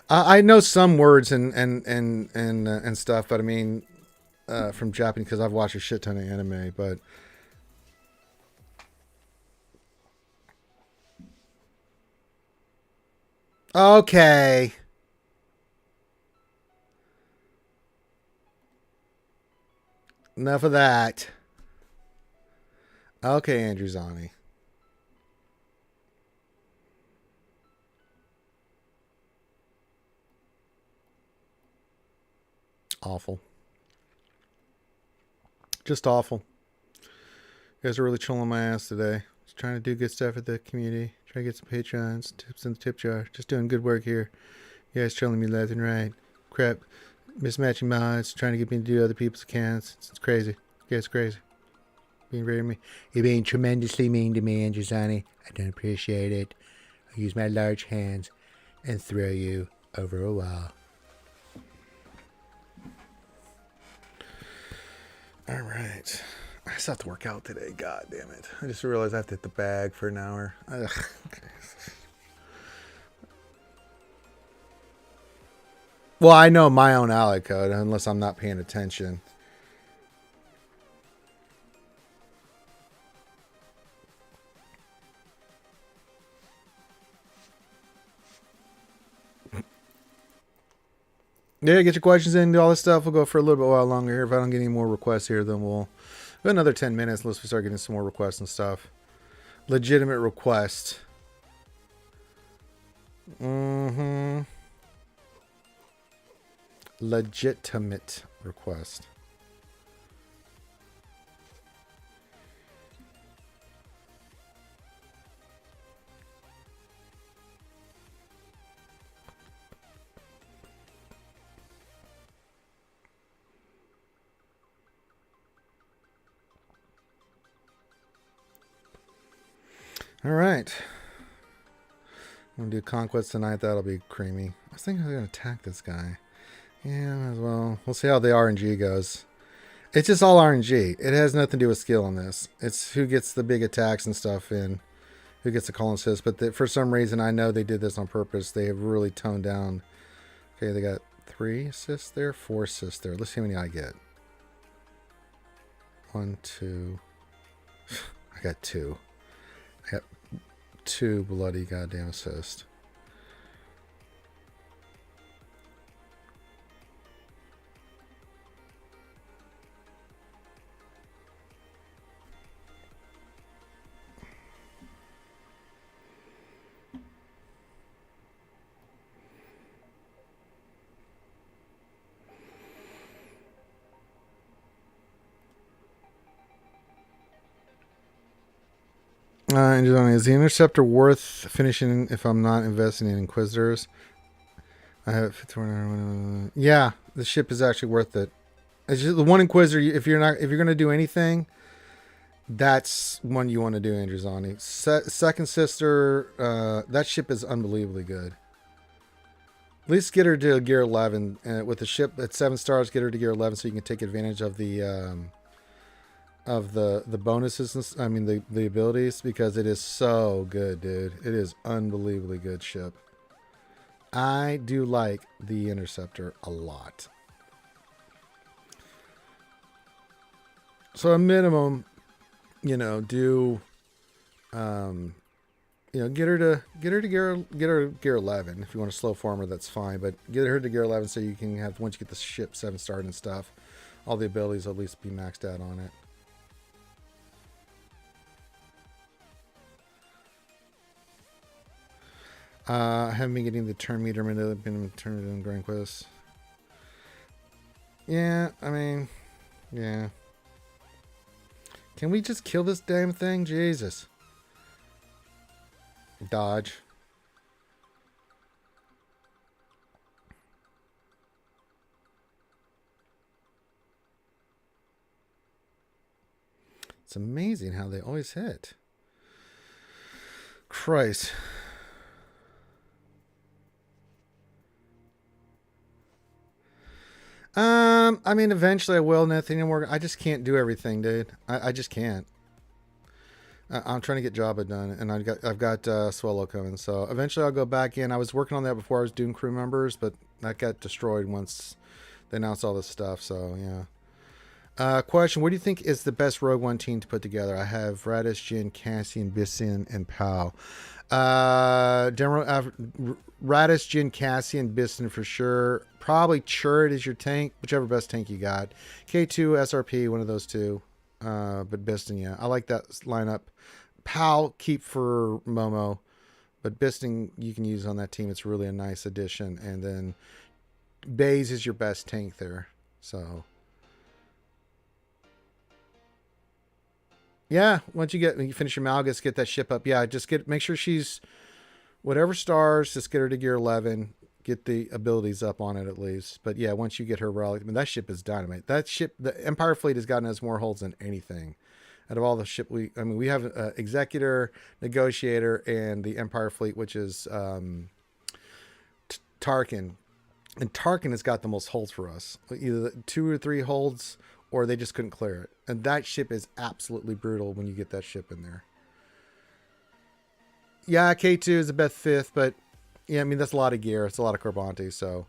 S1: I know some words and stuff, but I mean, from Japanese, because I've watched a shit ton of anime, but... Okay. Enough of that. Okay, Androzani. Awful. Just awful. You guys are really chilling my ass today. Just trying to do good stuff for the community. Trying to get some patrons, tips in the tip jar. Just doing good work here. You guys trolling me left and right. Crap. Mismatching mods, trying to get me to do other people's accounts. It's crazy. You guys crazy. Being very mean. You're being tremendously mean to me, Androzani. I don't appreciate it. I'll use my large hands and throw you over a wall. Alright. I just have to work out today. God damn it. I just realized I have to hit the bag for an hour. Ugh. Well, I know my own ally code, unless I'm not paying attention. Yeah, get your questions in, do all this stuff. We'll go for a little bit while longer here. If I don't get any more requests here, then we'll go another 10 minutes unless we start getting some more requests and stuff. Legitimate request. legitimate request. All right. I'm going to do Conquest tonight. That'll be creamy. I was thinking I was going to attack this guy. Yeah, as well. We'll see how the RNG goes. It's just all RNG. It has nothing to do with skill on this. It's who gets the big attacks and stuff in, who gets the call and assist. But for some reason, I know they did this on purpose. They have really toned down. Okay, they got 3 assists there, 4 assists there. Let's see how many I get. 1, 2. I got 2. I got 2 bloody goddamn assists. Is the Interceptor worth finishing if I'm not investing in Inquisitors? I have 51. Yeah, the ship is actually worth it. It's just the one Inquisitor. If you're going to do anything, that's one you want to do, Andrewzani. Second Sister, that ship is unbelievably good. At least get her to gear 11, and with the ship at 7 stars, get her to gear 11 so you can take advantage of the bonuses. I mean the abilities, because it is so good, dude. It is unbelievably good ship. I do like the Interceptor a lot. So a minimum, do, get her to gear 11. If you want to slow farm her, that's fine. But get her to gear 11 so you can have, once you get the ship 7 starred and stuff, all the abilities at least be maxed out on it. I haven't been getting the turn meter. I've been turning it in Grand Quest. Yeah, I mean, yeah. Can we just kill this damn thing? Jesus. Dodge. It's amazing how they always hit. Christ. I mean, eventually I will. Nothing more. I just can't do everything, dude. I just can't. I'm trying to get Jabba done, and I've got Swallow coming. So eventually I'll go back in. I was working on that before I was doing crew members, but that got destroyed once they announced all this stuff. So yeah. Question: what do you think is the best Rogue One team to put together? I have Radish, Jin, Cassian, Bisin, and Pow. Radish, Jin, Cassian, Bisin for sure. Probably Churd is your tank, whichever best tank you got. K2, SRP, one of those two. But Biston, yeah. I like that lineup. Pow, keep for Momo. But Biston you can use on that team. It's really a nice addition. And then Baze is your best tank there. So yeah, once you finish your Malgus, get that ship up. Yeah, just make sure she's whatever stars, just get her to gear 11. Get the abilities up on it at least. But yeah, once you get her relic, I mean, that ship is dynamite. That ship, the Empire fleet has gotten us more holds than anything. Out of all the ship we have Executor, Negotiator, and the Empire fleet, which is Tarkin. And Tarkin has got the most holds for us. Either 2 or 3 holds, or they just couldn't clear it. And that ship is absolutely brutal when you get that ship in there. Yeah, K2 is the best 5th, but yeah, I mean, that's a lot of gear. It's a lot of Carbonte, so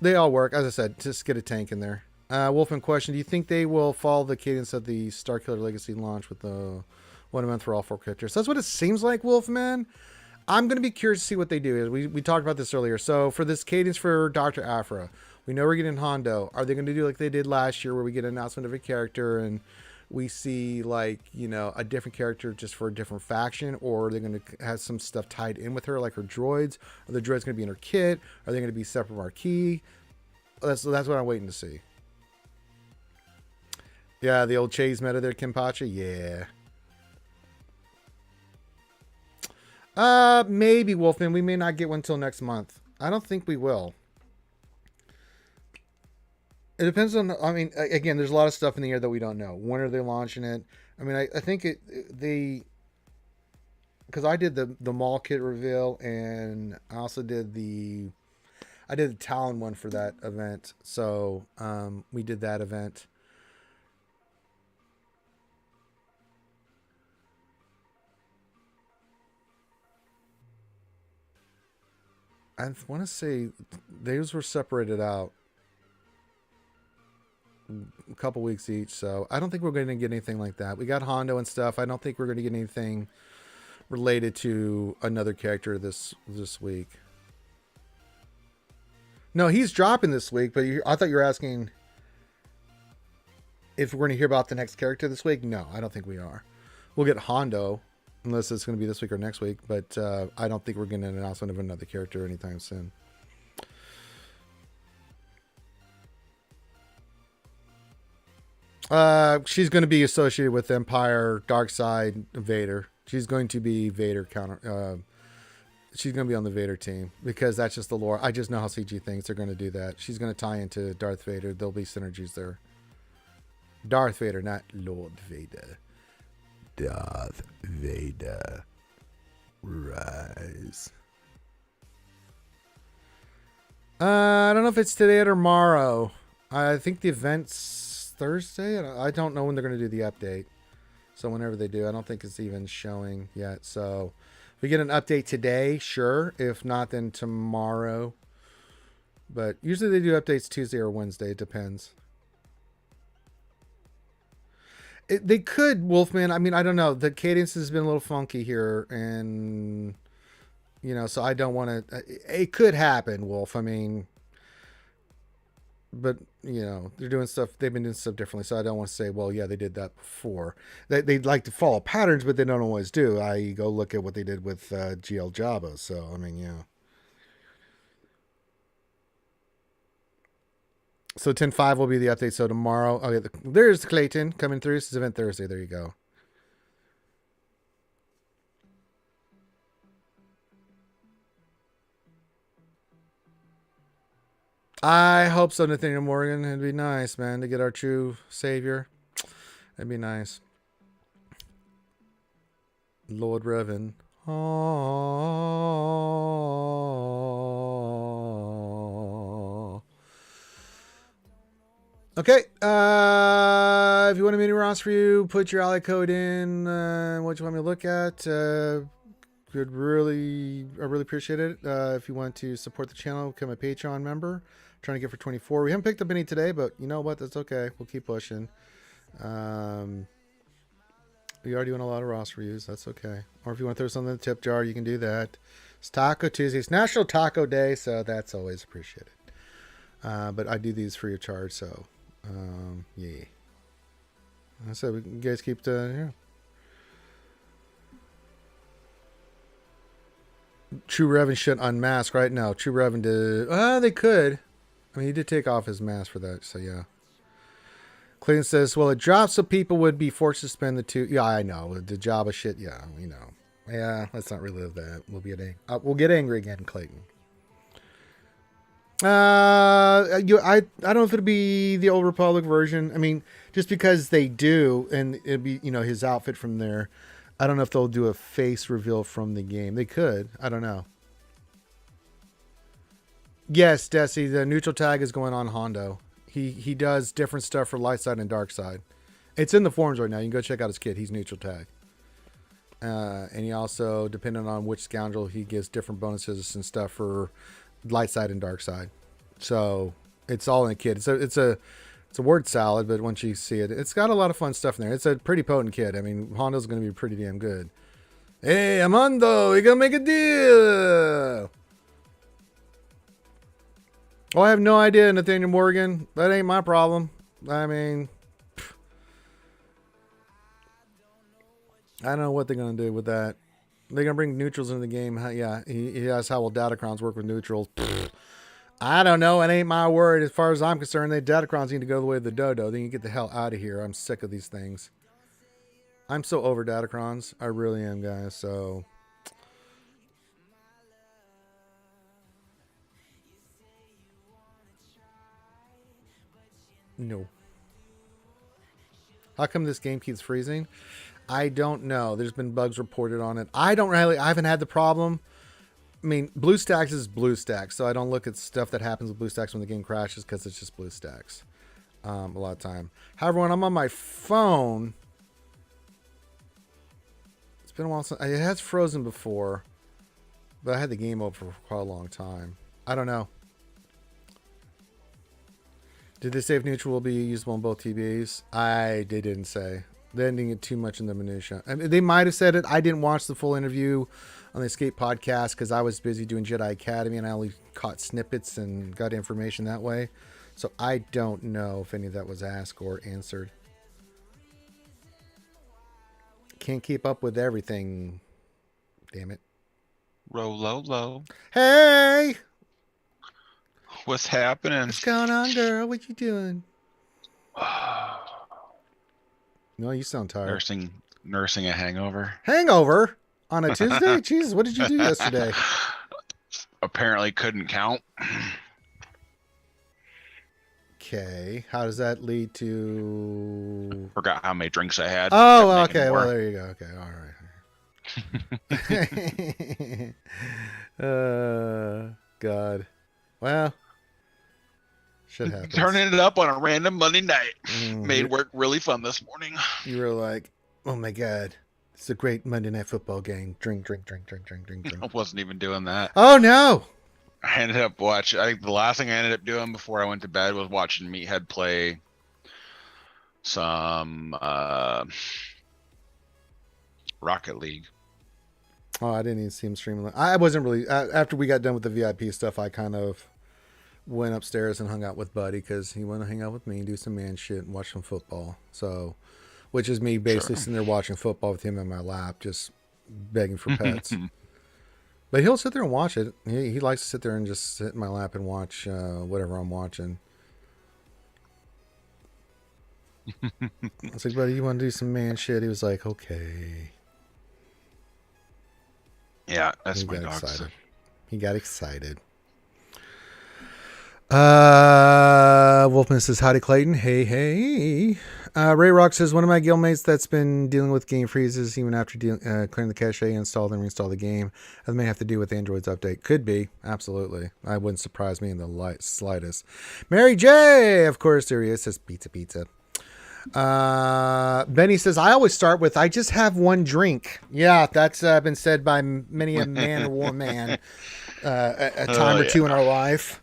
S1: they all work. As I said, just get a tank in there. Wolfman question, do you think they will follow the cadence of the Starkiller Legacy launch with the 1 a month for all 4 characters? That's what it seems like, Wolfman. I'm going to be curious to see what they do. We talked about this earlier. So for this cadence for Dr. Aphra, we know we're getting Hondo. Are they going to do like they did last year where we get an announcement of a character and we see like, a different character just for a different faction, or are they going to have some stuff tied in with her, like her droids? Are the droids going to be in her kit? Are they going to be separate marquee? That's what I'm waiting to see. Yeah, the old Chase meta there, Kimpachi. Yeah. Maybe, Wolfman. We may not get one till next month. I don't think we will. It depends on, I mean, again, there's a lot of stuff in the air that we don't know. When are they launching it? I mean, I think because I did the mall kit reveal, and I also did the Talon one for that event. So, we did that event. I want to say those were separated out a couple weeks each, so I don't think we're going to get anything like that. We got Hondo and stuff. I don't think we're going to get anything related to another character this week. No, he's dropping this week, but I thought you were asking if we're going to hear about the next character this week. No, I don't think we are. We'll get Hondo, unless it's going to be this week or next week, but I don't think we're getting an announcement of another character anytime soon. She's going to be associated with Empire, Darkseid, Vader. She's going to be Vader counter. She's going to be on the Vader team because that's just the lore. I just know how CG thinks they're going to do that. She's going to tie into Darth Vader. There'll be synergies there. Darth Vader, not Lord Vader. Darth Vader. Rise. I don't know if it's today or tomorrow. I think the event's Thursday. I don't know when they're going to do the update. So whenever they do, I don't think it's even showing yet. So if we get an update today, sure. If not, then tomorrow. But usually they do updates Tuesday or Wednesday. It depends. They could, Wolfman. I mean, I don't know. The cadence has been a little funky here. And, you know, so I don't want to... It could happen, Wolf. I mean... But, you know, they're doing stuff, they've been doing stuff differently, so I don't want to say, well, yeah, they did that before. They'd like to follow patterns, but they don't always do. I go look at what they did with GL Jabba, so, I mean, yeah. So 10.5 will be the update, so tomorrow, okay, there's Clayton coming through. This is Event Thursday, there you go. I hope so, Nathaniel Morgan. It'd be nice, man, to get our true savior. It'd be nice. Lord Revan. Oh. Okay. If you want a mini roster review, put your ally code in. What you want me to look at? I really appreciate it. If you want to support the channel, become a Patreon member. Trying to get for 24. We haven't picked up any today, but you know what? That's okay. We'll keep pushing. We are doing a lot of roster reviews. That's okay. Or if you want to throw something in the tip jar, you can do that. It's Taco Tuesday. It's National Taco Day, so that's always appreciated. But I do these free of charge, so yeah. So we can, you guys keep the True Revan should unmask right now. True Revan did. They could. I mean, he did take off his mask for that, so yeah. Clayton says, well, it dropped so people would be forced to spend the two. Yeah, I know. The Jabba shit, yeah, we know. Yeah, let's not relive that. We'll get angry again, Clayton. I don't know if it'll be the Old Republic version. I mean, just because they do, and it'd be, you know, his outfit from there. I don't know if they'll do a face reveal from the game. They could. I don't know. Yes, Desi, the neutral tag is going on Hondo. He does different stuff for light side and dark side. It's in the forums right now. You can go check out his kit. He's neutral tag. And he also, depending on which scoundrel, he gives different bonuses and stuff for light side and dark side. So it's all in the kit. It's a word salad, but once you see it, it's got a lot of fun stuff in there. It's a pretty potent kit. I mean, Hondo's going to be pretty damn good. Hey, Amando, we going to make a deal. Oh, I have no idea, Nathaniel Morgan. That ain't my problem. I mean, I don't know what they're going to do with that. They're going to bring neutrals into the game. Yeah, he asked how will Datacrons work with neutrals. I don't know. It ain't my word. As far as I'm concerned, they Datacrons need to go the way of the dodo. They can get the hell out of here. I'm sick of these things. I'm so over Datacrons. I really am, guys. So no. How come this game keeps freezing? I don't know. There's been bugs reported on it. I haven't had the problem. I mean, BlueStacks is BlueStacks, so I don't look at stuff that happens with BlueStacks when the game crashes because it's just BlueStacks a lot of time. However, when I'm on my phone, it's been a while since it has frozen before, but I had the game open for quite a long time. I don't know. Did they say if neutral will be usable on both TVs? They didn't say. They didn't get too much in the minutia. I mean, they might have said it. I didn't watch the full interview on the Escape podcast because I was busy doing Jedi Academy and I only caught snippets and got information that way. So I don't know if any of that was asked or answered. Can't keep up with everything. Damn it.
S2: Rololo.
S1: Hey!
S2: What's happening?
S1: What's going on, girl? What you doing? No, you sound tired.
S2: Nursing a hangover.
S1: Hangover? On a Tuesday? Jesus, what did you do yesterday?
S2: Apparently couldn't count.
S1: Okay. How does that lead to...
S2: Forgot how many drinks I had.
S1: Oh, okay. Well, there you go. Okay. All right. God. Well, shit happens.
S2: Turning it up on a random Monday night. Made work really fun this morning.
S1: You were like, oh my God. It's a great Monday Night Football game. Drink.
S2: I wasn't even doing that.
S1: Oh, no.
S2: I ended up watching. I think the last thing I ended up doing before I went to bed was watching Meathead play some Rocket League.
S1: Oh, I didn't even see him streaming. I wasn't really. After we got done with the VIP stuff, I kind of went upstairs and hung out with Buddy because he wanted to hang out with me and do some man shit and watch some football. So, which is me basically sitting there watching football with him in my lap, just begging for pets. But he'll sit there and watch it. He likes to sit there and just sit in my lap and watch whatever I'm watching. I was like, buddy, you want to do some man shit? He was like, okay.
S2: Yeah, that's my dog.
S1: He got excited. Wolfman says, howdy, Clayton. Hey. Ray Rock says, one of my guildmates that's been dealing with game freezes even after clearing the cache, install and reinstall the game. That may have to do with Android's update. Could be. Absolutely. I wouldn't surprise me in the slightest. Mary J, of course, there he is. Says, pizza. Benny says, I always start with, I just have one drink. Yeah, that's been said by many a man or woman a time or two in our life.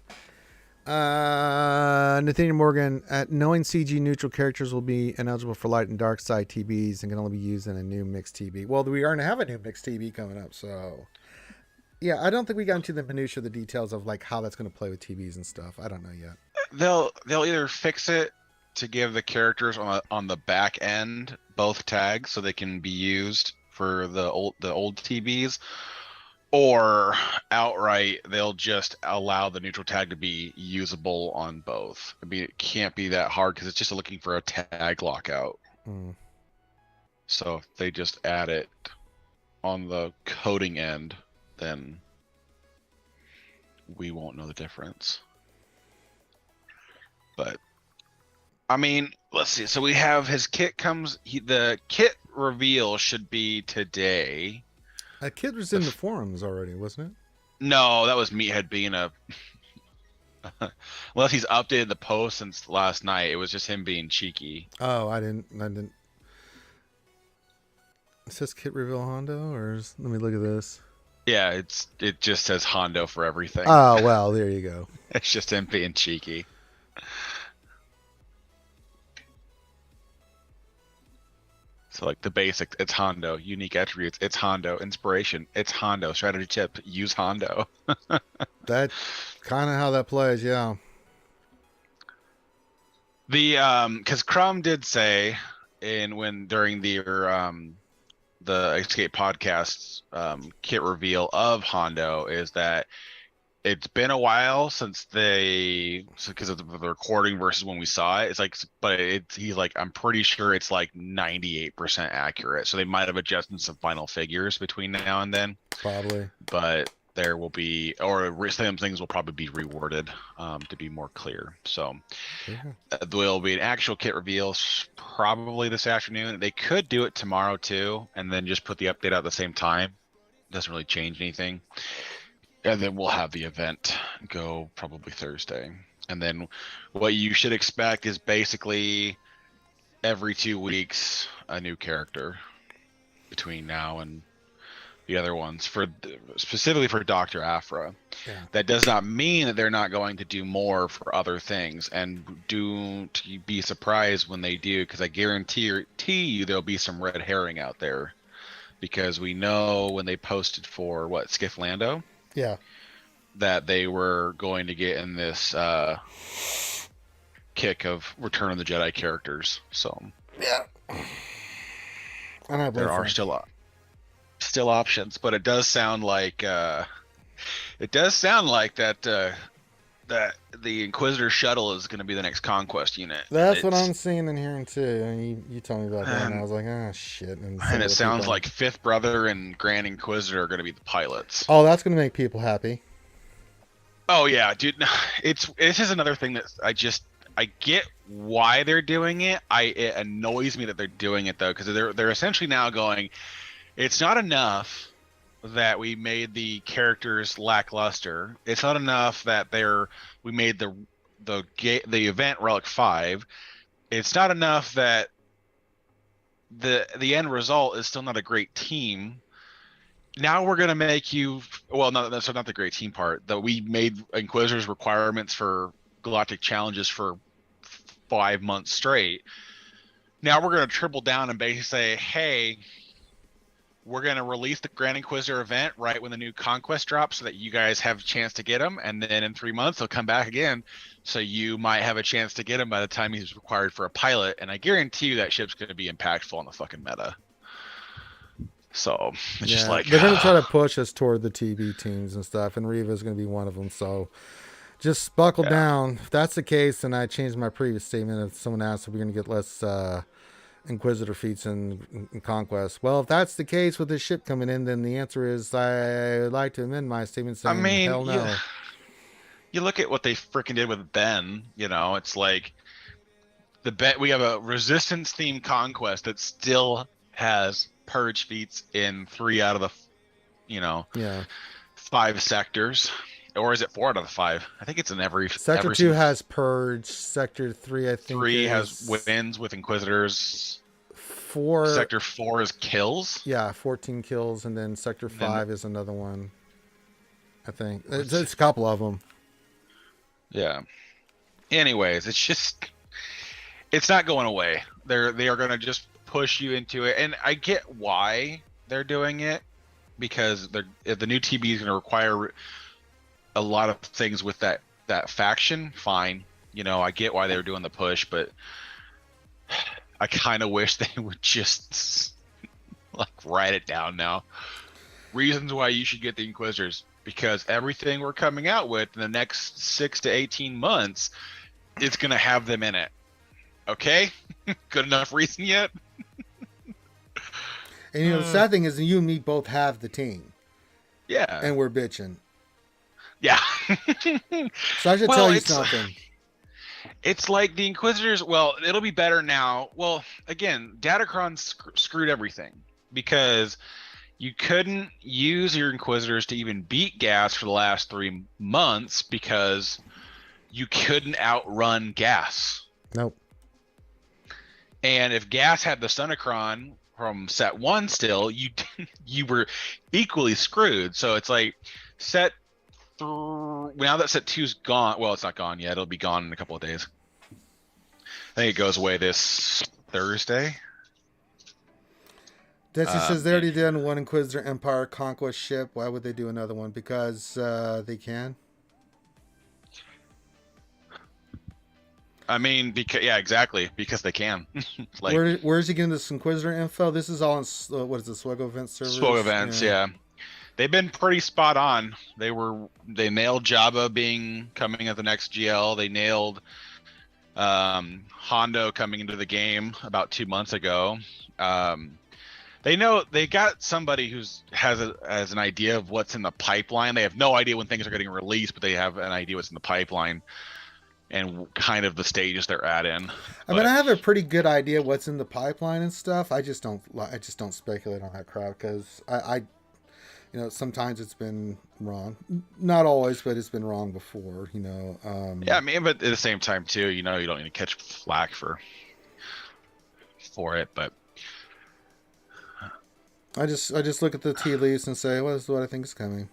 S1: Nathaniel Morgan, knowing CG neutral characters will be ineligible for light and dark side TBs and can only be used in a new mixed TB. Well, we are going to have a new mixed TB coming up, so yeah, I don't think we got into the minutia of the details of like how that's going to play with TVs and stuff. I don't know yet.
S2: They'll either fix it to give the characters on the back end both tags so they can be used for the old TBs, or outright they'll just allow the neutral tag to be usable on both. I mean, it can't be that hard because it's just looking for a tag lockout. So if they just add it on the coding end, then we won't know the difference. But I mean, let's see. So we have his kit the kit reveal should be today.
S1: That kid was in the forums already, wasn't it?
S2: No, that was Meathead being a... Unless he's updated the post since last night. It was just him being cheeky.
S1: Oh, I didn't. It says kit reveal Hondo, let me look at this.
S2: Yeah, it just says Hondo for everything.
S1: Oh, well, there you go.
S2: It's just him being cheeky. So like the basic, it's Hondo. Unique attributes, it's Hondo. Inspiration, it's Hondo. Strategy tip, use Hondo.
S1: That's kind of how that plays, yeah.
S2: Because Crumb did say during the Escape Podcast's kit reveal of Hondo is that it's been a while since because of the recording versus when we saw it. It's like, but he's like, I'm pretty sure it's like 98% accurate. So they might have adjusted some final figures between now and then.
S1: Probably.
S2: But there will be, or some things will probably be reworded to be more clear. So there will be an actual kit reveal probably this afternoon. They could do it tomorrow too, and then just put the update out at the same time. Doesn't really change anything. And then we'll have the event go probably Thursday. And then what you should expect is basically every 2 weeks a new character between now and the other ones, specifically for Dr. Aphra.
S1: Yeah.
S2: That does not mean that they're not going to do more for other things, and don't be surprised when they do, because I guarantee you there'll be some red herring out there, because we know when they posted for Skiff Lando, that they were going to get in this kick of Return of the Jedi characters. So and there are still options, but it does sound like that that the Inquisitor shuttle is going to be the next conquest unit.
S1: That's what I'm seeing and hearing too. And you told me about that, and I was like, shit.
S2: And it sounds like Fifth Brother and Grand Inquisitor are going to be the pilots.
S1: Oh, that's going to make people happy.
S2: Oh yeah, dude. This is another thing that I get why they're doing it. It annoys me that they're doing it though, because they're essentially now going, it's not enough that we made the characters lackluster. It's not enough that we made the event Relic 5. It's not enough that the end result is still not a great team. Now we're gonna make you, well, no, that's not the great team part. That we made Inquisitors requirements for Galactic Challenges for 5 months straight. Now we're gonna triple down and basically say, hey, we're going to release the Grand Inquisitor event right when the new Conquest drops so that you guys have a chance to get him. And then in 3 months, they'll come back again. So you might have a chance to get him by the time he's required for a pilot. And I guarantee you that ship's going to be impactful on the fucking meta. So it's just like...
S1: They're going to try to push us toward the TB teams and stuff. And Reva's going to be one of them. So just buckle down. If that's the case, then I changed my previous statement. If someone asked if we're going to get less... Inquisitor feats in Conquest. Well, if that's the case with this ship coming in, then the answer is I would like to amend my statement saying, hell no.
S2: You look at what they freaking did with Ben. It's like we have a Resistance themed Conquest that still has purge feats in 3 out of the 5 sectors. Or is it 4 out of the 5? I think it's in every...
S1: Sector 2 has Purge. Sector 3, I think
S2: 3 has wins with Inquisitors.
S1: 4...
S2: Sector 4 is kills?
S1: Yeah, 14 kills. And then Sector 5 is another one. I think. It's a couple of them.
S2: Yeah. Anyways, it's not going away. They are going to just push you into it. And I get why they're doing it. Because the new TB is going to require... a lot of things with that faction. Fine, I get why they were doing the push, but I kind of wish they would just write it down now. Reasons why you should get the Inquisitors, because everything we're coming out with in the next 6 to 18 months is going to have them in it. Okay, good enough reason yet?
S1: And the sad thing is, you and me both have the team.
S2: Yeah,
S1: and we're bitching.
S2: Yeah.
S1: So I should tell you something.
S2: It's like the Inquisitors, well, it'll be better now. Well, again, Datacron screwed everything, because you couldn't use your Inquisitors to even beat Gas for the last 3 months because you couldn't outrun Gas.
S1: Nope.
S2: And if Gas had the Sunicron from set 1 still, you were equally screwed. So it's like now that set 2's gone, well, it's not gone yet. It'll be gone in a couple of days. I think it goes away this Thursday.
S1: Desi says they already did one Inquisitor Empire Conquest ship. Why would they do another one? Because they can.
S2: I mean, exactly. Because they can.
S1: Where is he getting this Inquisitor info? This is all on what is the Swego Events server?
S2: Swego Events, yeah. they've been pretty spot on. They nailed Jabba coming at the next GL. They nailed Hondo coming into the game about 2 months ago. They got somebody has an idea of what's in the pipeline. They have no idea when things are getting released, but they have an idea what's in the pipeline and kind of the stages they're at in.
S1: I mean, I have a pretty good idea what's in the pipeline and stuff. I just don't speculate on that crap because I sometimes it's been wrong. Not always, but it's been wrong before.
S2: Yeah, I mean, but at the same time too, you don't need to catch flack for it, but.
S1: I just look at the tea leaves and say, "What is what I think is coming."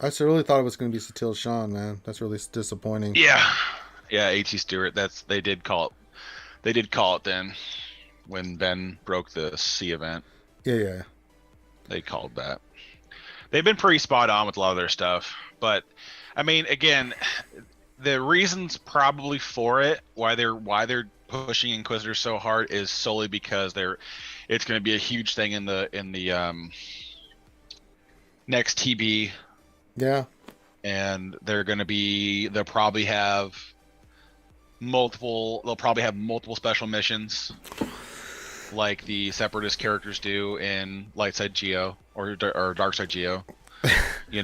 S1: I really thought it was going to be Satil Sean, man. That's really disappointing.
S2: Yeah, A.T. Stewart. They did call it then when Ben broke the C event.
S1: Yeah.
S2: They called that. They've been pretty spot on with a lot of their stuff, but I mean, again, the reasons probably for it, why they're pushing Inquisitors so hard, is solely because it's going to be a huge thing in the next TB.
S1: Yeah.
S2: And they'll probably have multiple special missions like the Separatist characters do in Lightside Geo or Darkside Geo. You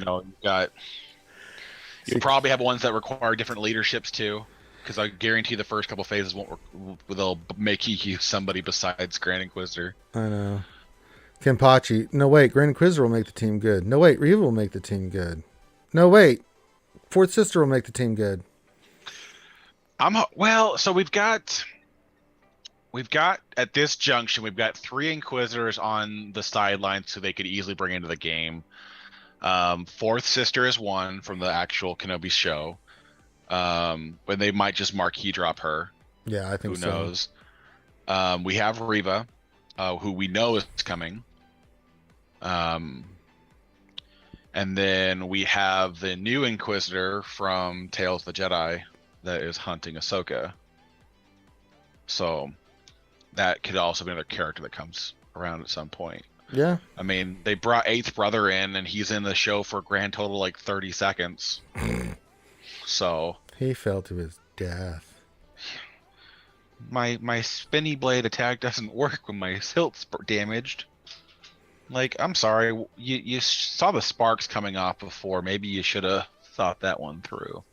S2: probably have ones that require different leaderships too, because I guarantee the first couple phases they'll make you use somebody besides Grand Inquisitor.
S1: I know. Kenpachi. No, wait. Grand Inquisitor will make the team good. No, wait. Riva will make the team good. No, wait. Fourth Sister will make the team good.
S2: So we've got at this junction, we've got 3 Inquisitors on the sidelines so they could easily bring into the game. Fourth Sister is one from the actual Kenobi show. When they might just marquee drop her.
S1: Yeah, I think so.
S2: Who knows? We have Riva, who we know is coming. And then we have the new Inquisitor from Tales of the Jedi that is hunting Ahsoka. So that could also be another character that comes around at some point.
S1: Yeah.
S2: I mean, they brought Eighth Brother in, and he's in the show for a grand total like 30 seconds. So
S1: he fell to his death.
S2: My spinny blade attack doesn't work when my hilt's damaged. Like, I'm sorry, you saw the sparks coming off before. Maybe you should have thought that one through.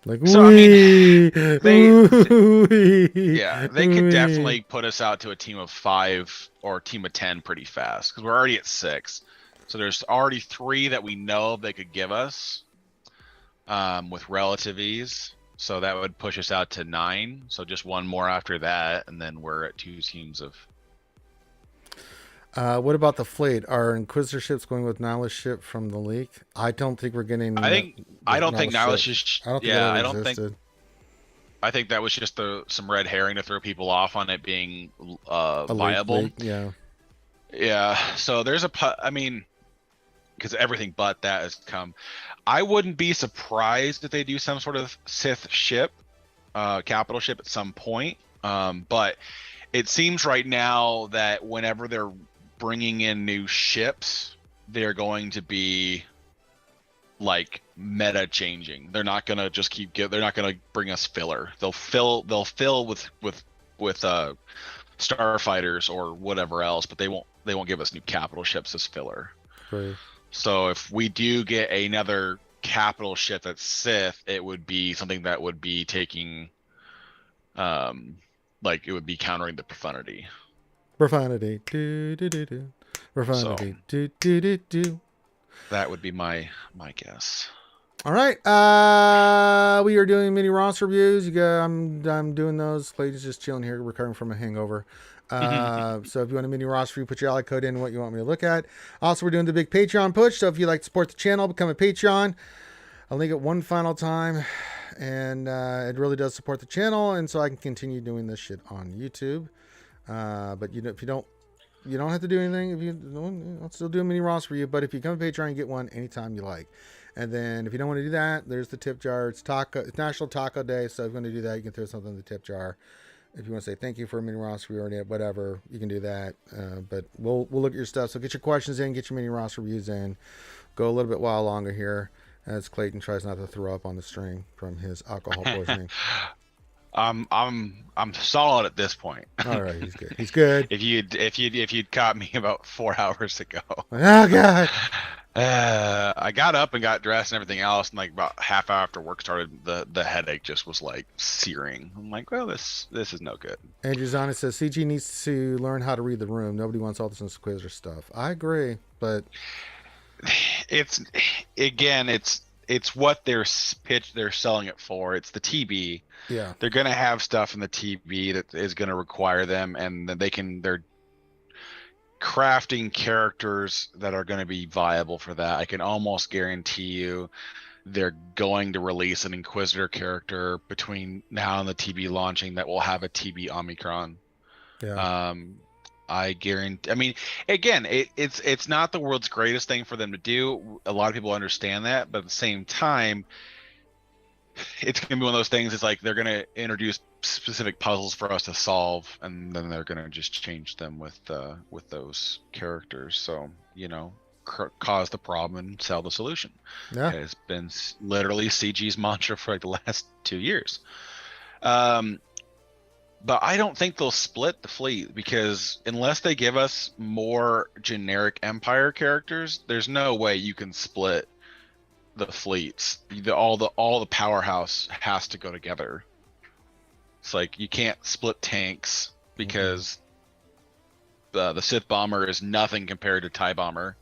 S1: Like,
S2: so I mean, they could definitely put us out to a team of 5 or a team of 10 pretty fast, because we're already at 6. So there's already 3 that we know they could give us with relative ease. So that would push us out to 9. So just one more after that, and then we're at 2 teams of.
S1: What about the fleet? Are Inquisitor ships going with Nihilist ship from the leak? I don't think we're getting.
S2: I don't think Nihilist is. I think that was just some red herring to throw people off on it being viable.
S1: Leak, yeah.
S2: Yeah. So there's because everything but that has come. I wouldn't be surprised if they do some sort of Sith ship, capital ship at some point. But it seems right now that whenever they're bringing in new ships, they're going to be like meta changing. They're not gonna just they're not gonna bring us filler. They'll fill with starfighters or whatever else, but they won't give us new capital ships as filler.
S1: Right.
S2: So if we do get another capital ship that's Sith, it would be something that would be taking it would be countering the profundity.
S1: Profanity. Do, do, do, do. Profanity. Do, do, do, do.
S2: That would be my guess.
S1: All right. We are doing mini roster reviews. I'm doing those. Clayton's just chilling here, recovering from a hangover. So if you want a mini roster review, put your ally code in what you want me to look at. Also, we're doing the big Patreon push. So if you'd like to support the channel, become a Patreon. I'll link it one final time. And it really does support the channel. And so I can continue doing this shit on YouTube. But if you don't have to do anything. If I'll still do a mini roster for you. But if you come to Patreon, you get one anytime you like. And then if you don't want to do that, there's the tip jar. It's National Taco Day, so if you want to do that, you can throw something in the tip jar. If you want to say thank you for a mini roster, we already have whatever, you can do that. But we'll look at your stuff. So get your questions in, get your mini roster reviews in. Go a little bit while longer here as Clayton tries not to throw up on the string from his alcohol poisoning.
S2: I'm solid at this point.
S1: All right, he's good. He's good.
S2: If you'd caught me about 4 hours ago.
S1: Oh God.
S2: I got up and got dressed and everything else, and like about half hour after work started, the headache just was like searing. I'm like, well, this is no good.
S1: Andrew Zana says CG needs to learn how to read the room. Nobody wants all this Inquisitor stuff. I agree, but
S2: It's again, it's what they're selling it for. It's the TB.
S1: yeah,
S2: They're gonna have stuff in the TB that is gonna require them, and then they're crafting characters that are going to be viable for that. I can almost guarantee you they're going to release an Inquisitor character between now and the TB launching that will have a TB Omicron.
S1: yeah.
S2: I guarantee. I mean, again, it's not the world's greatest thing for them to do. A lot of people understand that, but at the same time, it's gonna be one of those things. It's like they're gonna introduce specific puzzles for us to solve, and then they're gonna just change them with those characters. So cause the problem and sell the solution.
S1: Yeah.
S2: It's been literally CG's mantra for like the last 2 years. But I don't think they'll split the fleet, because unless they give us more generic Empire characters, there's no way you can split the fleets. All the powerhouse has to go together. It's like you can't split tanks, because the Sith bomber is nothing compared to TIE bomber.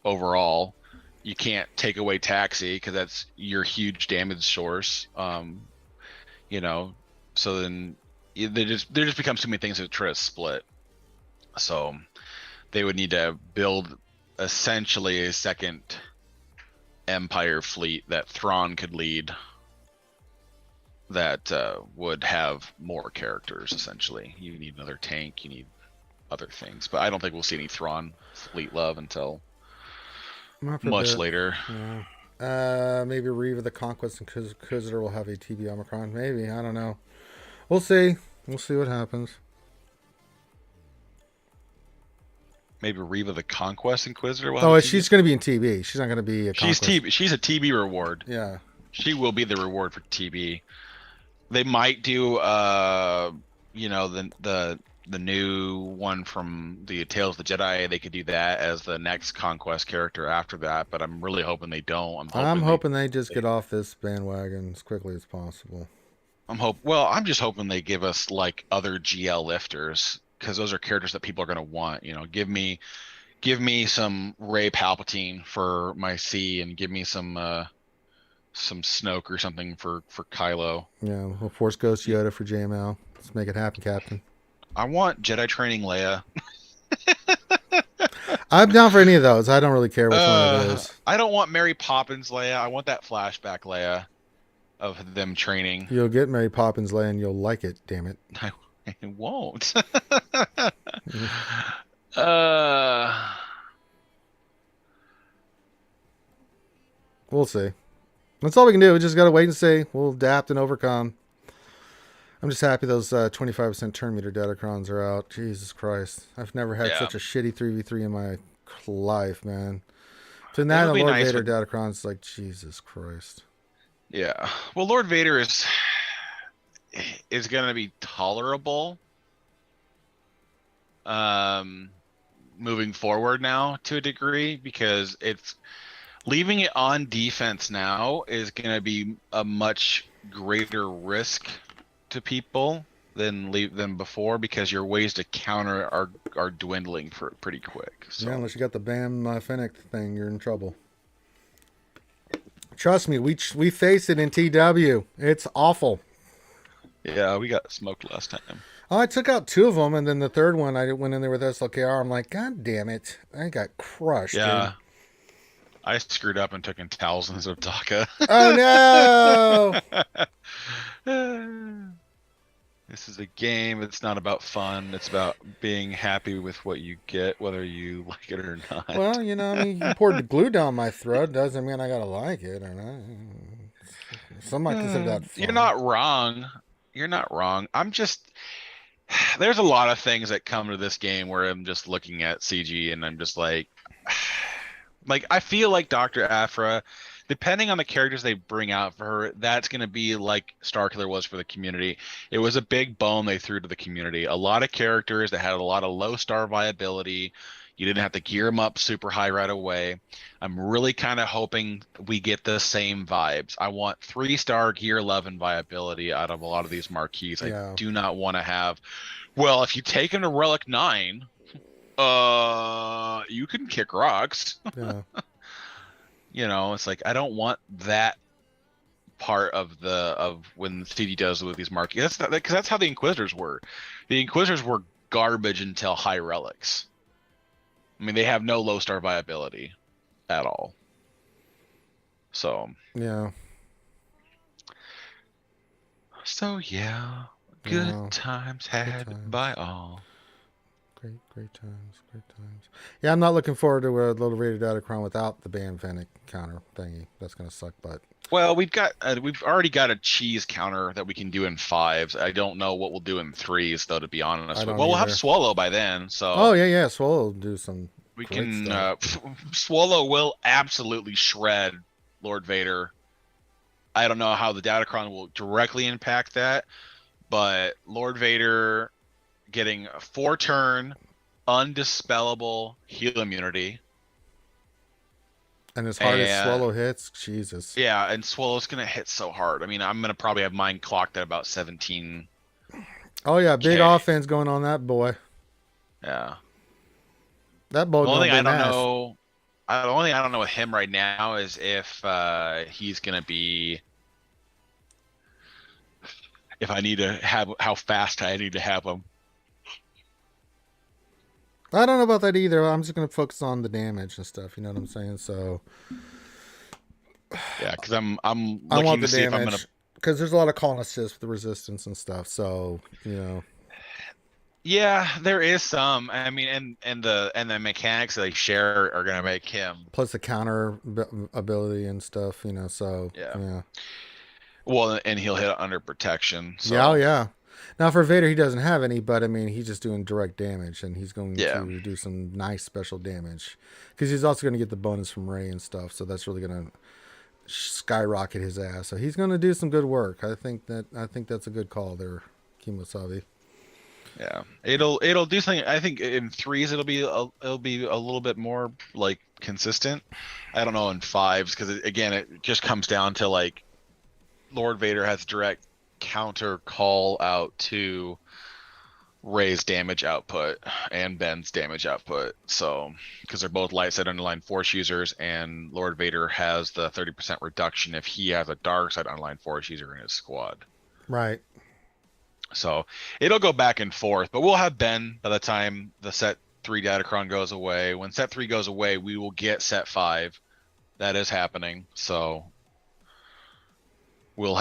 S2: Overall, you can't take away taxi because that's your huge damage source. So then there just becomes too many things to try to split. So they would need to build essentially a second Empire fleet that Thrawn could lead, that would have more characters. Essentially, you need another tank, you need other things, but I don't think we'll see any Thrawn fleet love until much later.
S1: Yeah. Maybe Reeve of the Conquest and Inquisitor will have a TB Omicron. Maybe, I don't know. We'll see what happens.
S2: Maybe Reva the Conquest Inquisitor will
S1: have she's going to be in TB. She's not going to be a
S2: Conquest. She's a TB reward.
S1: Yeah.
S2: She will be the reward for TB. They might do the new one from the Tales of the Jedi. They could do that as the next Conquest character after that, but I'm really hoping they don't.
S1: I'm hoping they just get off this bandwagon as quickly as possible.
S2: I'm just hoping they give us like other GL lifters, because those are characters that people are going to want. Give me some Rey Palpatine for my C, and give me some Snoke or something for Kylo.
S1: Yeah, well, Force Ghost Yoda for JML. Let's make it happen, Captain.
S2: I want Jedi training Leia.
S1: I'm down for any of those. I don't really care which one it is.
S2: I don't want Mary Poppins Leia. I want that flashback Leia of them training.
S1: You'll get Mary Poppins Leia and you'll like it, damn it.
S2: I won't.
S1: We'll see. That's all we can do. We just got to wait and see. We'll adapt and overcome. I'm just happy those 25% turn meter Datacrons are out. Jesus Christ. I've never had such a shitty 3v3 in my life, man. Between that and Lord Vader Datacrons, like, Jesus Christ.
S2: Yeah. Well, Lord Vader is going to be tolerable moving forward now to a degree, because it's leaving it on defense now is going to be a much greater risk to people than before, because your ways to counter are dwindling for pretty quick. So.
S1: Yeah, unless you got the Bam Fennec thing, you're in trouble. Trust me, we faced it in TW. It's awful.
S2: Yeah, we got smoked last time.
S1: Oh, I took out 2 of them, and then the third one, I went in there with SLKR. I'm like, God damn it. I got crushed.
S2: Yeah.
S1: Dude.
S2: I screwed up and took in thousands of Taka.
S1: Oh, no!
S2: This is a game. It's not about fun. It's about being happy with what you get, whether you like it or not.
S1: Well, I mean, you poured the glue down my throat. Doesn't mean I gotta like it or not. Some might consider that fun.
S2: You're not wrong. you're not wrong. I'm just there's a lot of things that come to this game where I'm just looking at CG and I'm just like I feel like Dr. Aphra, depending on the characters they bring out for her, that's going to be like Starkiller was for the community. It was a big bone they threw to the community. A lot of characters that had a lot of low star viability. You didn't have to gear them up super high right away. I'm really kind of hoping we get the same vibes. I want 3-star gear 11 viability out of a lot of these marquees. I
S1: Yeah.
S2: do not want to have, well, if you take them to Relic 9, you can kick rocks.
S1: Yeah.
S2: You know, it's like I don't want that part of when CD does with these markets. Because that's how the Inquisitors were. The Inquisitors were garbage until high relics. I mean, they have no low star viability at all. So
S1: Yeah.
S2: Yeah, good
S1: Yeah.
S2: times had
S1: times.
S2: by all.
S1: Great times. Yeah, I'm not looking forward to a little rated Datacron without the Ban Fennec counter thingy. That's gonna suck, but
S2: Well, we've already got a cheese counter that we can do in 5s. I don't know what we'll do in 3s though, to be honest. Well, we'll have Swallow by then, so.
S1: Oh yeah, Swallow will do some.
S2: We
S1: great
S2: can
S1: stuff.
S2: Swallow will absolutely shred Lord Vader. I don't know how the Datacron will directly impact that, but Lord Vader getting a 4-turn undispellable heal immunity.
S1: And as hard as Swallow hits, Jesus.
S2: Yeah, and Swallow's gonna hit so hard. I mean, I'm gonna probably have mine clocked at about 17.
S1: Oh yeah, big offense going on that boy.
S2: Yeah.
S1: That boy.
S2: The only thing I don't know. The only thing I don't know with him right now is if he's gonna be. If I need to have how fast I need to have him.
S1: I don't know about that either. I'm just gonna focus on the damage and stuff. You know what I'm saying? So.
S2: Yeah, because I'm looking to see if I'm gonna.
S1: Because there's a lot of call and assist with the resistance and stuff. So you know.
S2: Yeah, there is some. I mean, and the mechanics that they share are gonna make him.
S1: Plus the counter ability and stuff. You know. So
S2: yeah. Well, and he'll hit under protection. So.
S1: Yeah, yeah. Now for Vader, he doesn't have any, but I mean, he's just doing direct damage, and he's going to do some nice special damage because he's also going to get the bonus from Rey and stuff. So that's really going to skyrocket his ass. So he's going to do some good work. I think that's a good call there, Kimosabi.
S2: Yeah, it'll do something. I think in 3s it'll be a little bit more like consistent. I don't know in 5s because again it just comes down to like Lord Vader has direct counter call out to Rey's damage output and Ben's damage output. So because they're both light side underline force users, and Lord Vader has the 30% reduction if he has a dark side underline force user in his squad.
S1: Right.
S2: So it'll go back and forth, but we'll have Ben by the time the set 3 Datacron goes away. When set 3 goes away, we will get set 5. That is happening. So we'll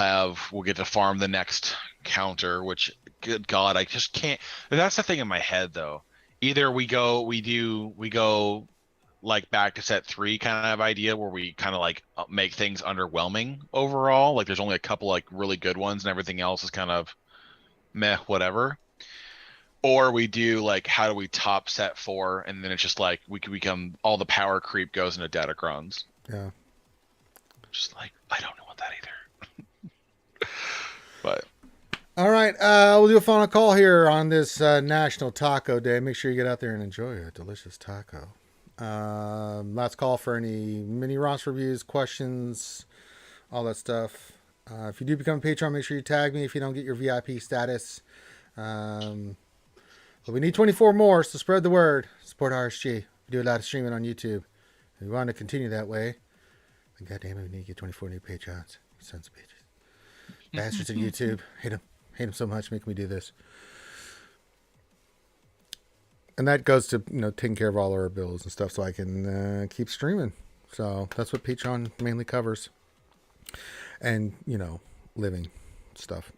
S2: get to farm the next counter, which good God, I just can't. That's the thing in my head though. Either we go like back to set 3 kind of idea where we kind of like make things underwhelming overall. Like there's only a couple like really good ones and everything else is kind of meh, whatever. Or we do like, how do we top set 4? And then it's just like, we can become, all the power creep goes into Datacrons.
S1: Yeah.
S2: Just like, I don't know what that either. But.
S1: All right. We'll do a final call here on this National Taco Day. Make sure you get out there and enjoy a delicious taco. Last call for any mini Ross reviews, questions, all that stuff. If you do become a Patreon, make sure you tag me if you don't get your VIP status. But we need 24 more, so spread the word. Support RSG. We do a lot of streaming on YouTube. If we want to continue that way, then goddamn it, we need to get 24 new Patreons. You sons of bitches. Bastards at YouTube. Hate them so much, making me do this. And that goes to, taking care of all our bills and stuff so I can keep streaming. So that's what Patreon mainly covers. And, living stuff.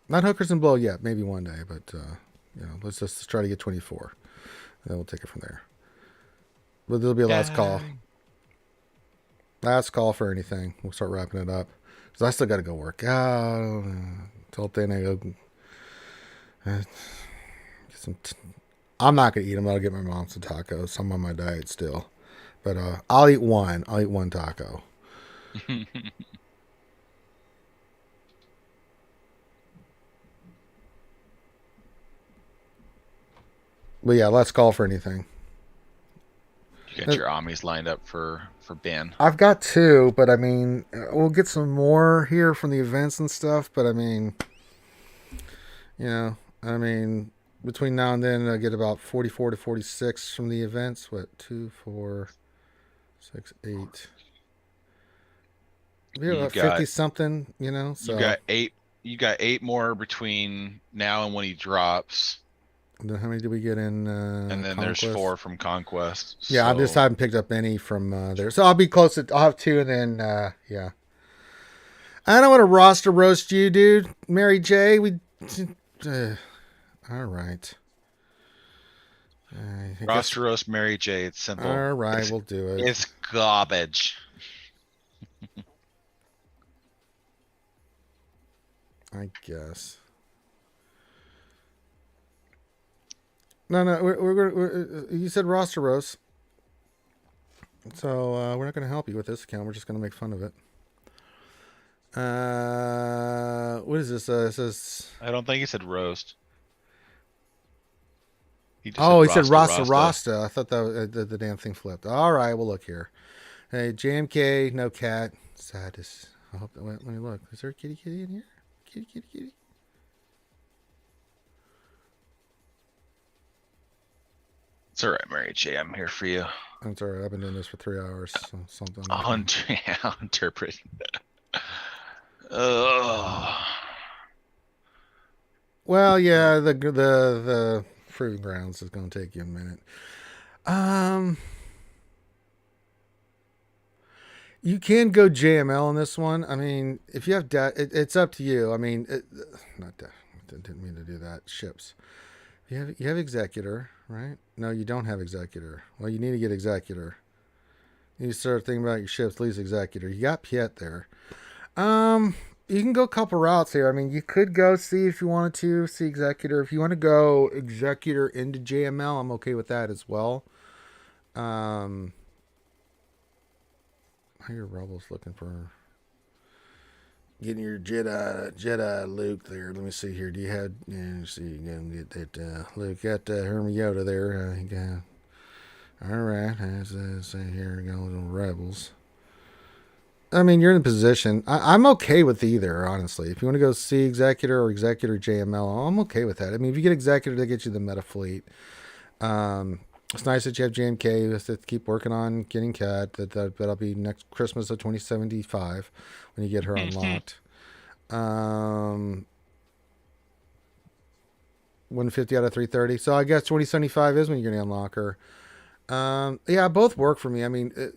S1: Not hookers and blow yet. Maybe one day. But, let's just try to get 24. And then we'll take it from there. But there'll be a last call. Last call for anything. We'll start wrapping it up. So I still got to go work out. Till then I go get some. I'm not gonna eat them. I'll get my mom some tacos. I'm on my diet still, but I'll eat one. I'll eat one taco. But yeah, let's call for anything.
S2: You got your Amis lined up for Ben.
S1: I've got two, but I mean, we'll get some more here from the events and stuff. But I mean, I mean, between now and then, I get about 44 to 46 from the events. What, 2, 4, 6, 8. We have 50 something, So
S2: you got eight. You got 8 more between now and when he drops.
S1: Then how many did we get in?
S2: And then
S1: Conquest?
S2: there's 4 from Conquest.
S1: Yeah, I just haven't picked up any from there, so I'll be close. I'll have 2, and then yeah. I don't want to roster roast you, dude. Mary J. All right.
S2: Roster roast Mary J. It's simple.
S1: All right, we'll do it.
S2: It's garbage.
S1: I guess. No, we're you said roster roast, so we're not going to help you with this account. We're just going to make fun of it. What is this? It says.
S2: I don't think he said roast.
S1: He said Rasta. I thought that the damn thing flipped. All right, we'll look here. Hey, JMK, no cat. Saddest. I hope that. Let me look. Is there a kitty in here? Kitty.
S2: It's all right, Mary J. I'm here for you.
S1: That's all right. I've been doing this for 3 hours. So something.
S2: I'll interpret. Oh.
S1: Well, yeah, the proving grounds is going to take you a minute. You can go JML on this one. I mean, if you have it's up to you. I mean, didn't mean to do that. Ships. You have Executor, right? No, you don't have Executor. Well, you need to get Executor. You need to start thinking about your ships. Least Executor. You got Piet there. You can go a couple routes here. I mean, you could go see if you wanted to see Executor. If you want to go Executor into JML, I'm okay with that as well. How your rebels looking for getting your Jedi Luke there? Let me see here. Do you have? Yeah, see, you can get that Luke. Got Hermiota there. All right. As I say here, go little rebels. I mean, you're in a position. I'm okay with either, honestly. If you want to go see Executor or Executor JML, I'm okay with that. I mean, if you get Executor, that gets you the meta fleet. It's nice that you have JMK to keep working on getting Cat. That'll be next Christmas of 2075 when you get her unlocked. 150 out of 330. So I guess 2075 is when you're going to unlock her. Yeah, both work for me. I mean, if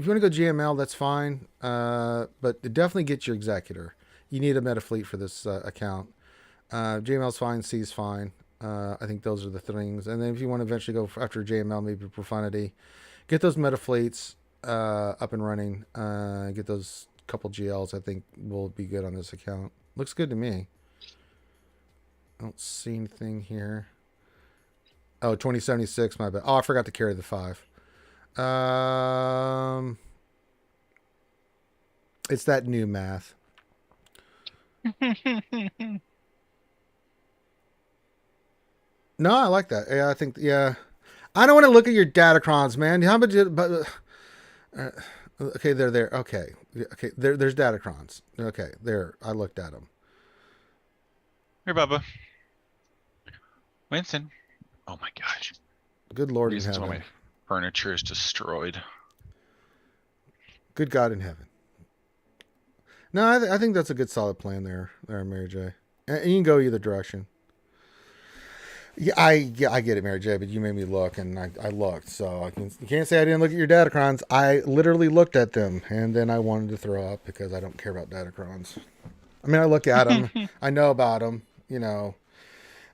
S1: you want to go GML, that's fine. But definitely get your Executor. You need a meta fleet for this account. JML's fine. C's fine. I think those are the things. And then if you want to eventually go after JML, maybe Profundity, get those meta fleets up and running. Get those couple GLs. I think will be good on this account. Looks good to me. I don't see anything here. Oh, 2076, my bad. Oh, I forgot to carry the 5. It's that new math. No, I like that. Yeah, I think, yeah. I don't want to look at your datacrons, man. How much? Okay, they're there. Okay. Okay, there's datacrons. Okay, there. I looked at them.
S2: Here, Bubba. Winston. Oh my gosh.
S1: Good Lord in
S2: Reasons
S1: heaven.
S2: why my furniture is destroyed.
S1: Good God in heaven. No, I think that's a good solid plan there, Mary J. And you can go either direction. Yeah, I get it, Mary J. But you made me look, and I looked, so you can't say I didn't look at your datacrons. I literally looked at them, and then I wanted to throw up because I don't care about datacrons. I mean, I look at them, I know about them, and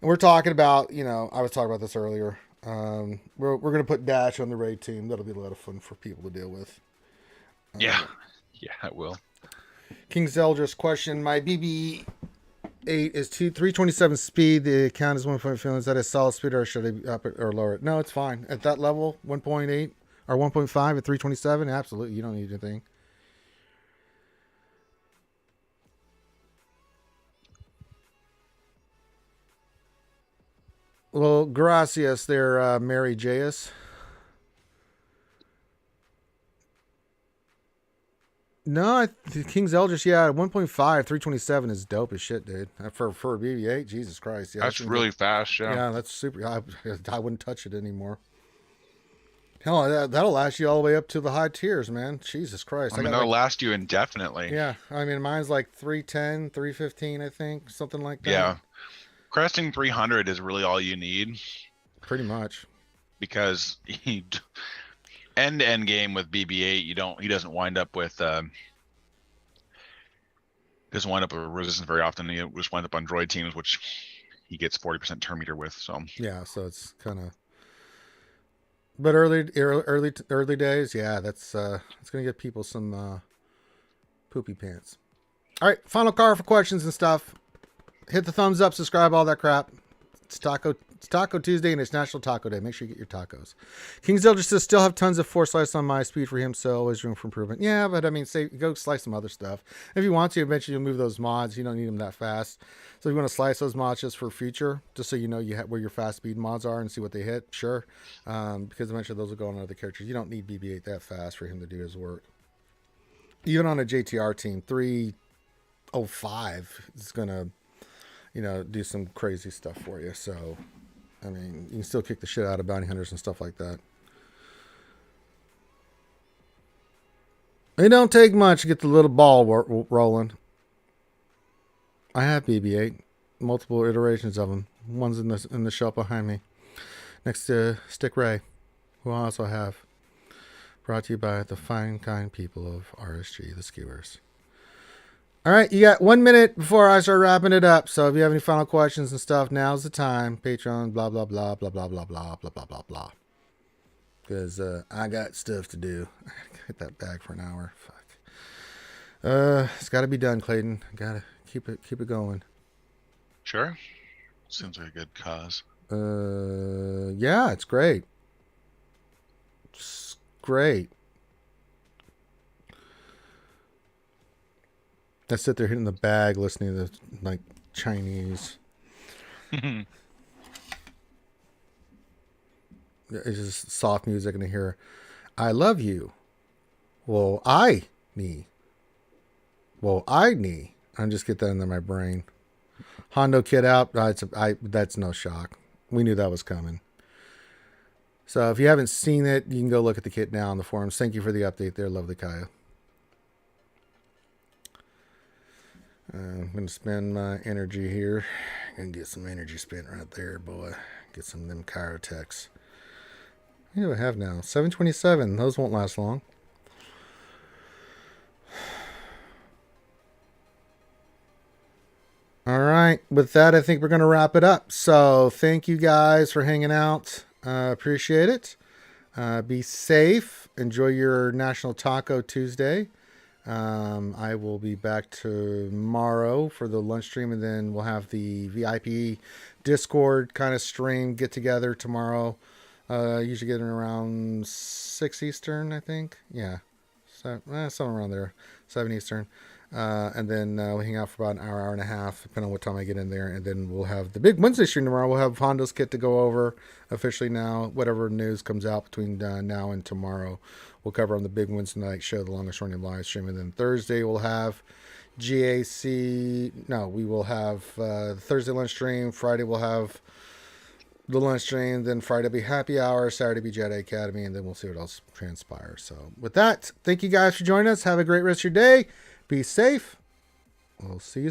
S1: we're talking about, I was talking about this earlier. We're gonna put Dash on the raid team. That'll be a lot of fun for people to deal with.
S2: Yeah, it will.
S1: King Zeldris question: my BB8 is 327 speed. The count is 1.5. Is that a solid speed, or should I be up it or lower it? No, it's fine at that level. 1.8 or 1.5 at 327. Absolutely, you don't need anything. Well, gracias there, Mary J.S. No, King's Eldritch, yeah, 1.5, 327 is dope as shit, dude. For a BB-8, Jesus Christ. Yeah,
S2: That's really fast, yeah.
S1: Yeah, that's super. I wouldn't touch it anymore. Hell, that'll last you all the way up to the high tiers, man. Jesus Christ.
S2: I mean, that'll last you indefinitely.
S1: Yeah, I mean, mine's like 310, 315, I think, something like that.
S2: Yeah. Cresting 300 is really all you need.
S1: Pretty much. Because
S2: end game with BB-8, he doesn't wind up with resistance very often. He just winds up on droid teams, which he gets 40% turn meter with. So
S1: yeah, so it's kind of. But early days, yeah, it's gonna get people some poopy pants. All right, final card for questions and stuff. Hit the thumbs up, subscribe, all that crap. It's Taco Tuesday and it's National Taco Day. Make sure you get your tacos. King Zelda says still have tons of 4 slice on my speed for him, so always room for improvement. Yeah, but I mean, go slice some other stuff. If you want to, eventually you'll move those mods. You don't need them that fast. So if you want to slice those mods just for future, just so you know where your fast speed mods are and see what they hit, sure. Because eventually those will go on other characters. You don't need BB-8 that fast for him to do his work. Even on a JTR team, 305 is gonna, do some crazy stuff for you. So, I mean, you can still kick the shit out of bounty hunters and stuff like that. It don't take much to get the little ball rolling. I have BB-8, multiple iterations of them. One's in the shelf behind me, next to Stick Ray, who I also have. Brought to you by the fine, kind people of RSG, the Skewers. All right, you got 1 minute before I start wrapping it up. So if you have any final questions and stuff, now's the time. Patreon, blah, blah, blah, blah, blah, blah, blah, blah, blah, blah, blah. Because I got stuff to do. I gotta hit that bag for an hour. Fuck. It's got to be done, Clayton. Gotta keep it going.
S2: Sure. Seems like a good cause.
S1: Yeah, it's great. It's great. I sit there hitting the bag, listening to like Chinese. It's just soft music, and I hear, "I love you." Well, I need. I just get that into my brain. Hondo kid out. That's no shock. We knew that was coming. So if you haven't seen it, you can go look at the kit now on the forums. Thank you for the update there, lovely Kaya. I'm going to spend my energy here. Going to get some energy spent right there, boy. Get some of them chirotechs. What do I have now? 727. Those won't last long. All right. With that, I think we're going to wrap it up. So thank you guys for hanging out. Appreciate it. Be safe. Enjoy your National Taco Tuesday. I will be back tomorrow for the lunch stream, and then we'll have the VIP Discord kind of stream get together tomorrow. Usually getting around 6 Eastern, I think. Yeah. So, somewhere around there. 7 Eastern. And then we'll hang out for about an hour and a half, depending on what time I get in there. And then we'll have the big Wednesday stream tomorrow. We'll have Hondo's kit to go over officially now. Whatever news comes out between now and tomorrow, we'll cover on the big Wednesday night show, the longest running live stream. And then Thursday we'll have GAC. No, we will have Thursday lunch stream. Friday we'll have the lunch stream. Then Friday will be happy hour. Saturday will be Jedi Academy. And then we'll see what else transpires. So with that, thank you guys for joining us. Have a great rest of your day. Be safe. We'll see you soon.